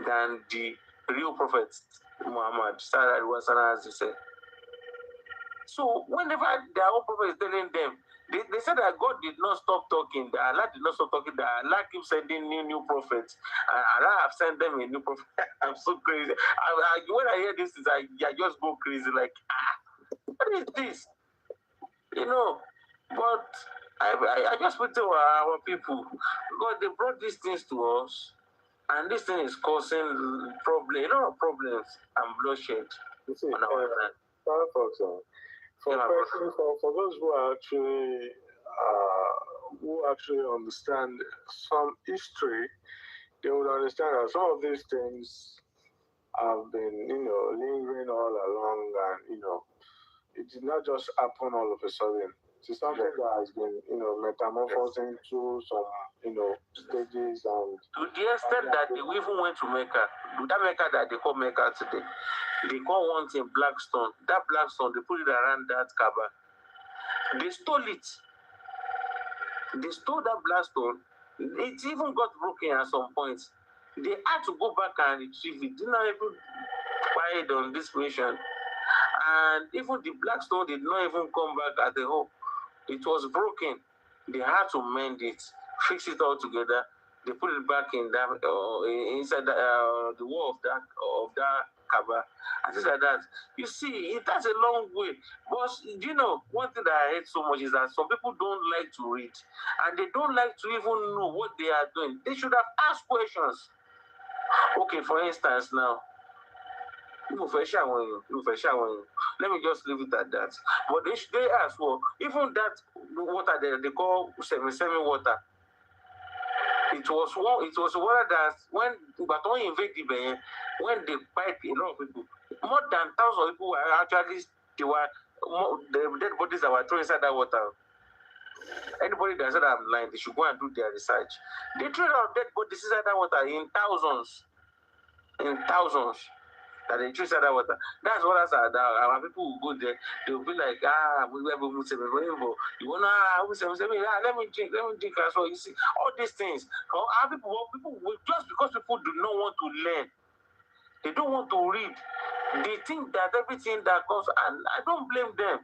Speaker 2: than the real prophets, Muhammad, as they say. So whenever their own prophet is telling them, they said that God did not stop talking, that Allah did not stop talking, that Allah keeps sending new prophets, and Allah have sent them a new prophet. I'm so crazy. When I hear this, I just go crazy, like, what is this? But I just put to our people, because they brought these things to us, and this thing is causing a lot of problems and bloodshed on our land.
Speaker 4: For those who actually understand some history, they would understand that some of these things have been, lingering all along, and it did not just happen all of a sudden. It's something that has been, metamorphosing through some, stages, and
Speaker 2: to the extent that they even went to Mecca. That Mecca that they call Mecca today, they call one thing Blackstone. That Blackstone, they put it around that Kaaba. They stole it. They stole that Blackstone. It even got broken at some point. They had to go back and retrieve it. Did not even buy it on this mission. And even the Blackstone did not even come back at the whole. It was broken. They had to mend it, fix it all together. They put it back in that inside the wall of that Kaaba, and things like that. You see, that's a long way. But one thing that I hate so much is that some people don't like to read, and they don't like to even know what they are doing. They should have asked questions. Okay, for instance, now. Let me just leave it at that. But they ask, well, even that water they call semi water. It was water that when invade the Benin, when they pipe a lot of people, more than thousands of people were actually the dead bodies that were thrown inside that water. Anybody that said I'm lying, they should go and do their research. They threw out dead bodies inside that water in thousands. That they choose that water. That's what our people will go there. They will be like, we have a Muslim. You wanna let me drink as well. You see, all these things. Our people just because people do not want to learn, they don't want to read. They think that everything that comes, and I don't blame them.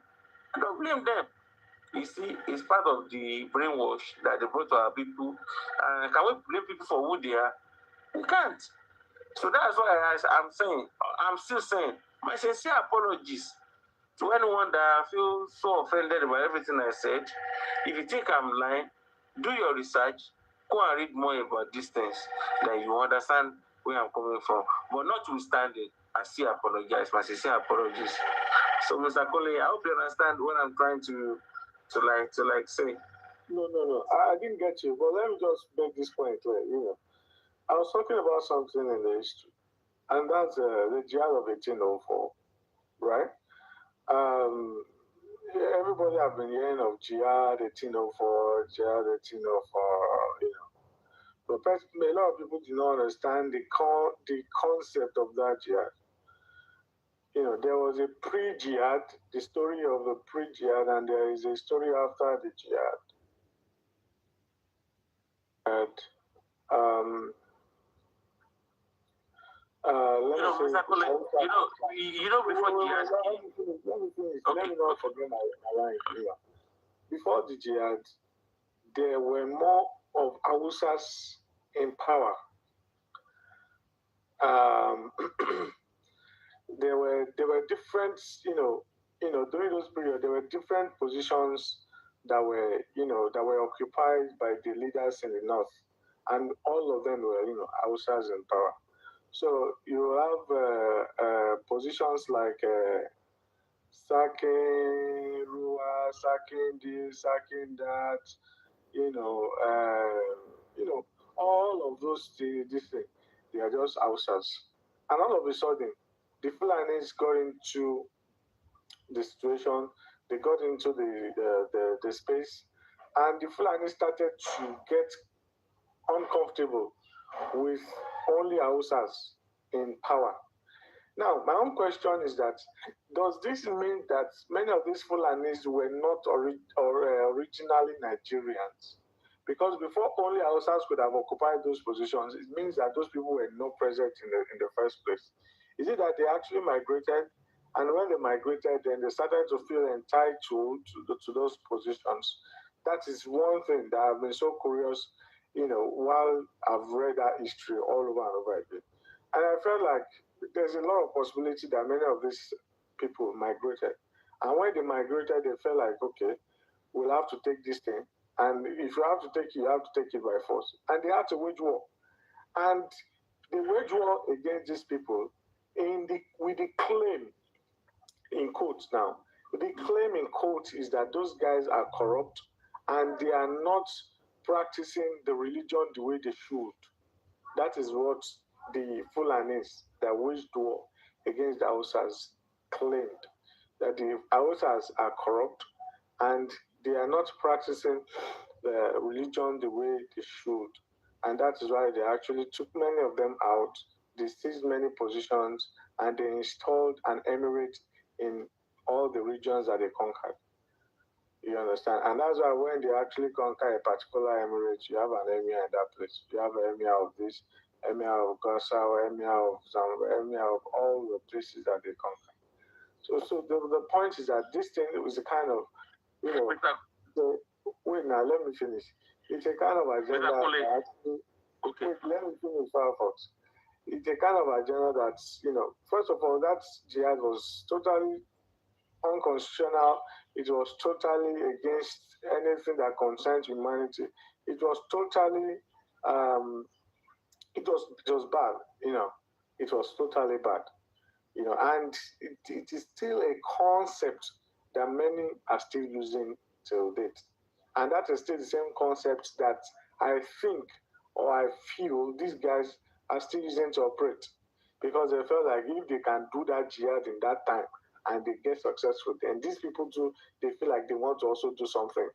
Speaker 2: You see, it's part of the brainwash that they brought to our people. And can we blame people for who they are? We can't. So that's why I'm still saying, my sincere apologies to anyone that feels so offended by everything I said. If you think I'm lying, do your research, go and read more about these things, then you understand where I'm coming from. But notwithstanding, I still apologize, my sincere apologies. So, Mr. Cole, I hope you understand what I'm trying to say.
Speaker 4: No. I didn't get you, but let me just make this point clear. I was talking about something in the history, and that's the jihad of 1804, right? Everybody have been hearing of jihad 1804, jihad 1804, but a lot of people do not understand the concept of that jihad. There was a pre-jihad, the story of a pre-jihad, and there is a story after the jihad. And
Speaker 2: Mr. Cole, before jihad.
Speaker 4: Let me finish.
Speaker 2: Okay.
Speaker 4: Let me not forget my line here. Before the jihad, there were more of Hausas in power. There were different, during those periods, there were different positions that were occupied by the leaders in the north, and all of them were, Hausas in power. So you have positions like sacking Rua, sacking this, sacking that, all of those this thing, they are just Hausas. And all of a sudden, the Fulanis got into the situation, they got into the space, and the Fulani started to get uncomfortable with only Hausas in power. Now, my own question is that, does this mean that many of these Fulanis were not originally Nigerians? Because before only Hausas could have occupied those positions, it means that those people were not present in the first place. Is it that they actually migrated, and when they migrated, then they started to feel entitled to those positions? That is one thing that I've been so curious, while I've read that history all over and over again. And I felt like there's a lot of possibility that many of these people migrated. And when they migrated, they felt like, okay, we'll have to take this thing. And if you have to take it, you have to take it by force. And they had to wage war. And they wage war against these people with the claim, in quotes now, the claim in quotes is that those guys are corrupt and they are not practicing the religion the way they should. That is what the Fulanis that waged war against the Hausas claimed, that the Hausas are corrupt and they are not practicing the religion the way they should. And that is why they actually took many of them out, they seized many positions, and they installed an emirate in all the regions that they conquered. You understand? And that's why when they actually conquer a particular emirate, you have an emir in that place. You have an emir of this, emir of Gassau, emir of Zambia, emir of all the places that they conquer. So the point is that this thing was a kind of, wait now, let me finish. It's a kind of agenda that actually, let me finish, Firefox. It's a kind of agenda that, first of all, that jihad was totally unconstitutional. It was totally against anything that concerns humanity. It was totally, it was bad, it was totally bad, and it is still a concept that many are still using till date. And that is still the same concept that I think, or I feel these guys are still using to operate, because they felt like if they can do that jihad in that time and they get successful, then these people too, they feel like they want to also do something.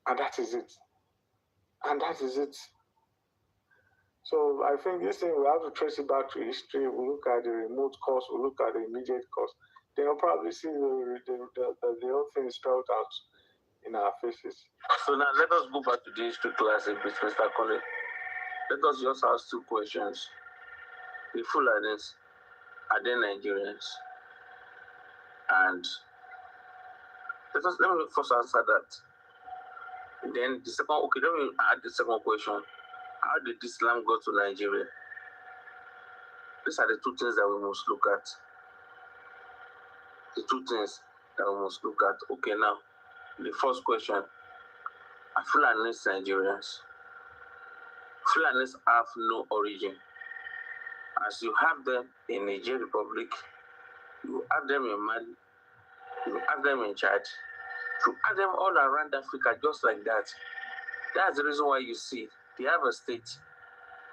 Speaker 4: And that is it. So I think this thing, we have to trace it back to history. We look at the remote cause, we look at the immediate cause. Then you'll probably see the whole thing spelled out in our faces.
Speaker 2: So now let us go back to the history class with Mr. Cole. Let us just ask two questions. The Fulanis, are they Nigerians? And let me first answer that. Then the second, okay, let me add the second question. How did Islam go to Nigeria? These are the two things that we must look at. The two things that we must look at. Okay, now, the first question. Are Fulanis Nigerians? Fulanis have no origin. As you have them in Niger Republic, you have them in Mali, you have them in Chad, you have them all around Africa just like that. That's the reason why you see they have a state,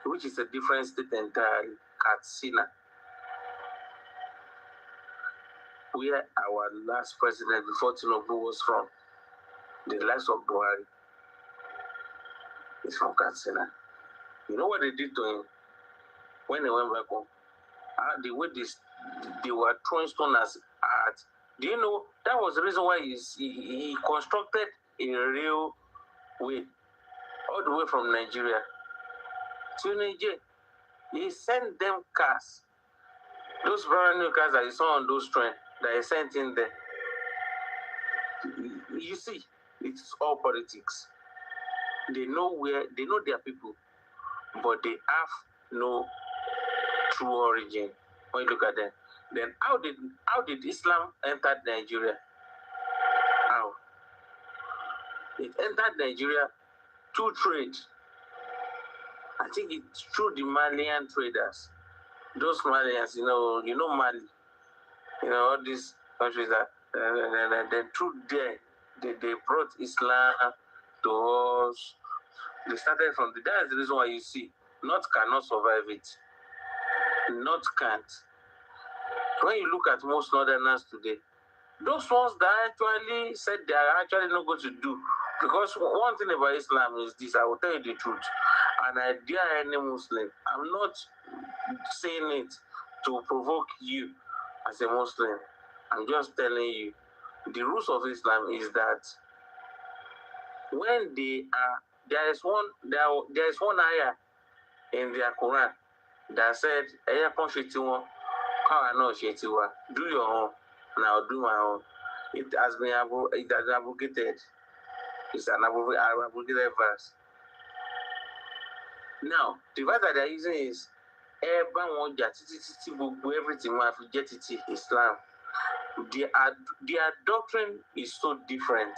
Speaker 2: which is a different state entirely, Katsina, where our last president before Tinubu was from. The likes of Buhari is from Katsina. You know what they did to him when they went back home? The way they were throwing stones at. Do you know that was the reason why he constructed a railway all the way from Nigeria to Niger? He sent them cars, those brand new cars that you saw on those trains that he sent in there. You see, it's all politics. They know their people, but they have no true origin. When you look at them, then how did Islam enter Nigeria? How? It entered Nigeria through trade. I think it's through the Malian traders. Those Malians, you know Mali, all these countries that then through there they brought Islam to us. They started from that's the reason why you see North cannot survive it. North can't. When you look at most Northerners today, those ones that actually said they are actually not going to do, because one thing about Islam is this, I will tell you the truth, and I dare any Muslim, I'm not saying it to provoke you as a Muslim, I'm just telling you, the rules of Islam is that when there is one ayah in their Quran that said, do your own, and I'll do my own. It has been abrogated. It's an abrogated verse. Now, the verse that they're using is everything Islam. Their doctrine is so different.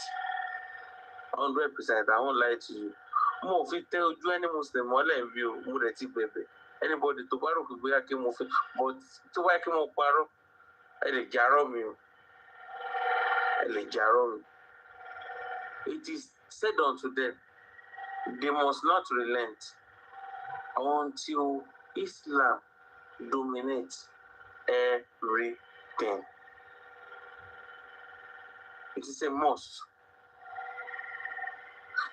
Speaker 2: 100%. I won't lie to you. Mo fi tell you any Muslim mo le view mo re ti bebe. Anybody to paro ko boya ke mo fi, but to why ke mo paro e le jaro mi. It is said unto them, they must not relent until Islam dominates everything. It is a must.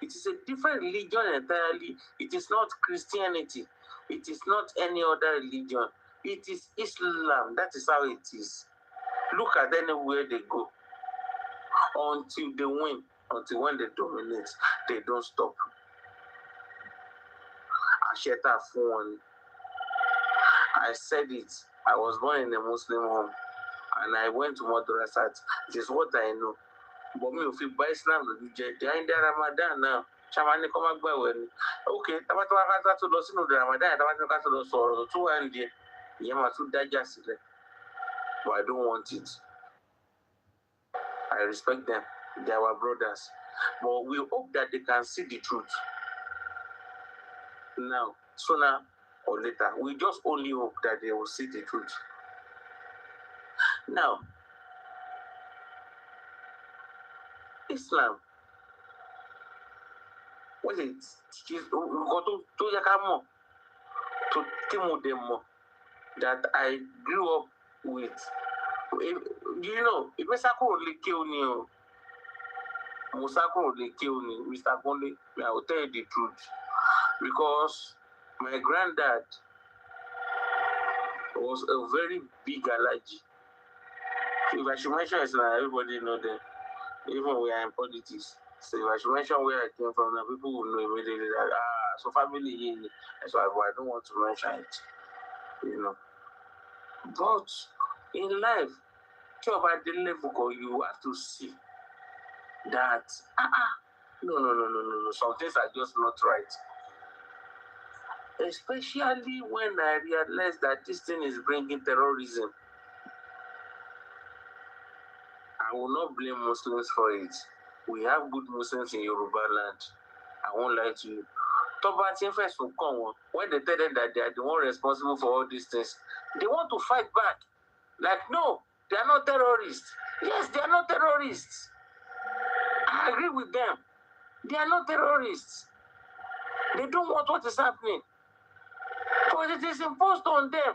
Speaker 2: It is a different religion entirely. It is not Christianity. It is not any other religion. It is Islam. That is how it is. Look at anywhere they go. Until they win, until when they dominate, they don't stop. I said it. I was born in a Muslim home, and I went to Madrasat. It is what I know. But me, if you buy Islam, they are in the Ramadan now. Shamani come back when okay, Tabataka to those in the Ramadan, Tabataka to those or 2 and the Yamatu digest it. But I don't want it. I respect them. They are our brothers. But we hope that they can see the truth. Now, sooner or later, we just only hope that they will see the truth. Now, Islam, what is it? That I grew up with. You know, if Mr. Konle kill me, Mr. Konle, I will tell you the truth. Because my granddad was a very big allergy. If I should mention Islam, everybody know them. Even we are in politics. So if I should mention where I came from, now people will know immediately that, so family here. So I don't want to mention it. You know. But in life, you have to see that no, some things are just not right. Especially when I realized that this thing is bringing terrorism. I will not blame Muslims for it. We have good Muslims in Yoruba land. I won't lie to you. When they tell them that they are the one responsible for all these things, they want to fight back. Like, no, they are not terrorists. Yes, they are not terrorists. I agree with them. They are not terrorists. They don't want what is happening. But it is imposed on them.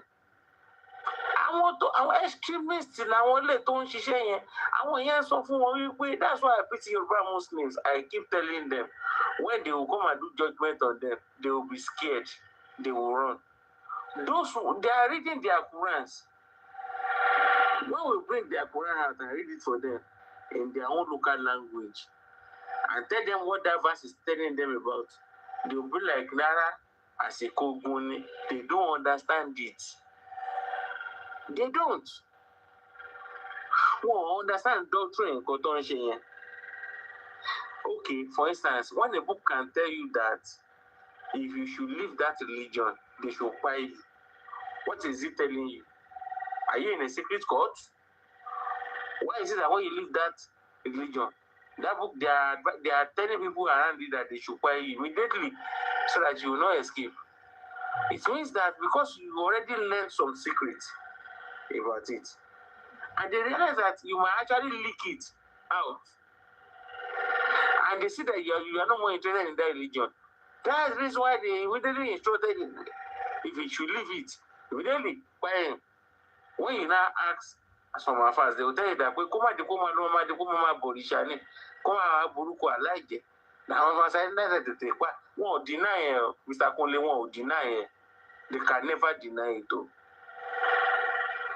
Speaker 2: Our extremists in our little Shishayan, our years of one, that's why I pity Yoruba Muslims. I keep telling them, when they will come and do judgment on them, they will be scared. They will run. Those who they are reading their Qurans. When we bring their Quran out and read it for them in their own local language and tell them what that verse is telling them about, they will be like Nara as a Koguni. They don't understand it. They don't. Well, understand doctrine. Okay, for instance, when a book can tell you that if you should leave that religion, they should buy you. What is it telling you? Are you in a secret court? Why is it that when you leave that religion, that book, they are telling people around you that they should buy you immediately so that you will not escape? It means that because you already learned some secrets about it, and they realize that you might actually leak it out, and they see that you are not more interested in that religion. That's the reason why they immediately instructed him, if you should leave it, immediately buy him. When you now ask some of us, they will tell you that we come borishani, now I'm saying that they won't deny Mr. Conley won't deny it. They can never deny it though.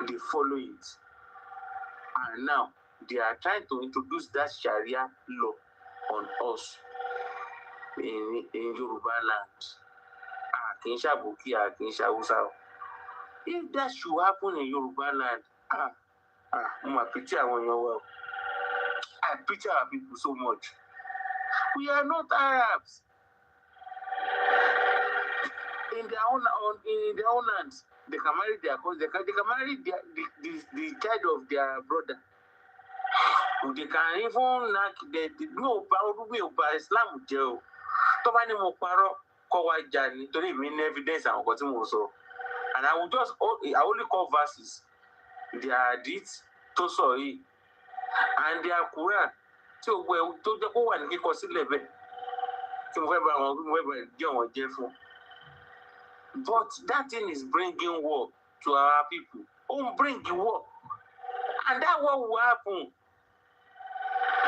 Speaker 2: They follow it. And now they are trying to introduce that Sharia law on us in Yoruba land. If that should happen in Yoruba land, I pity our people so much. We are not Arabs. In their own lands, they can marry their cousins. They can marry the child of their brother. They can even knock the Islam jail. Tomani mo paro kowa jani to leave in evidence and what so. And I only call verses. Their deeds to sorry and their Quran. So well to the one he consider but that thing is bringing war to our people. Bring war. And that war will happen.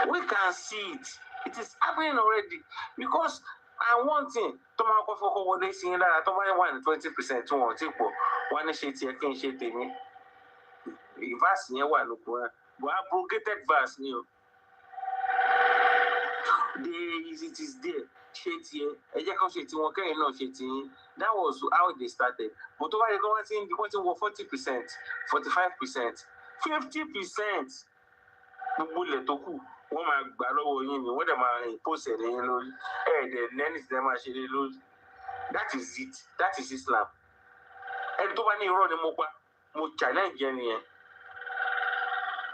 Speaker 2: We can see it. It is happening already. Because and one thing, what they saying that 20% to one shade here, can shade me. Verse near one look, but abrogated verse new. It is there. That was how they started. But over the government, the quantity was 40%, 45%, 50%. That is it. That is Islam. And to any run mo challenge any.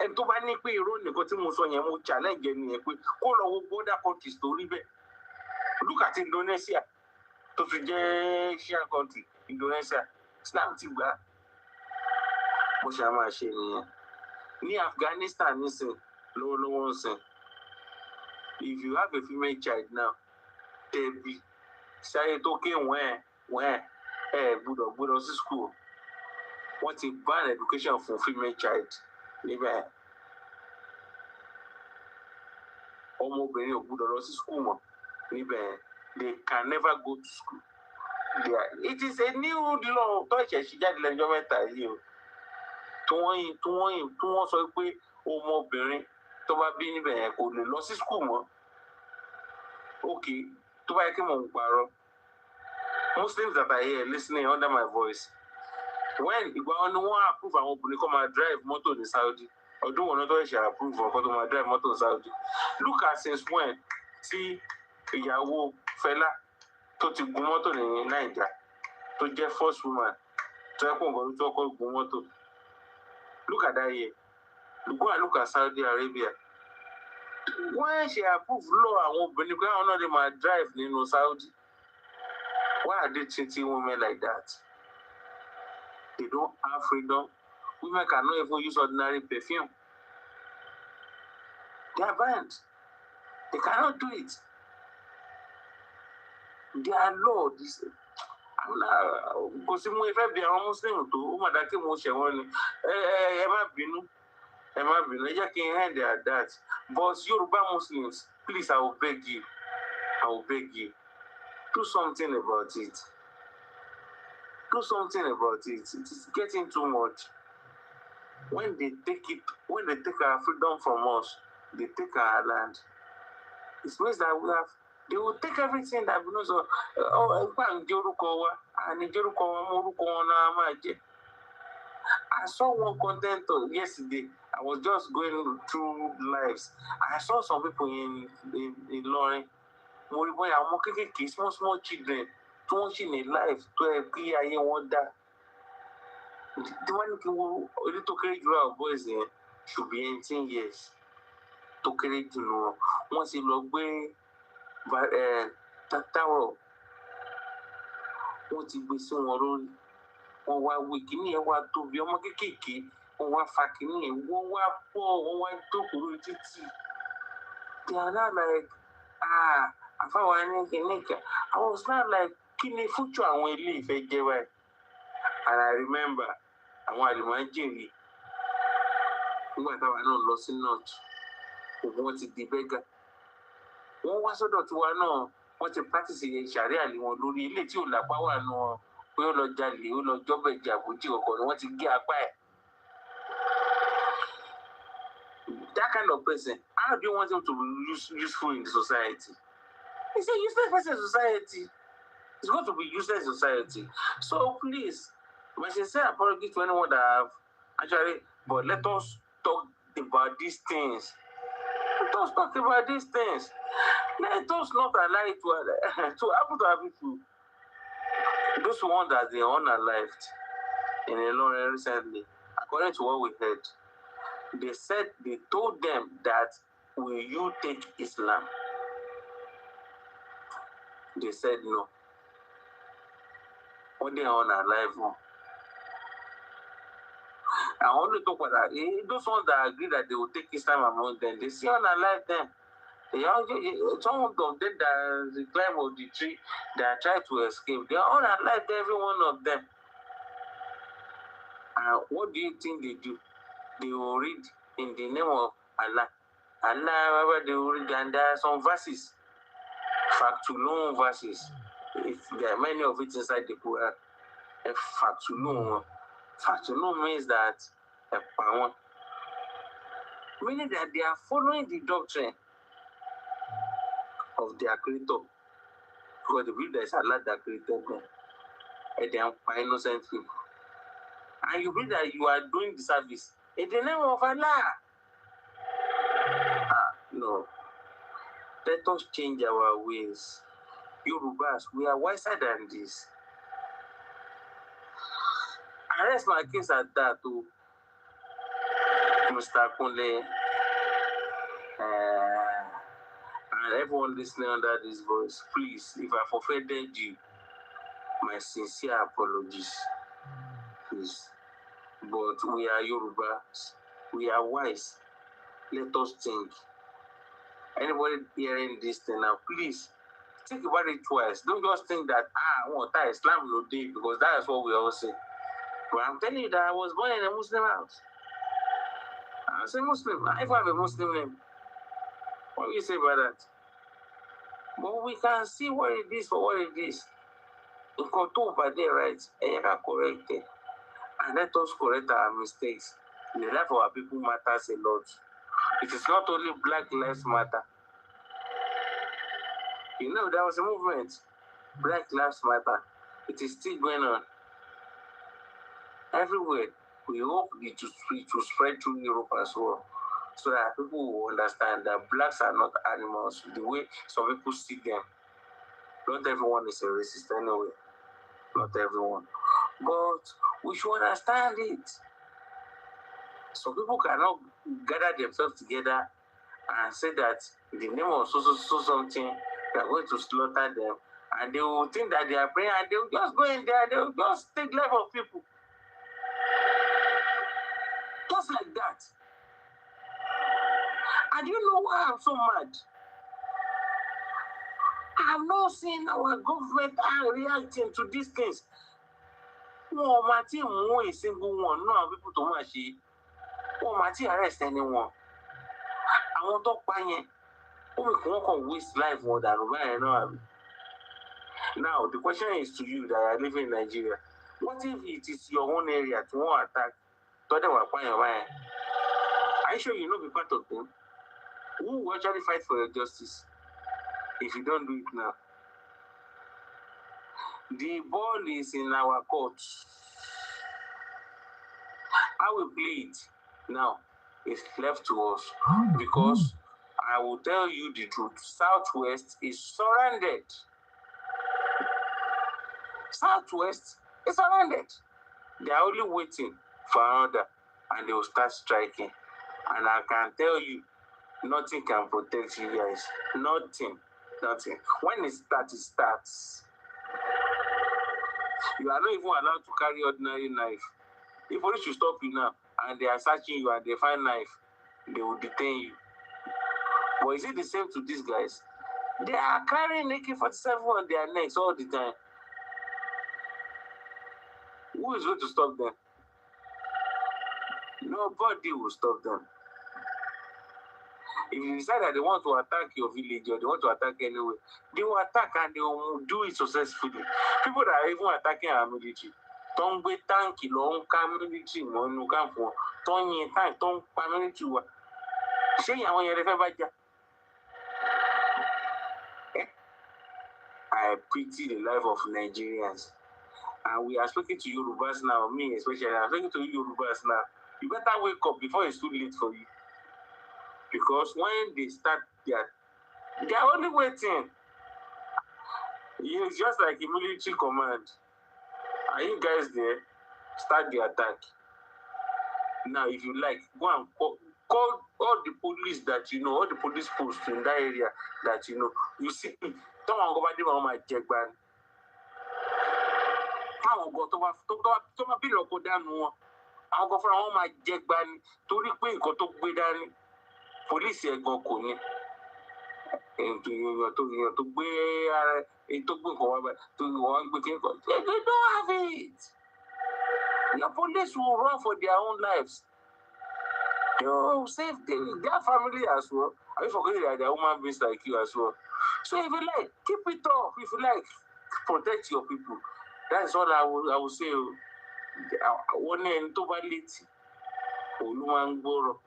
Speaker 2: And to any pay run the Cotimuson, mo challenge any. All our border countries to live. Look at Indonesia. To the Asian country, Indonesia. Islam Tiba. Moshama Sheni. Ni Afghanistan, listen. Low. If you have a female child now, they be say it okay when Buddha school. What's a bad education for female child? Never. Almost Buddha school. Never. They can never go to school. It is a new law. Touch a shijad enjoyment you. To one so quick or bearing to be in could lose school. Okay, to buy him on Baro. Muslims that are here listening under my voice. When you want to approve and open, come and drive motor in Saudi, ọdún wọn tó ṣe approve ọkọ tó máa drive mọ́tò Saudi. Look at since when tí ìyàwó Fẹlá tó ti gun mọ́tò ní Naija tó jẹ́ first woman tó yẹ kó nǹkan tó kọ́ gun mọ́tò. Look at that year. Go and look at Saudi Arabia. Wọ́n ṣe approve law àwọn obìnrin pé àwọn náà lè máa drive nínú Saudi. Why are they treating women like that? They don't have freedom. Women cannot even use ordinary perfume. They are banned. They cannot do it. Their law, this. Kò sí mú ìfẹ́ bí àwọn Muslim tó ó mà dá kí mo ṣẹ̀ wọ́n ni. Ẹ má bínú. Ẹ má bínú. Ẹ jẹ́ kí n hand at that. But Yoruba Muslims, please, I will beg you. I will beg you. Do something about it. Do something about it. It is getting too much. When they take our freedom from us, they take our land. It means that they will take everything that belongs to us. I saw one content yesterday. I was just going through lives. I saw some people in Lorraine. Small children, in life to the one to carry our boys should be 18 years. To carry to know once you log away, but Tataro, what you be so alone, or what we can hear what to be a kiki, or what fucking, what poor, what to they are not like, if I were naked, I was not like, kidney future and we leave a giver. And I remember, I want to imagine me. What have I not lost in not? What is the beggar? One was sort of to know what a practice in Sharia, and one do really let you la power no, we all jolly, you know, job a job, which you call what you get by. That kind of person, how do you want him to be useful in society? It's a useless person in society. It's going to be useless in society. So please, my sincere apology to anyone that have actually, but let us talk about these things. Let us talk about these things. Let us not allow it to happen to our people. Those ones that they unalived in a long recently, according to what we heard, they told them that will you take Islam? They said no. When they are unalive, I want to talk about that. Those ones that agree that they will take Islam among them, they see unalive them. Some of them that the climb of the tree that try to escape, they are unalive every one of them. What do you think they do? They will read in the name of Allah. Allah, they will read, and there are some verses, factulum verses. If there are many of it inside the Quran, factulum means that meaning that they are following the doctrine of their creator, because they believe there is Allah that created them, and they are innocent people. And you believe that you are doing the service in the name of Allah. No. Let us change our ways. Yorubas, we are wiser than this. I rest my case at that to Mr. Kunle and everyone listening under this voice. Please, if I've offended you, my sincere apologies. Please. But we are Yorubas. We are wise. Let us think. Anybody hearing this thing now, please think about it twice. Don't just think that I want that Islam no day, because that is what we all say. But I'm telling you that I was born in a Muslim house. I was a Muslim. I even have a Muslim name. What do you say about that? But we can see what it is for what it is. In control by there, right? And you can correct it. And let us correct our mistakes. The life of our people matters a lot. It is not only Black Lives Matter. You know, there was a movement, Black Lives Matter. It is still going on everywhere. We hope it will spread through Europe as well, so that people will understand that blacks are not animals the way some people see them. Not everyone is a racist anyway. Not everyone. But we should understand it. Some people cannot gather themselves together and say that in the name of so something, they are going to slaughter them. And they will think that they are praying, and they will just go in there, they will just take life of people. Just like that. And you know why I'm so mad? I'm not seeing our government are reacting to these things. One might more a single one, no people to match it. One might arrest anyone. I want to buy it. We can waste life more than right now. Now, the question is to you that are living in Nigeria. What if it is your own area to one attack? Are you sure you know be part of them? Who will actually fight for your justice if you don't do it now? The ball is in our court. How we play it now is left to us, because I will tell you the truth. Southwest is surrounded. Southwest is surrounded. They are only waiting for another, and they will start striking. And I can tell you, nothing can protect you guys. Nothing. When it starts, it starts. You are not even allowed to carry ordinary knife. If police should stop you now and they are searching you and they find knife, they will detain you. But is it the same to these guys? They are carrying AK-47 on their necks all the time. Who is going to stop them? Nobody will stop them. If you decide that they want to attack your village or they want to attack anywhere, they will attack and they will do it successfully. People that are even attacking our military, don't be tanky long military, no camp for Tony tank, don't military. Say, I want you to I pity the life of Nigerians. And we are speaking to Yorubas now, me especially, I'm speaking to Yorubas now. You better wake up before it's too late for you. Because when they start, they are only waiting. It's just like a military command. Are you guys there? Start the attack. Now, if you like, go and call all the police that you know, all the police posts in that area that you know. You see, don't want to go back there on my check ban. Àwọn ọgọ tó bá bílẹ̀ ọkọ̀ dànù wọn, àwọn ọgọ fúnra wọn máa jẹ gbani torí pé nǹkan tó gbé dání pólíìsì ẹ̀gàn kò ní. Èèyàn tó gbé ara tó gbé nǹkan wá báyìí tó wọ́n gbé kí nǹkan. They don't have it. Your police will run for their own lives. They will save their family as well. Are you forgetting that they are human beings like you as well? So if you like, keep it up. If you like, protect your people. That's all I will say. One end to validity. Oluwan gboro.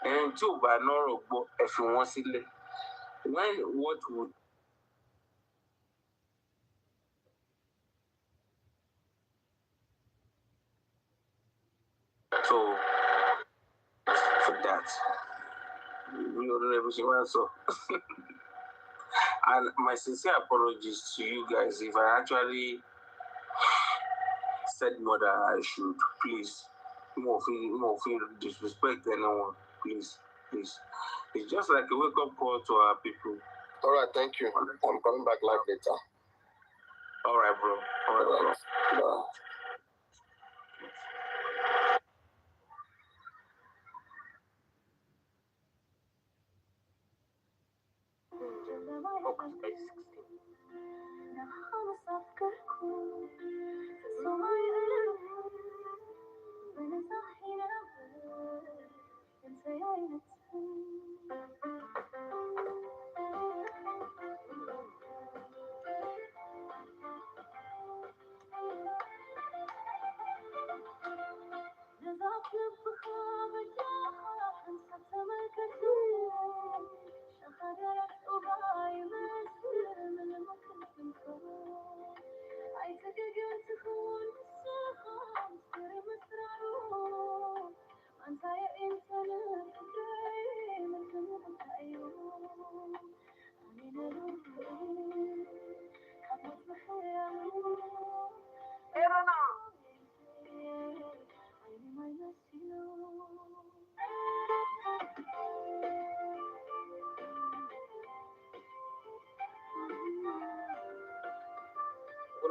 Speaker 2: And tí ò bá nọ́rọ̀ gbọ́, ẹ fi wọ́n sílẹ̀. When what would so for that, we don't everything so. And my sincere apologies to you guys if I actually said more than I should. Please, more feel disrespect anyone. Please. It's just like a wake-up call to our people.
Speaker 1: All right, thank you. I'm coming back live later.
Speaker 2: All right, bro.
Speaker 1: Bye.
Speaker 2: Thank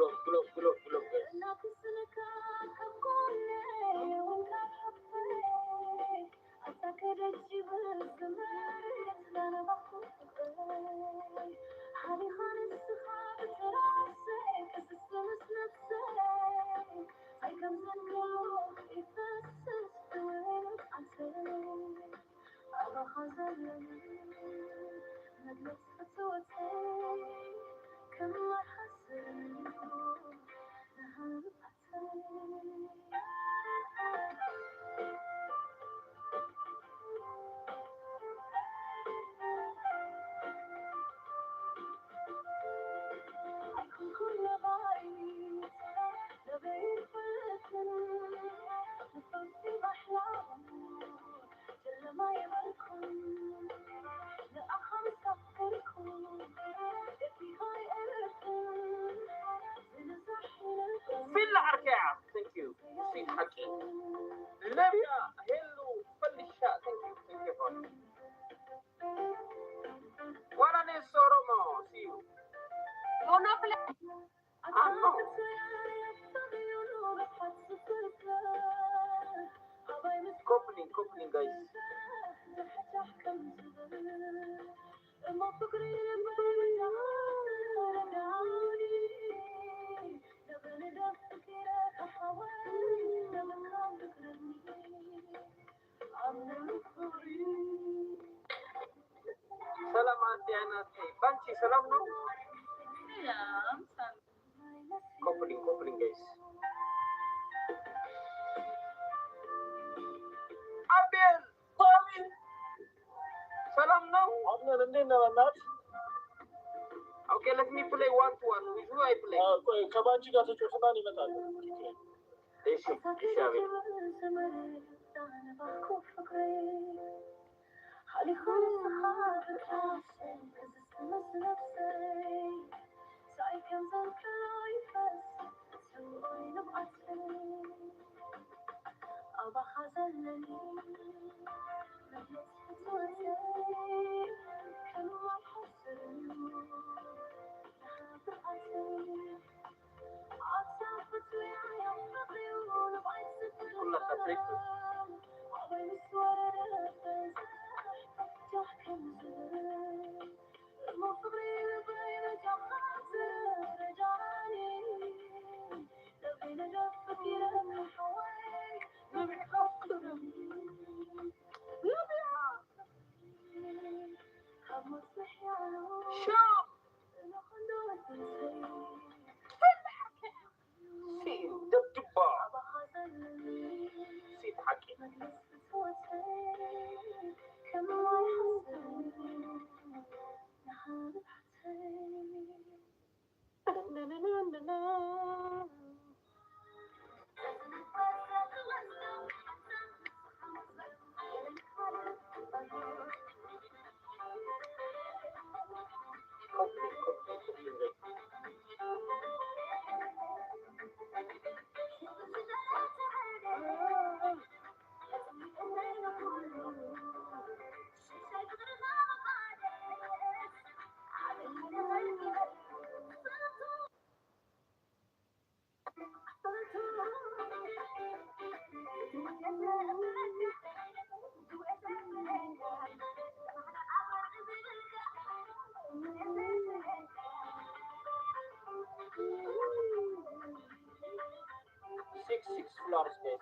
Speaker 2: you. سيد حكي. ليبيا هيلو فلشة. Thank you. Thank you. What an Soromo. See you. Wanna play? No. Coupling, guys. Salam Auntie Anati. Banchi, salam no? Coupling, guys. Abel, Tommy. Salam no? Okay, let me play 1-1. With who I play? Six flowers, guys.